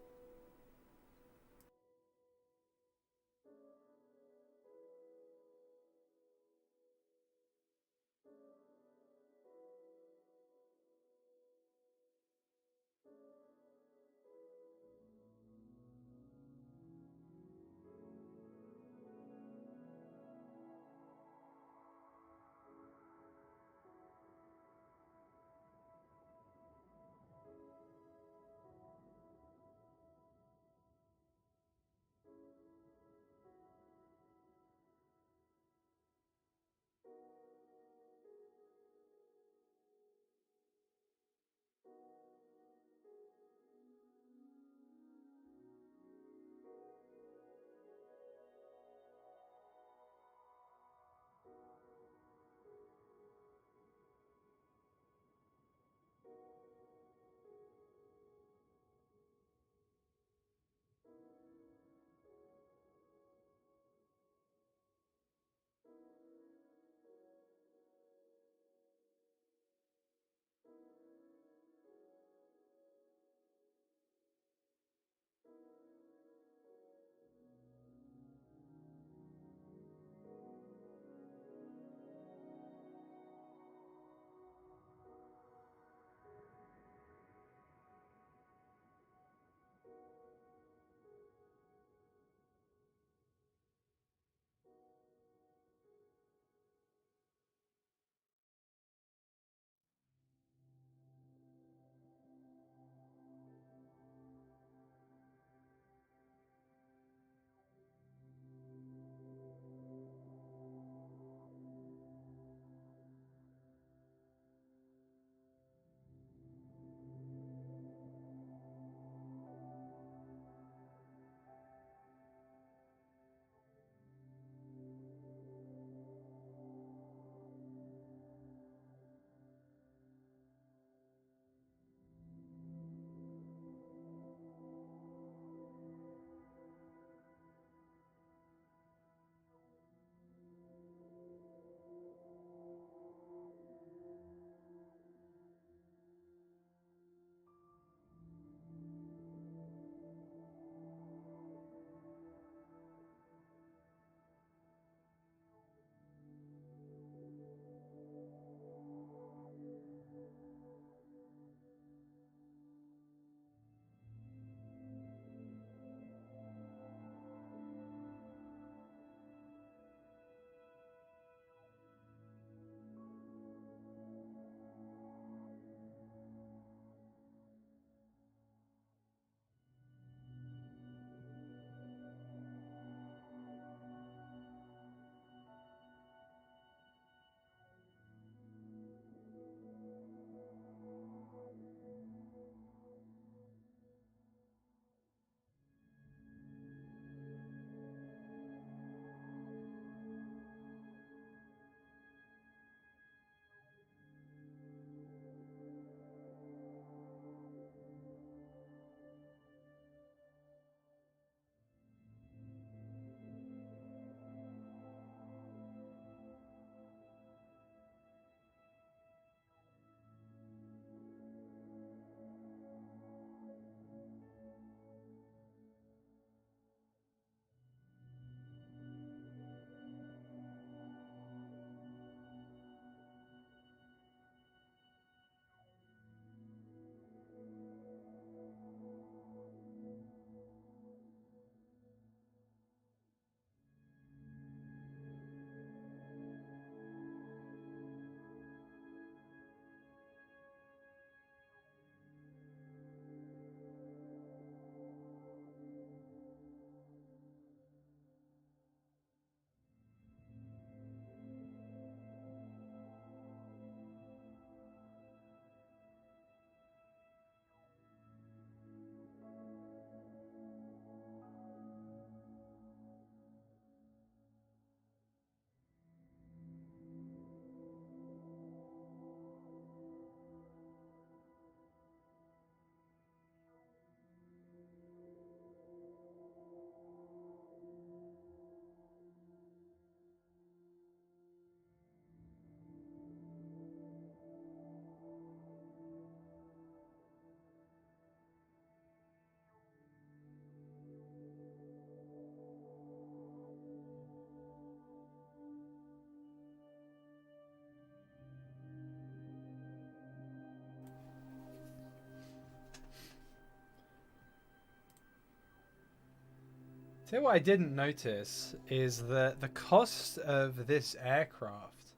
So what I didn't notice is that the cost of this aircraft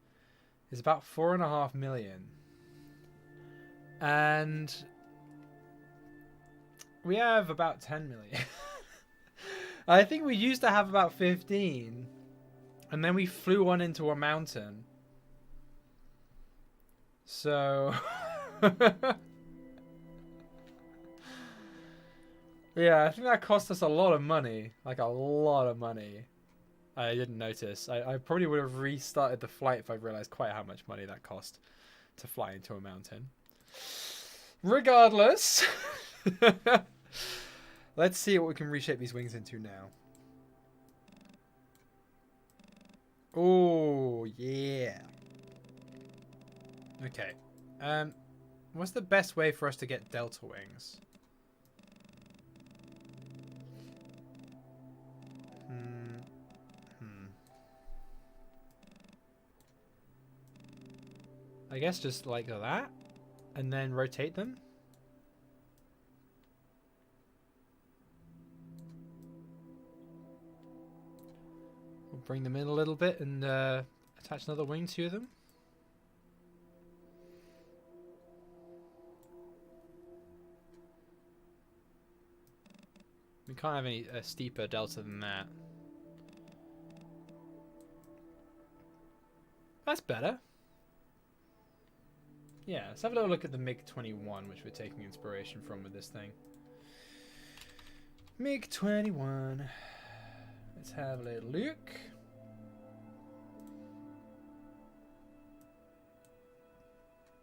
is about 4.5 million. And we have about 10 million. I think we used to have about 15. And then we flew one into a mountain. So... yeah, I think that cost us a lot of money. Like, a lot of money. I didn't notice. I probably would have restarted the flight if I realized quite how much money that cost to fly into a mountain. Regardless. Let's see what we can reshape these wings into now. Oh, yeah. Okay. What's the best way for us to get delta wings? I guess just like that, and then rotate them. We'll bring them in a little bit and attach another wing to them. We can't have any steeper delta than that. That's better. Yeah, let's have a little look at the MiG-21, which we're taking inspiration from with this thing. MiG-21. Let's have a little look.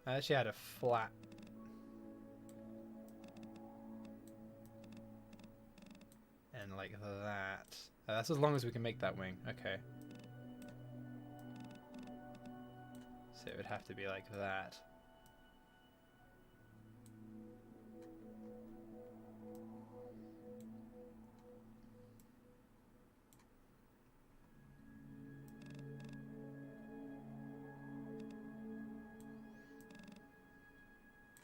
I actually had a flat. And like that. That's as long as we can make that wing. Okay. So it would have to be like that.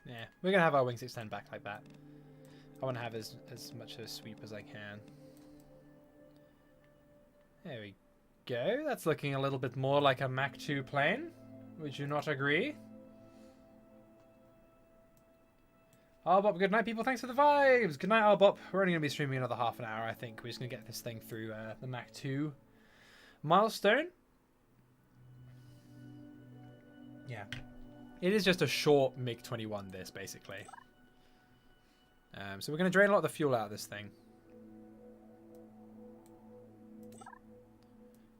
Yeah, we're going to have our wings extend back like that. I want to have as much of a sweep as I can. There we go. That's looking a little bit more like a Mach 2 plane. Would you not agree? Albop, good night, people. Thanks for the vibes. Good night, Albop. We're only going to be streaming another half an hour, I think. We're just going to get this thing through the Mach 2 milestone. Yeah. It is just a short MiG-21, this, basically. So we're going to drain a lot of the fuel out of this thing.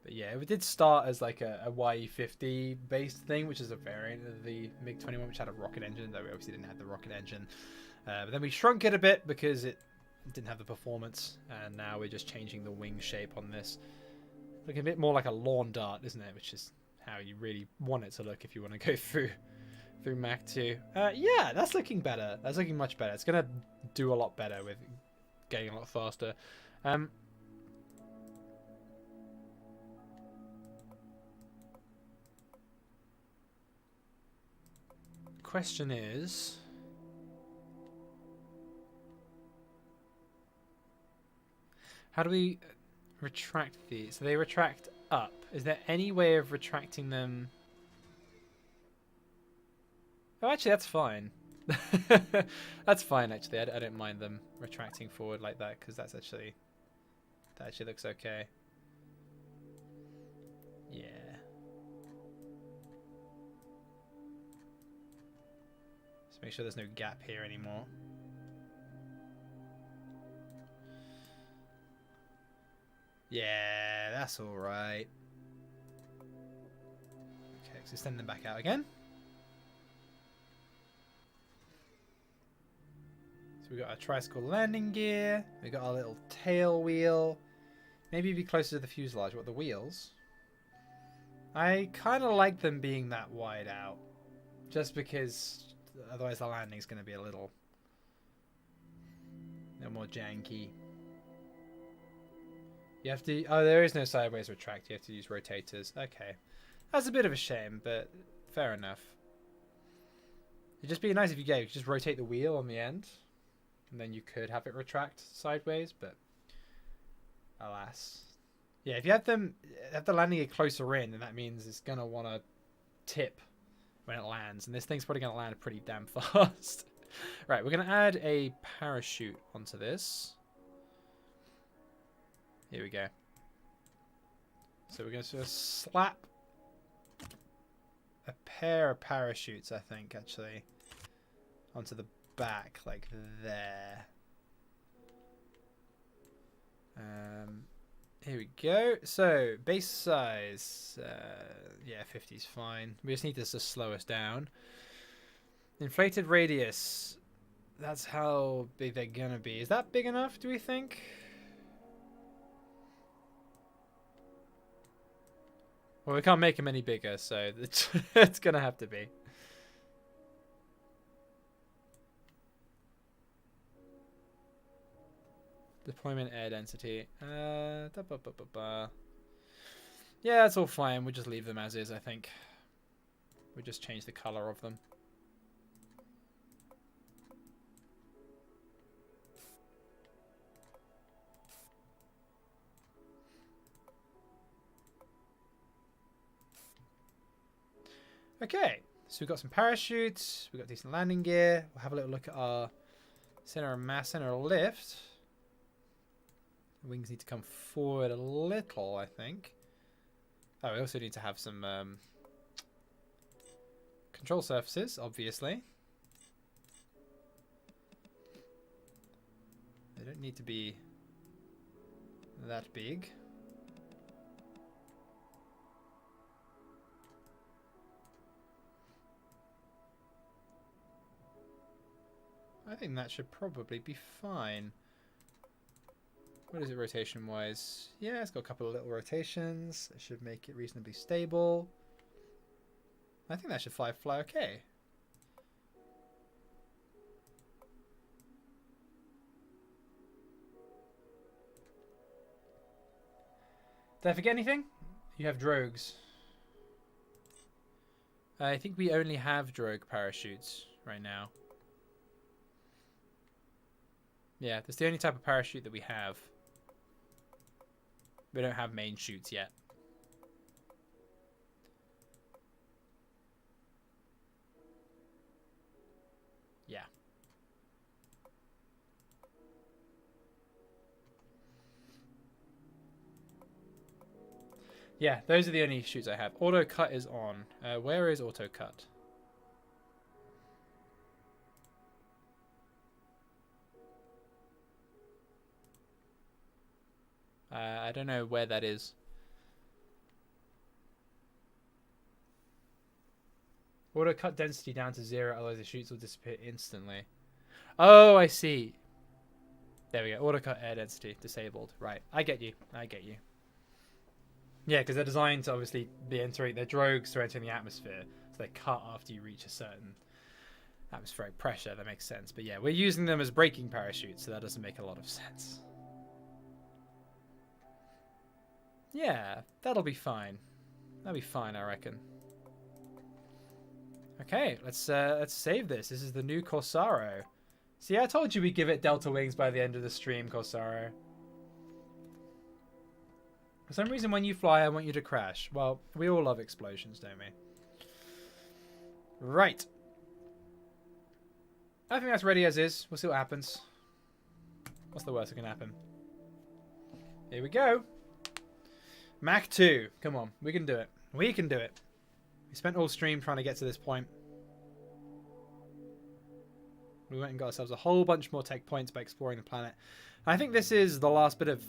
But yeah, it did start as like a YE-50 based thing, which is a variant of the MiG-21, which had a rocket engine, though we obviously didn't have the rocket engine. But then we shrunk it a bit because it didn't have the performance, and now we're just changing the wing shape on this. Looking a bit more like a lawn dart, isn't it? Which is how you really want it to look if you want to go through Mach 2. Yeah, that's looking better. That's looking much better. It's going to do a lot better with getting a lot faster. Question is... how do we retract these? So they retract up. Is there any way of retracting them? Oh, actually, that's fine. That's fine, actually. I don't mind them retracting forward like that, because that actually looks okay. Yeah. Just make sure there's no gap here anymore. Yeah, that's all right. Okay, so send them back out again. So we got our tricycle landing gear. We got our little tail wheel. Maybe be closer to the fuselage. What, the wheels? I kind of like them being that wide out, just because otherwise the landing's going to be a little more janky. You have to... oh, there is no sideways retract. You have to use rotators. Okay. That's a bit of a shame, but fair enough. It'd just be nice if you could just rotate the wheel on the end, and then you could have it retract sideways, but Alas. Yeah, if you have the landing gear closer in, then that means it's gonna want to tip when it lands, and this thing's probably gonna land pretty damn fast. Right, we're gonna add a parachute onto this. Here we go. So we're gonna sort of slap a pair of parachutes, I think, actually, onto the back, like there. Here we go. So base size, yeah, 50 is fine. We just need this to slow us down. Inflated radius, that's how big they're gonna be. Is that big enough, do we think? Well, we can't make them any bigger, so it's gonna have to be. Deployment air density. Yeah, that's all fine. We'll just leave them as is, I think. We'll just change the color of them. Okay, so we've got some parachutes. We've got decent landing gear. We'll have a little look at our center of mass, center of lift. The wings need to come forward a little, I think. Oh, we also need to have some control surfaces, obviously. They don't need to be that big. I think that should probably be fine. What is it rotation-wise? Yeah, it's got a couple of little rotations. It should make it reasonably stable. I think that should fly okay. Did I forget anything? You have drogues. I think we only have drogue parachutes right now. Yeah, that's the only type of parachute that we have. We don't have main chutes yet. Yeah. Yeah, those are the only chutes I have. Auto cut is on. Where is auto cut? I don't know where that is. Auto cut density down to 0, otherwise the chutes will disappear instantly. Oh, I see. There we go. Auto cut air density disabled. Right, I get you. I get you. Yeah, because they're designed to obviously be entering. They're drogues to enter the atmosphere, so they cut after you reach a certain atmospheric pressure. That makes sense. But yeah, we're using them as braking parachutes, so that doesn't make a lot of sense. Yeah, that'll be fine. That'll be fine, I reckon. Okay, let's save this. This is the new Corsaro. See, I told you we'd give it delta wings by the end of the stream, Corsaro. For some reason, when you fly, I want you to crash. Well, we all love explosions, don't we? Right. I think that's ready as is. We'll see what happens. What's the worst that can happen? Here we go. Mach 2. Come on. We can do it. We can do it. We spent all stream trying to get to this point. We went and got ourselves a whole bunch more tech points by exploring the planet. I think this is the last bit of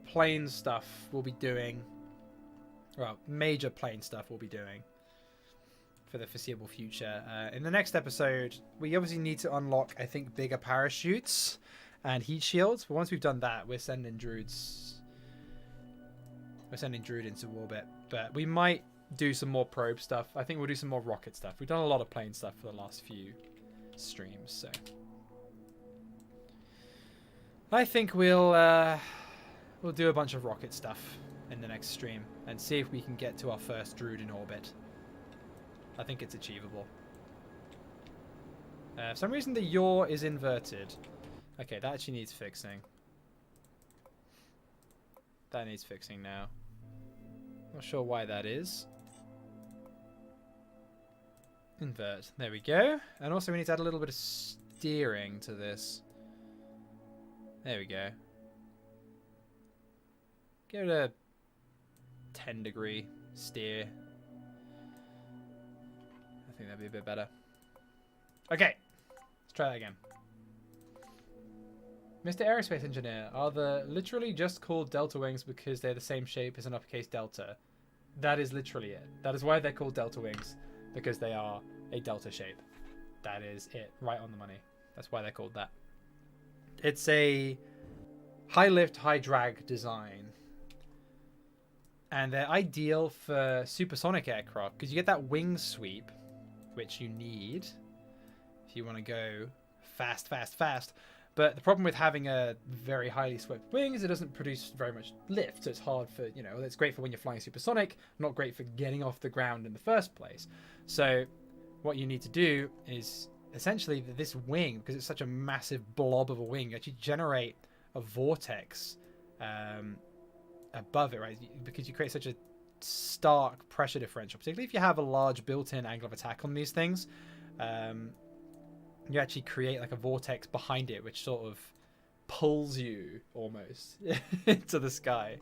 plane stuff we'll be doing. Well, major plane stuff we'll be doing for the foreseeable future. In the next episode, we obviously need to unlock, I think, bigger parachutes and heat shields. But once we've done that, we're sending Droods. We're sending Drood into orbit. But we might do some more probe stuff. I think we'll do some more rocket stuff. We've done a lot of plane stuff for the last few streams, so I think we'll do a bunch of rocket stuff in the next stream and see if we can get to our first Drood in orbit. I think it's achievable. For some reason the yaw is inverted. Okay, that actually needs fixing. That needs fixing now. Not sure why that is. Invert. There we go. And also we need to add a little bit of steering to this. There we go. Give it a 10-degree steer. I think that'd be a bit better. Okay. Let's try that again. Mr. Aerospace Engineer, are the literally just called Delta Wings because they're the same shape as an uppercase Delta? That is literally it. That is why they're called Delta Wings, because they are a Delta shape. That is it. Right on the money. That's why they're called that. It's a high lift, high drag design. And they're ideal for supersonic aircraft because you get that wing sweep, which you need if you want to go fast, fast, fast. But the problem with having a very highly swept wing is it doesn't produce very much lift. So it's hard for, you know, it's great for when you're flying supersonic, not great for getting off the ground in the first place. So what you need to do is essentially this wing, because it's such a massive blob of a wing, actually generate a vortex above it, right? Because you create such a stark pressure differential, particularly if you have a large built-in angle of attack on these things. You actually create like a vortex behind it, which sort of pulls you almost into the sky.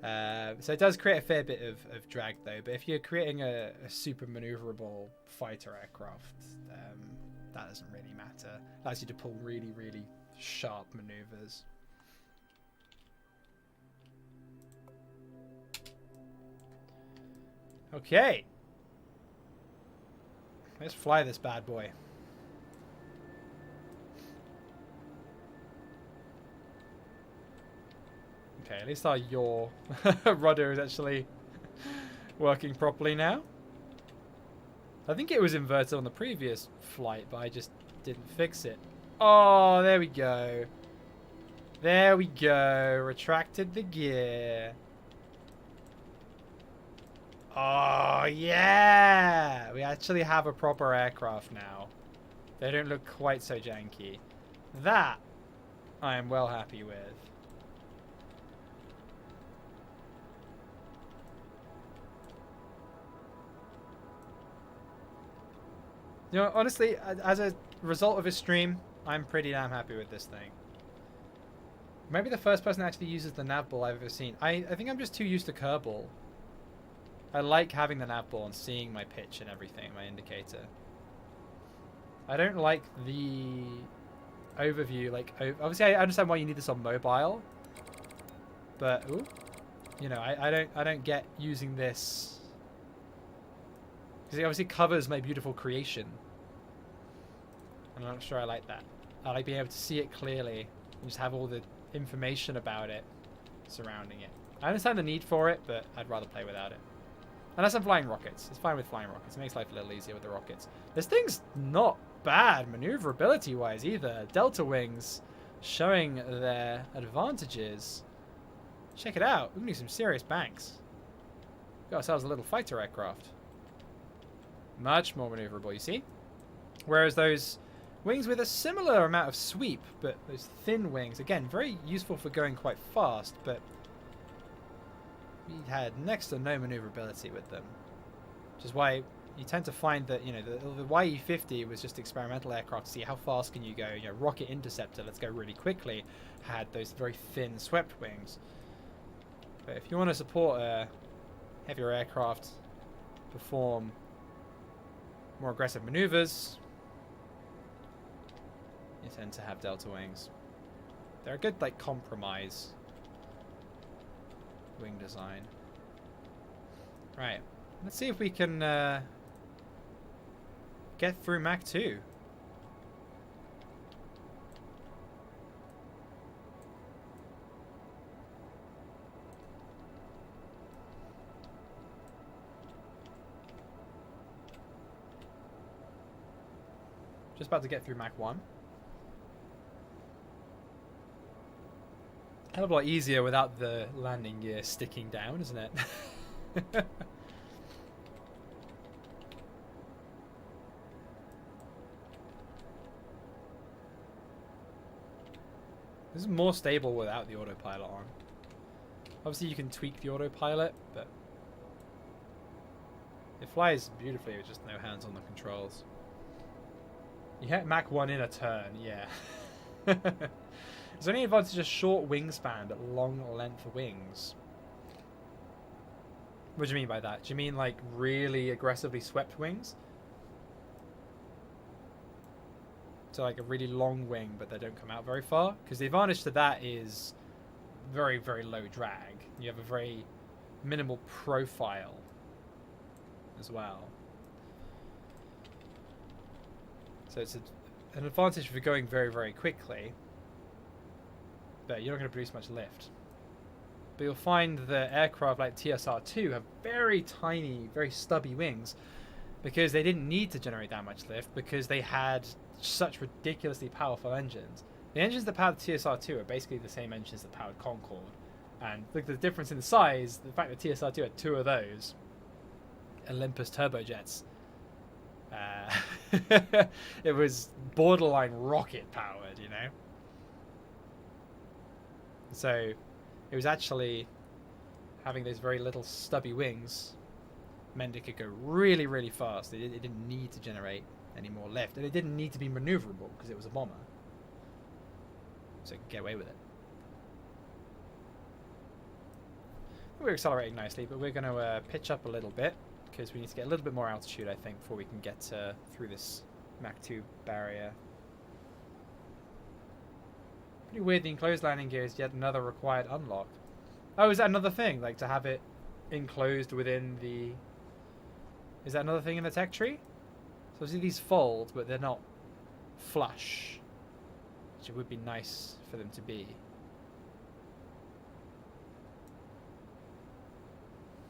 So it does create a fair bit of drag though. But if you're creating a super maneuverable fighter aircraft, that doesn't really matter. It allows you to pull really, really sharp maneuvers. Okay. Let's fly this bad boy. Okay, at least our yaw rudder is actually working properly now. I think it was inverted on the previous flight, but I just didn't fix it. Oh, there we go. There we go. Retracted the gear. Oh, yeah. We actually have a proper aircraft now. They don't look quite so janky. That I am well happy with. You know, honestly, as a result of his stream, I'm pretty damn happy with this thing. Maybe the first person that actually uses the nav ball I've ever seen. I think I'm just too used to Kerbal. I like having the nav ball and seeing my pitch and everything, my indicator. I don't like the overview. Like, obviously, I understand why you need this on mobile, but ooh, you know, I don't get using this because it obviously covers my beautiful creation. I'm not sure I like that. I like being able to see it clearly and just have all the information about it surrounding it. I understand the need for it, but I'd rather play without it. Unless I'm flying rockets. It's fine with flying rockets. It makes life a little easier with the rockets. This thing's not bad maneuverability-wise either. Delta Wings showing their advantages. Check it out. We can do some serious banks. Got ourselves a little fighter aircraft. Much more maneuverable, you see? Whereas those wings with a similar amount of sweep, but those thin wings, again, very useful for going quite fast, but we had next to no maneuverability with them. Which is why you tend to find that, you know, the YE-50 was just experimental aircraft to see how fast can you go. You know, Rocket Interceptor, let's go really quickly, had those very thin swept wings. But if you want to support a heavier aircraft, perform more aggressive maneuvers, you tend to have Delta Wings. They're a good, like, compromise wing design. Right. Let's see if we can get through Mach 2. Just about to get through Mach 1. Hell of a lot easier without the landing gear sticking down, isn't it? This is more stable without the autopilot on. Obviously you can tweak the autopilot, but it flies beautifully with just no hands on the controls. You hit Mach 1 in a turn, yeah. Is there any advantage of short wingspan but long length wings? What do you mean by that? Do you mean like really aggressively swept wings? So like a really long wing but they don't come out very far? Because the advantage to that is very, very low drag. You have a very minimal profile as well. So it's an advantage for going very, very quickly, but you're not going to produce much lift. But you'll find that aircraft like TSR-2 have very tiny, very stubby wings because they didn't need to generate that much lift because they had such ridiculously powerful engines. The engines that powered TSR-2 are basically the same engines that powered Concorde. And look, the difference in the size, the fact that TSR-2 had 2 of those Olympus turbojets, it was borderline rocket powered, you know? So it was actually having those very little stubby wings meant it could go really, really fast. It didn't need to generate any more lift, and it didn't need to be maneuverable because it was a bomber. So it could get away with it. We're accelerating nicely, but we're going to pitch up a little bit because we need to get a little bit more altitude, I think, before we can get through this Mach 2 barrier. Pretty weird, the enclosed landing gear is yet another required unlock. Oh, is that another thing? Like to have it enclosed within the... Is that another thing in the tech tree? So obviously these fold, but they're not flush, which it would be nice for them to be.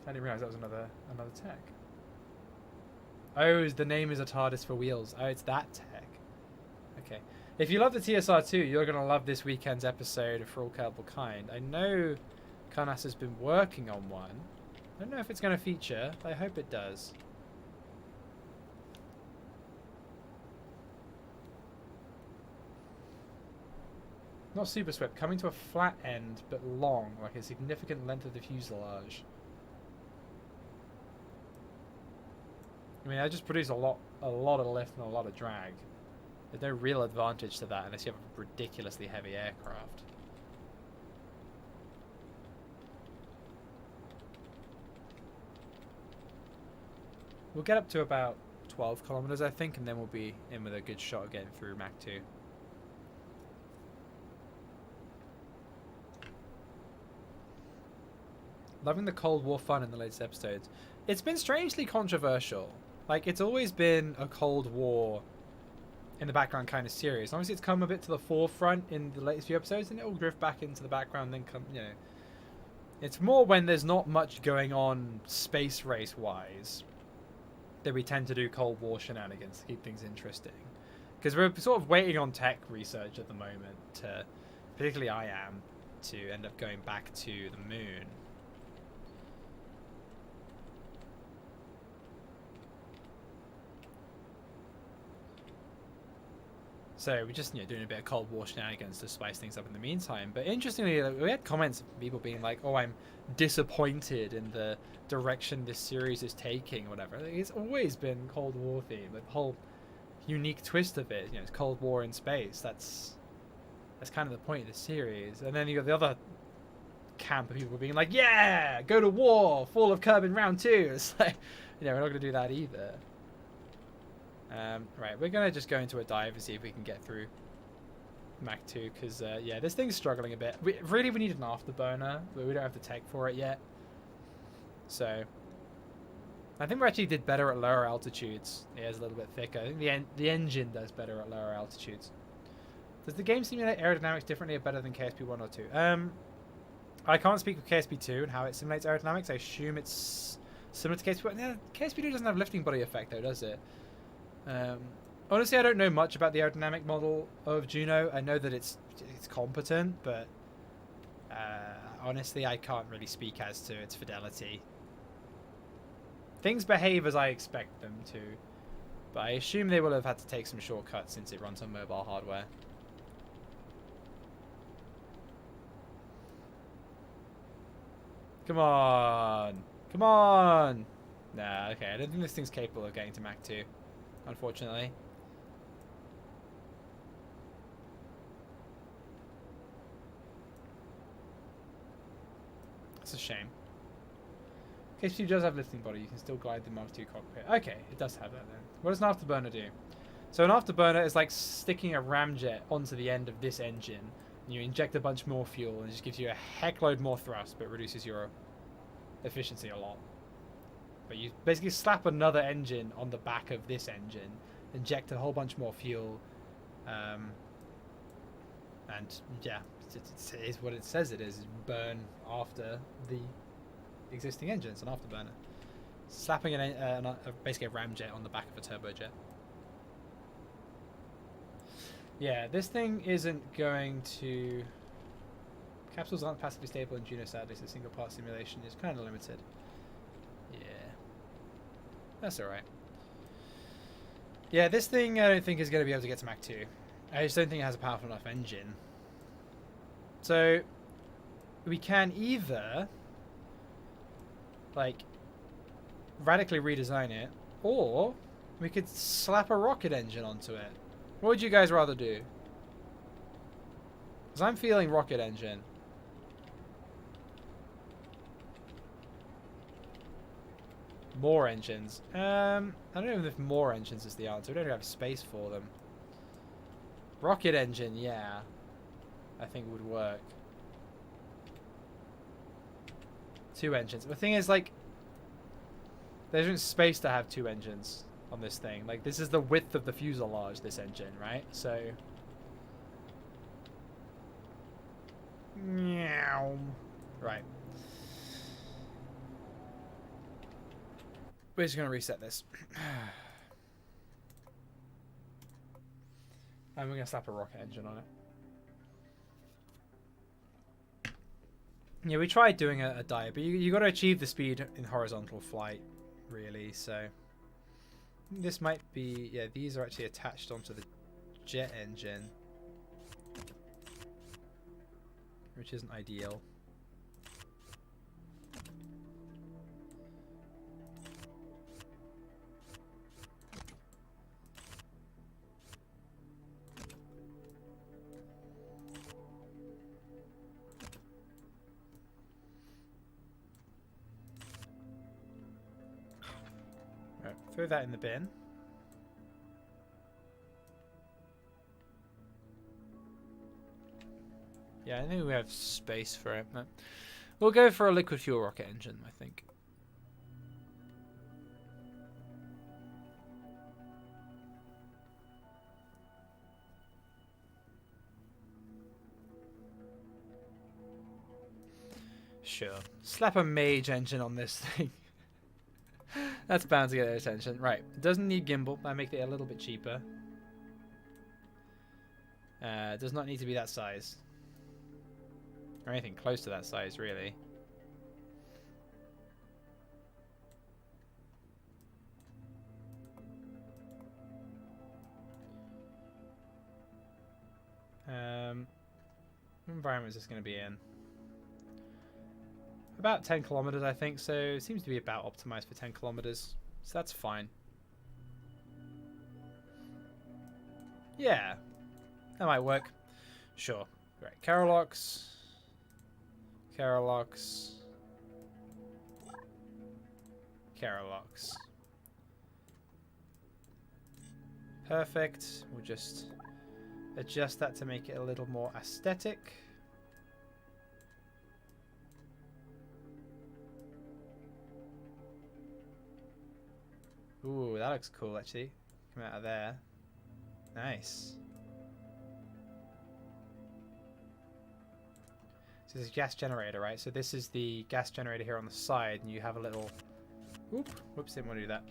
I didn't realize that was another tech. Oh, the name is a TARDIS for wheels. Oh, it's that tech. Okay. If you love the TSR-2, you're going to love this weekend's episode of For All Cannibal Kind. I know Karnas has been working on one. I don't know if it's going to feature, but I hope it does. Not super swept, coming to a flat end, but long, like a significant length of the fuselage. I mean, I just produce a lot of lift and a lot of drag. There's no real advantage to that unless you have a ridiculously heavy aircraft. We'll get up to about 12 kilometers, I think, and then we'll be in with a good shot of getting through Mach 2. Loving the Cold War fun in the latest episodes. It's been strangely controversial. Like, it's always been a Cold War in the background kind of series. Obviously, it's come a bit to the forefront in the latest few episodes, and it will drift back into the background, then come, you know. It's more when there's not much going on space race-wise that we tend to do Cold War shenanigans to keep things interesting. Because we're sort of waiting on tech research at the moment to, particularly I am, to end up going back to the moon. So we're just, you know, doing a bit of Cold War shenanigans to spice things up in the meantime. But interestingly, we had comments from people being like, "Oh, I'm disappointed in the direction this series is taking," or whatever. It's always been Cold War themed. Like, the whole unique twist of it, you know, it's Cold War in space. That's kind of the point of the series. And then you got the other camp of people being like, "Yeah, go to war, Fall of Kerbin round 2." It's like, you know, we're not going to do that either. Right, we're going to just go into a dive and see if we can get through Mach 2, because, yeah, this thing's struggling a bit. We need an afterburner, but we don't have the tech for it yet. So, I think we actually did better at lower altitudes. Yeah, it's a little bit thicker. I think the engine does better at lower altitudes. Does the game simulate aerodynamics differently or better than KSP 1 or 2? I can't speak for KSP 2 and how it simulates aerodynamics. I assume it's similar to KSP 1. Yeah, KSP 2 doesn't have lifting body effect, though, does it? Honestly, I don't know much about the aerodynamic model of Juno. I know that it's competent, but honestly, I can't really speak as to its fidelity. Things behave as I expect them to, but I assume they will have had to take some shortcuts since it runs on mobile hardware. Come on. Come on. Nah, okay. I don't think this thing's capable of getting to Mach 2, unfortunately. It's a shame. In case you does have lifting body, you can still glide the Mark II cockpit. Okay, it does have that then. What does an afterburner do? So an afterburner is like sticking a ramjet onto the end of this engine. And you inject a bunch more fuel and it just gives you a heck load more thrust, but reduces your efficiency a lot. But you basically slap another engine on the back of this engine, inject a whole bunch more fuel, and yeah, it is what it says it is. Burn after the existing engine. It's an afterburner. Slapping basically a ramjet on the back of a turbojet. Yeah, this thing isn't going to... Capsules aren't passively stable in Juno, sadly, so single part simulation is kind of limited. Yeah. That's alright. Yeah, this thing I don't think is going to be able to get to Mach 2. I just don't think it has a powerful enough engine. So, we can either, like, radically redesign it, or we could slap a rocket engine onto it. What would you guys rather do? Because I'm feeling rocket engine. More engines. I don't know if more engines is the answer. We don't have space for them. Rocket engine, yeah. I think would work. 2 engines. The thing is, like, there isn't space to have 2 engines on this thing. Like, this is the width of the fuselage, this engine, right? So... Meow. Right. We're just going to reset this. And we're going to slap a rocket engine on it. Yeah, we tried doing a dive, but you got to achieve the speed in horizontal flight, really, so... This might be... Yeah, these are actually attached onto the jet engine. Which isn't ideal. Right, throw that in the bin. Yeah, I think we have space for it. But we'll go for a liquid fuel rocket engine, I think. Sure. Slap a mage engine on this thing. That's bound to get their attention. Right. Doesn't need gimbal. I make it a little bit cheaper. Does not need to be that size. Or anything close to that size, really. What environment is this going to be in? About 10 kilometers, I think, so it seems to be about optimized for 10 kilometers. So that's fine. Yeah. That might work. Sure. Right, Carolox. Carolox. Carolox. Perfect. We'll just adjust that to make it a little more aesthetic. Ooh, that looks cool, actually. Come out of there. Nice. So this is a gas generator, right? So this is the gas generator here on the side, and you have a little... Oop, whoops, didn't want to do that.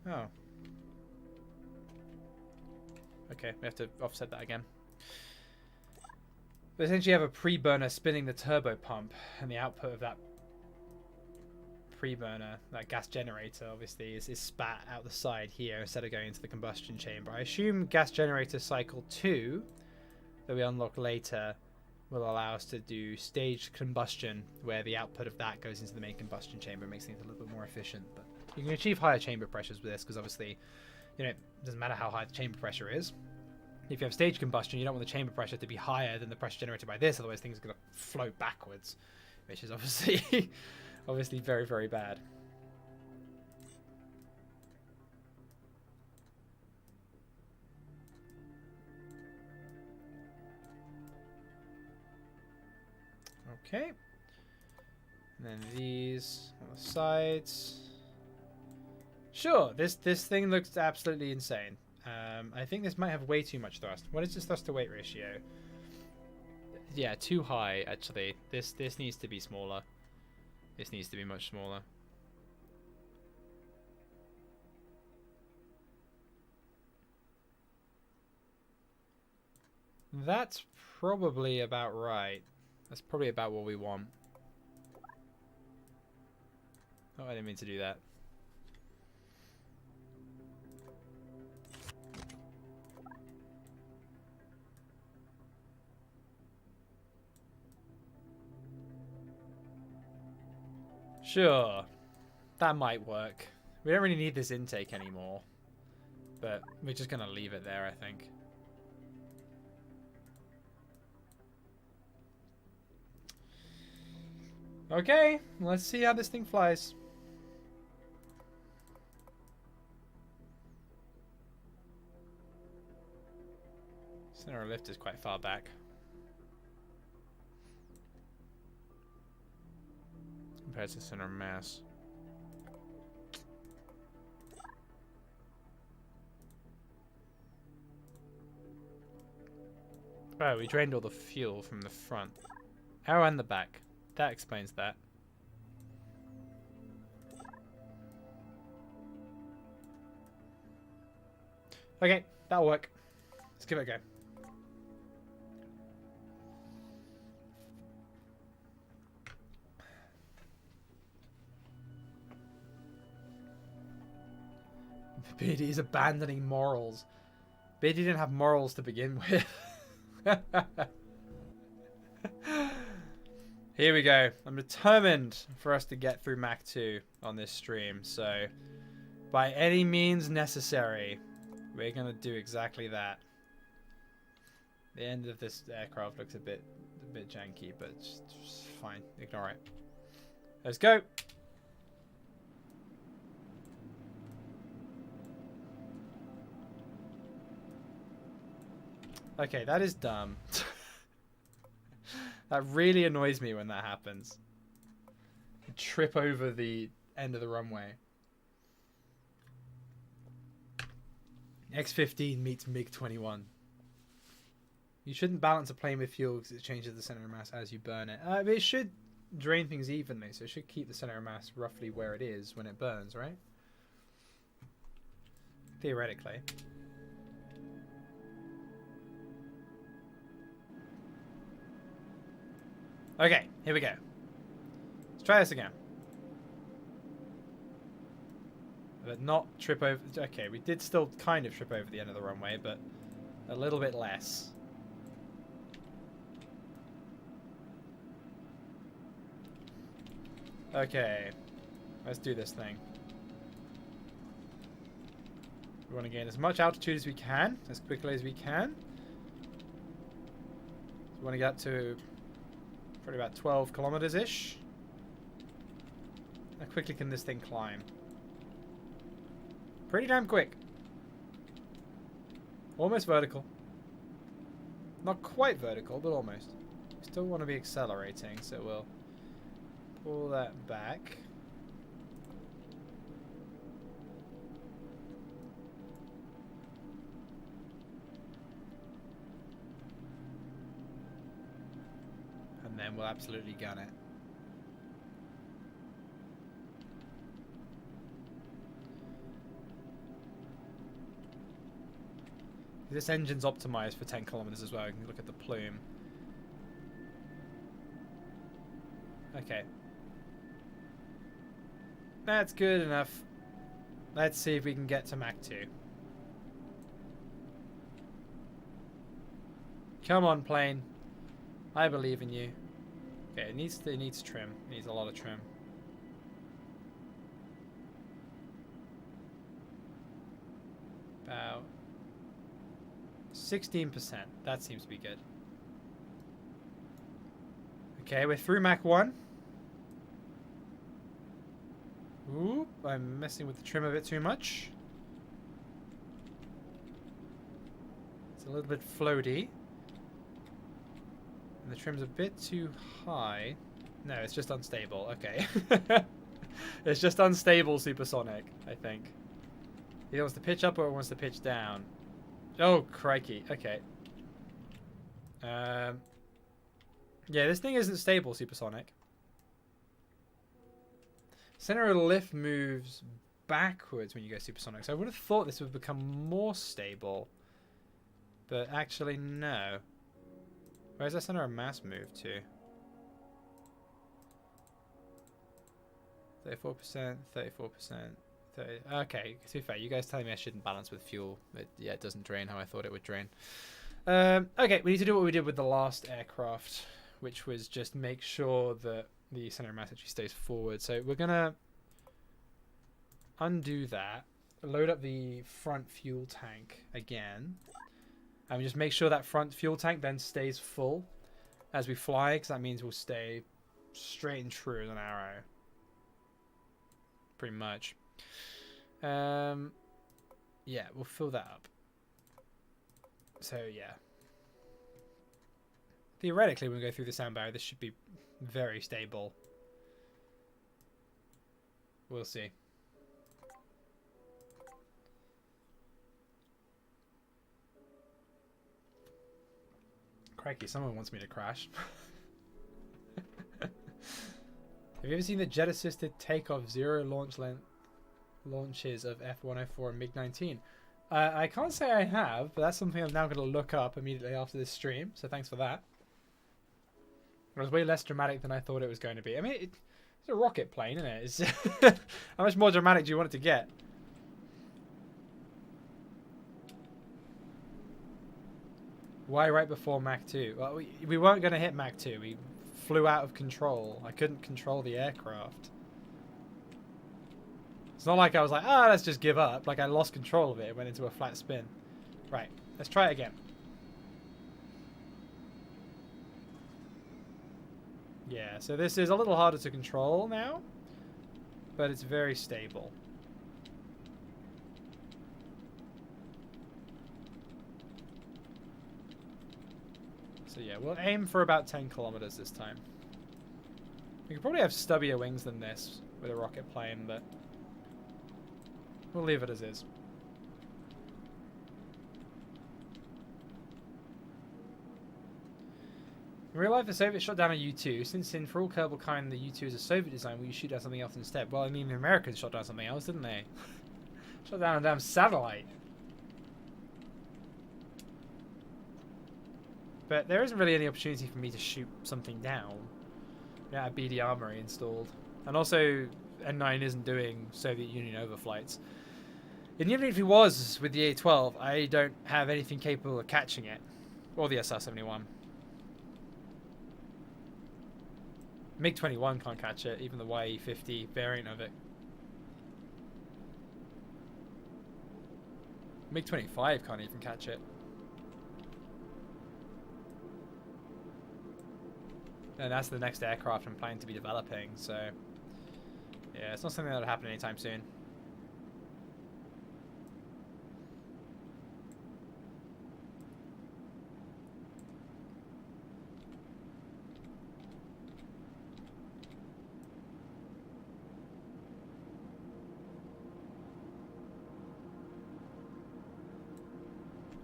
Oh. Okay, we have to offset that again. But essentially you have a pre-burner spinning the turbo pump, and the output of that pre-burner, that gas generator, obviously, is spat out the side here instead of going into the combustion chamber. I assume gas generator cycle 2, that we unlock later, will allow us to do staged combustion, where the output of that goes into the main combustion chamber. It makes things a little bit more efficient. But you can achieve higher chamber pressures with this, because obviously, you know, it doesn't matter how high the chamber pressure is. If you have staged combustion, you don't want the chamber pressure to be higher than the pressure generated by this, otherwise things are going to float backwards, which is obviously obviously very, very bad. Okay. And then these on the sides. Sure, this thing looks absolutely insane. I think this might have way too much thrust. What is this thrust to weight ratio? Yeah, too high actually. This needs to be smaller. This needs to be much smaller. That's probably about right. That's probably about what we want. Oh, I didn't mean to do that. Sure, that might work. We don't really need this intake anymore, but we're just gonna leave it there, I think. Okay, let's see how this thing flies. Center of lift is quite far back. Compared to center of mass. Oh, we drained all the fuel from the front. Oh, and the back. That explains that. Okay, that'll work. Let's give it a go. Beardy's abandoning morals. Beardy didn't have morals to begin with. Here we go. I'm determined for us to get through Mach 2 on this stream. So, by any means necessary, we're going to do exactly that. The end of this aircraft looks a bit janky, but it's fine. Ignore it. Let's go. Okay, that is dumb. That really annoys me when that happens. You trip over the end of the runway. X-15 meets MiG-21. You shouldn't balance a plane with fuel because it changes the center of mass as you burn it. But it should drain things evenly, so it should keep the center of mass roughly where it is when it burns, right? Theoretically. Okay, here we go. Let's try this again. But not trip over... Okay, we did still kind of trip over the end of the runway, but a little bit less. Okay, let's do this thing. We want to gain as much altitude as we can, as quickly as we can. We want to get to... probably about 12 kilometers-ish. How quickly can this thing climb? Pretty damn quick. Almost vertical. Not quite vertical, but almost. Still want to be accelerating, so we'll pull that back. And then we'll absolutely gun it. This engine's optimized for 10 kilometers as well. You can look at the plume. Okay. That's good enough. Let's see if we can get to Mach 2. Come on, plane. I believe in you. Okay, it needs trim. It needs a lot of trim. About 16%. That seems to be good. Okay, we're through Mach 1. Ooh, I'm messing with the trim a bit too much. It's a little bit floaty. And the trim's a bit too high. No, it's just unstable. Okay. It's just unstable supersonic, I think. Either wants to pitch up or it wants to pitch down. Oh, crikey. Okay. Yeah, this thing isn't stable supersonic. Center of lift moves backwards when you go supersonic. So I would have thought this would become more stable. But actually, no. Where's that center of mass move to? 34%, 34%, 30. Okay, to be fair, you guys telling me I shouldn't balance with fuel. Yeah, it doesn't drain how I thought it would drain. Okay, we need to do what we did with the last aircraft, which was just make sure that the center of mass actually stays forward. So we're going to undo that, load up the front fuel tank again. And just make sure that front fuel tank then stays full as we fly, because that means we'll stay straight and true as an arrow. Pretty much. Yeah, we'll fill that up. So, yeah. Theoretically, when we go through the sound barrier, this should be very stable. We'll see. Crikey, someone wants me to crash. Have you ever seen the jet-assisted takeoff zero launches of F-104 and MiG-19? I can't say I have, but that's something I'm now going to look up immediately after this stream, so thanks for that. It was way less dramatic than I thought it was going to be. I mean, it's a rocket plane, isn't it? It's how much more dramatic do you want it to get? Why right before Mach 2? Well, we weren't going to hit Mach 2. We flew out of control. I couldn't control the aircraft. It's not like I was like, let's just give up. Like, I lost control of it. It went into a flat spin. Right, let's try it again. Yeah, so this is a little harder to control now, but it's very stable. So yeah, we'll aim for about 10 kilometers this time. We could probably have stubbier wings than this with a rocket plane, but we'll leave it as is. In real life, the Soviets shot down a U-2. Since in for all Kerbal Kind, the U-2 is a Soviet design, will you shoot down something else instead? Well, I mean, the Americans shot down something else, didn't they? Shot down a damn satellite. But there isn't really any opportunity for me to shoot something down. Yeah, a BD armory installed. And also, N9 isn't doing Soviet Union overflights. And even if he was with the A-12, I don't have anything capable of catching it. Or the SR-71. MiG-21 can't catch it, even the YE-50 variant of it. MiG-25 can't even catch it. And that's the next aircraft I'm planning to be developing, so yeah, it's not something that'll happen anytime soon.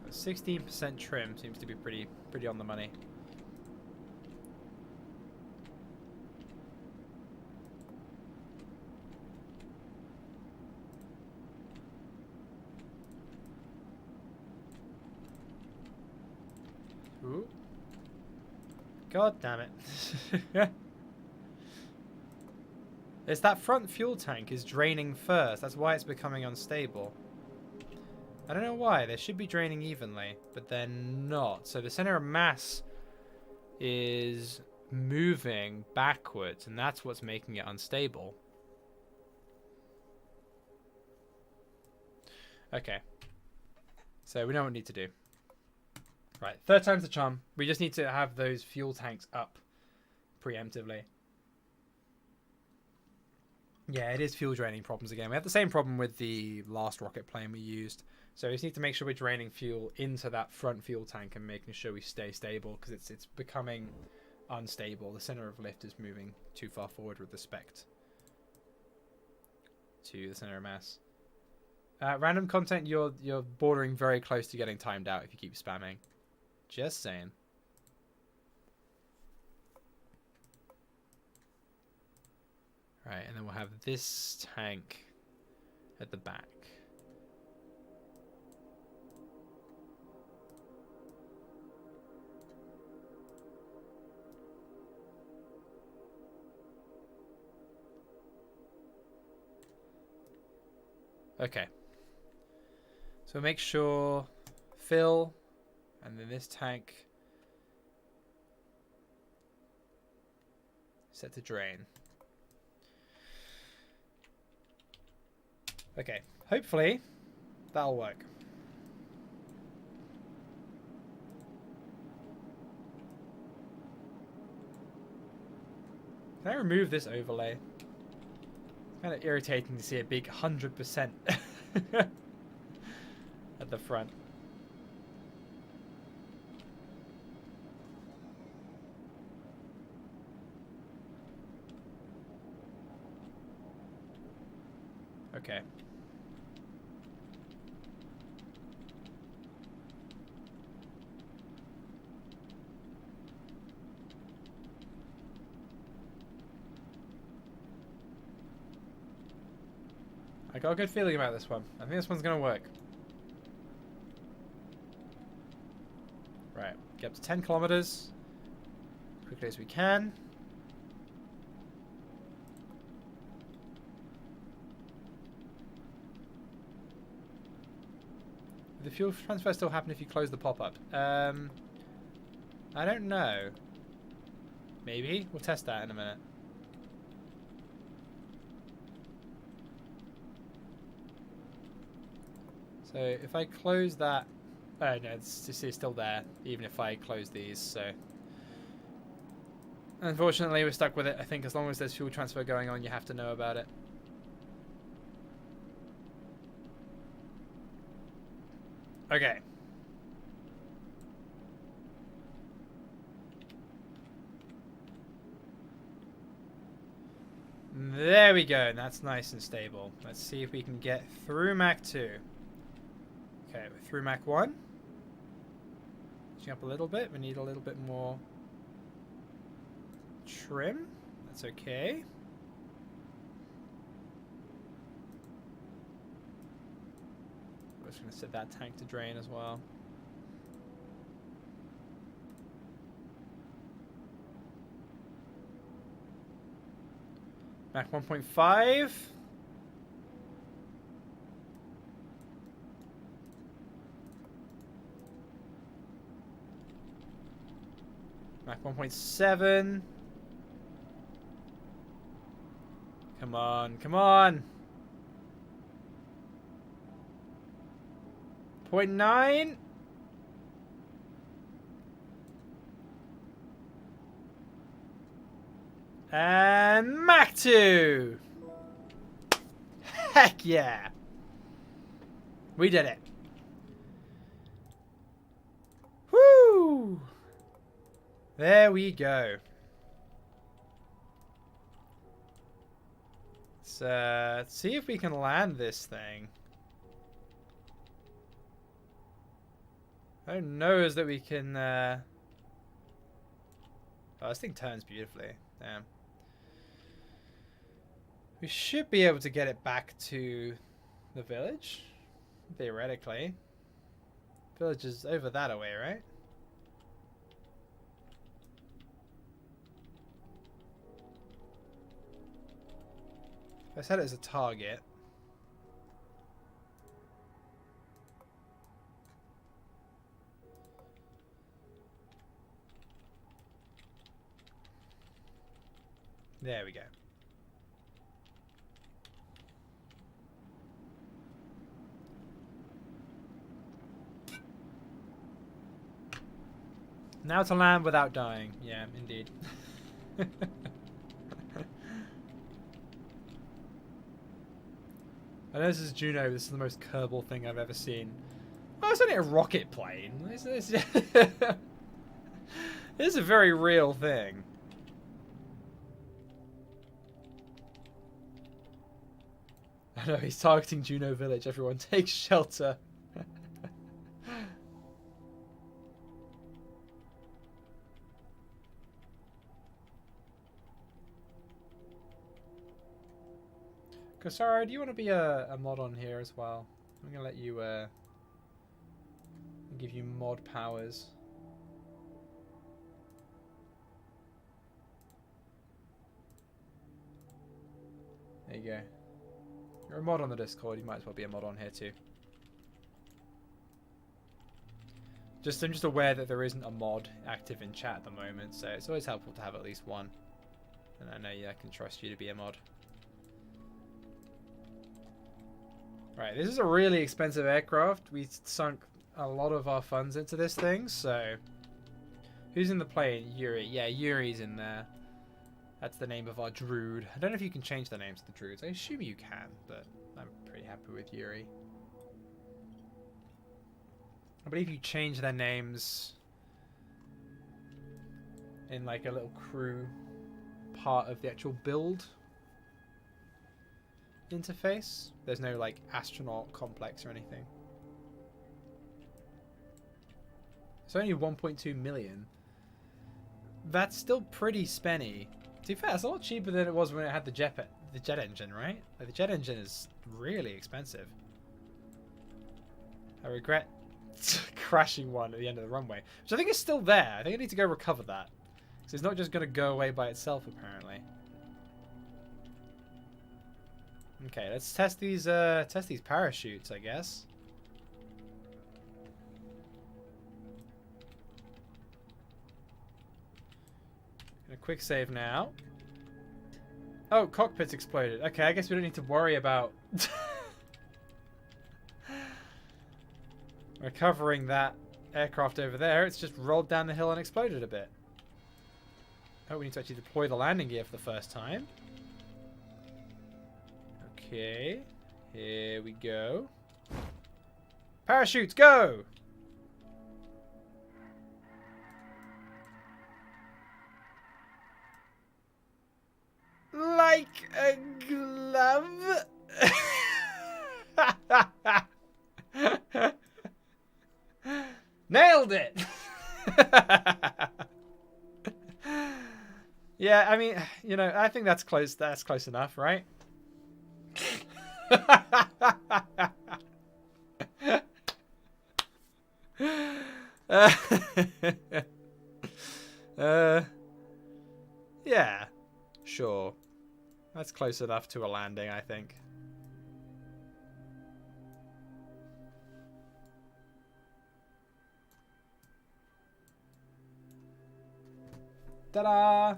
But 16% trim seems to be pretty on the money. Ooh. God damn it. It's that front fuel tank is draining first. That's why it's becoming unstable. I don't know why. They should be draining evenly, but they're not. So the center of mass is moving backwards, and that's what's making it unstable. Okay. So we know what we need to do. Right, third time's the charm. We just need to have those fuel tanks up preemptively. Yeah, it is fuel draining problems again. We have the same problem with the last rocket plane we used. So we just need to make sure we're draining fuel into that front fuel tank and making sure we stay stable, because it's becoming unstable. The center of lift is moving too far forward with respect to the center of mass. Random content, you're bordering very close to getting timed out if you keep spamming. Just saying. Right, and then we'll have this tank at the back. Okay. So make sure fill, and then this tank set to drain. Okay, hopefully that'll work. Can I remove this overlay? It's kind of irritating to see a big 100% at the front. Okay. I got a good feeling about this one. I think this one's going to work. Right. Get up to 10 kilometers. Quickly as we can. Will the fuel transfer still happen if you close the pop-up? I don't know. Maybe. We'll test that in a minute. So if I close that... Oh no, it's still there, even if I close these, so... Unfortunately, we're stuck with it. I think as long as there's fuel transfer going on, you have to know about it. Okay. There we go. That's nice and stable. Let's see if we can get through Mach 2. Okay, we're through Mach 1. Pushing up a little bit. We need a little bit more trim. That's okay. We're just going to set that tank to drain as well. Mach 1.5. Mach 1.7. Come on, come on. 0.9. And Mach 2. Heck yeah. We did it. Woo. There we go. Let's see if we can land this thing. Who knows that we can... Oh, this thing turns beautifully. Damn. We should be able to get it back to the village, theoretically. Village is over that away, right? If I set it as a target. There we go. Now to land without dying. Yeah, indeed. I know this is Juno. This is the most Kerbal thing I've ever seen. Oh, it's only a rocket plane. This is a very real thing. I know, he's targeting Juno Village. Everyone take shelter. Kosara, do you want to be a mod on here as well? I'm going to let you, give you mod powers. There you go. You're a mod on the Discord, you might as well be a mod on here too. I'm just aware that there isn't a mod active in chat at the moment, so it's always helpful to have at least one. And I know, yeah, I can trust you to be a mod. Right, this is a really expensive aircraft. We sunk a lot of our funds into this thing, so... Who's in the plane? Yuri. Yeah, Yuri's in there. That's the name of our Drood. I don't know if you can change the names of the Droods. I assume you can, but I'm pretty happy with Yuri. I believe you change their names in like a little crew part of the actual build interface. There's no like astronaut complex or anything. It's only 1.2 million. That's still pretty spenny. To be fair, it's a lot cheaper than it was when it had the jet engine, right? Like, the jet engine is really expensive. I regret crashing one at the end of the runway, which I think is still there. I think I need to go recover that, because it's not just going to go away by itself, apparently. Okay, let's test these parachutes, I guess. A quick save now. Oh, cockpit's exploded. Okay, I guess we don't need to worry about recovering that aircraft over there. It's just rolled down the hill and exploded a bit. Oh, we need to actually deploy the landing gear for the first time. Okay, here we go. Parachutes, go! Like a glove. Nailed it. Yeah, I mean, you know, I think that's close. That's close enough, right? Yeah, sure. That's close enough to a landing, I think. Ta-da!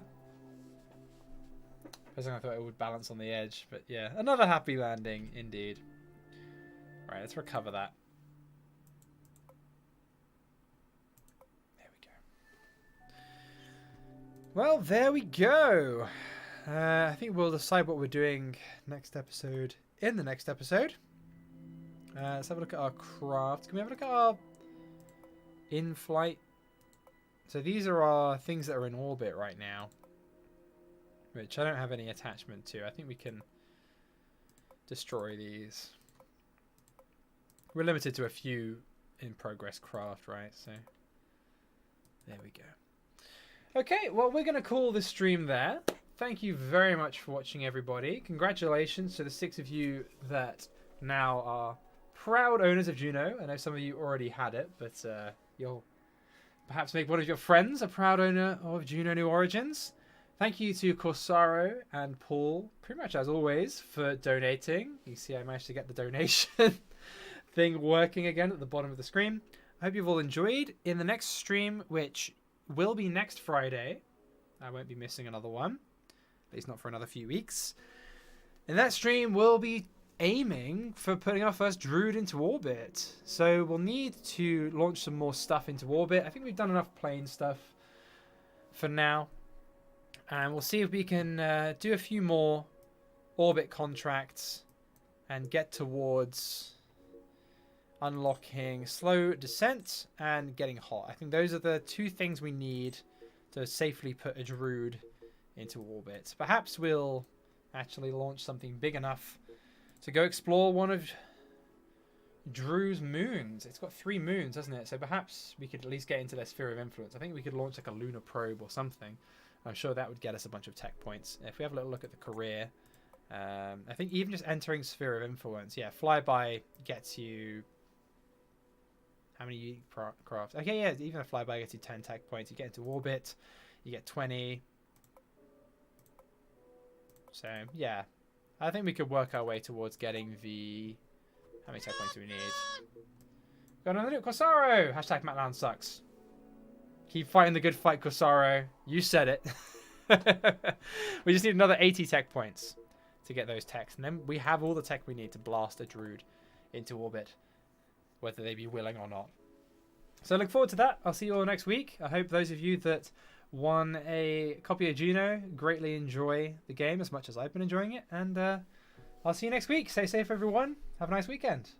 First thing I thought it would balance on the edge, but yeah, another happy landing, indeed. Right, let's recover that. There we go. Well, there we go. I think we'll decide what we're doing next episode in the next episode. Let's have a look at our craft. Can we have a look at our in-flight? So these are our things that are in orbit right now, which I don't have any attachment to. I think we can destroy these. We're limited to a few in-progress craft, right? So there we go. Okay, well, we're going to call this stream there. Thank you very much for watching, everybody. Congratulations to the 6 of you that now are proud owners of Juno. I know some of you already had it, but you'll perhaps make one of your friends a proud owner of Juno New Origins. Thank you to Corsaro and Paul, pretty much as always, for donating. You see I managed to get the donation thing working again at the bottom of the screen. I hope you've all enjoyed. In the next stream, which will be next Friday, I won't be missing another one. at least not for another few weeks. In that stream, we'll be aiming for putting our first Drood into orbit. So we'll need to launch some more stuff into orbit. I think we've done enough plane stuff for now. And we'll see if we can do a few more orbit contracts and get towards unlocking slow descent and getting hot. I think those are the two things we need to safely put a Drood into orbit. Perhaps we'll actually launch something big enough to go explore one of Drew's moons. It's got 3 moons, hasn't it? So perhaps we could at least get into their sphere of influence. I think we could launch like a lunar probe or something. I'm sure that would get us a bunch of tech points. If we have a little look at the career, I think even just entering sphere of influence, yeah, flyby gets you how many crafts? Okay, yeah, even a flyby gets you 10 tech points. You get into orbit, you get 20. So yeah, I think we could work our way towards getting the... How many tech points do we need? Got another Corsaro! Hashtag Matland sucks. Keep fighting the good fight, Corsaro. You said it. We just need another 80 tech points to get those techs. And then we have all the tech we need to blast a Drood into orbit, whether they be willing or not. So I look forward to that. I'll see you all next week. I hope those of you that won a copy of Juno greatly enjoy the game as much as I've been enjoying it. And I'll see you next week. Stay safe, everyone. Have a nice weekend.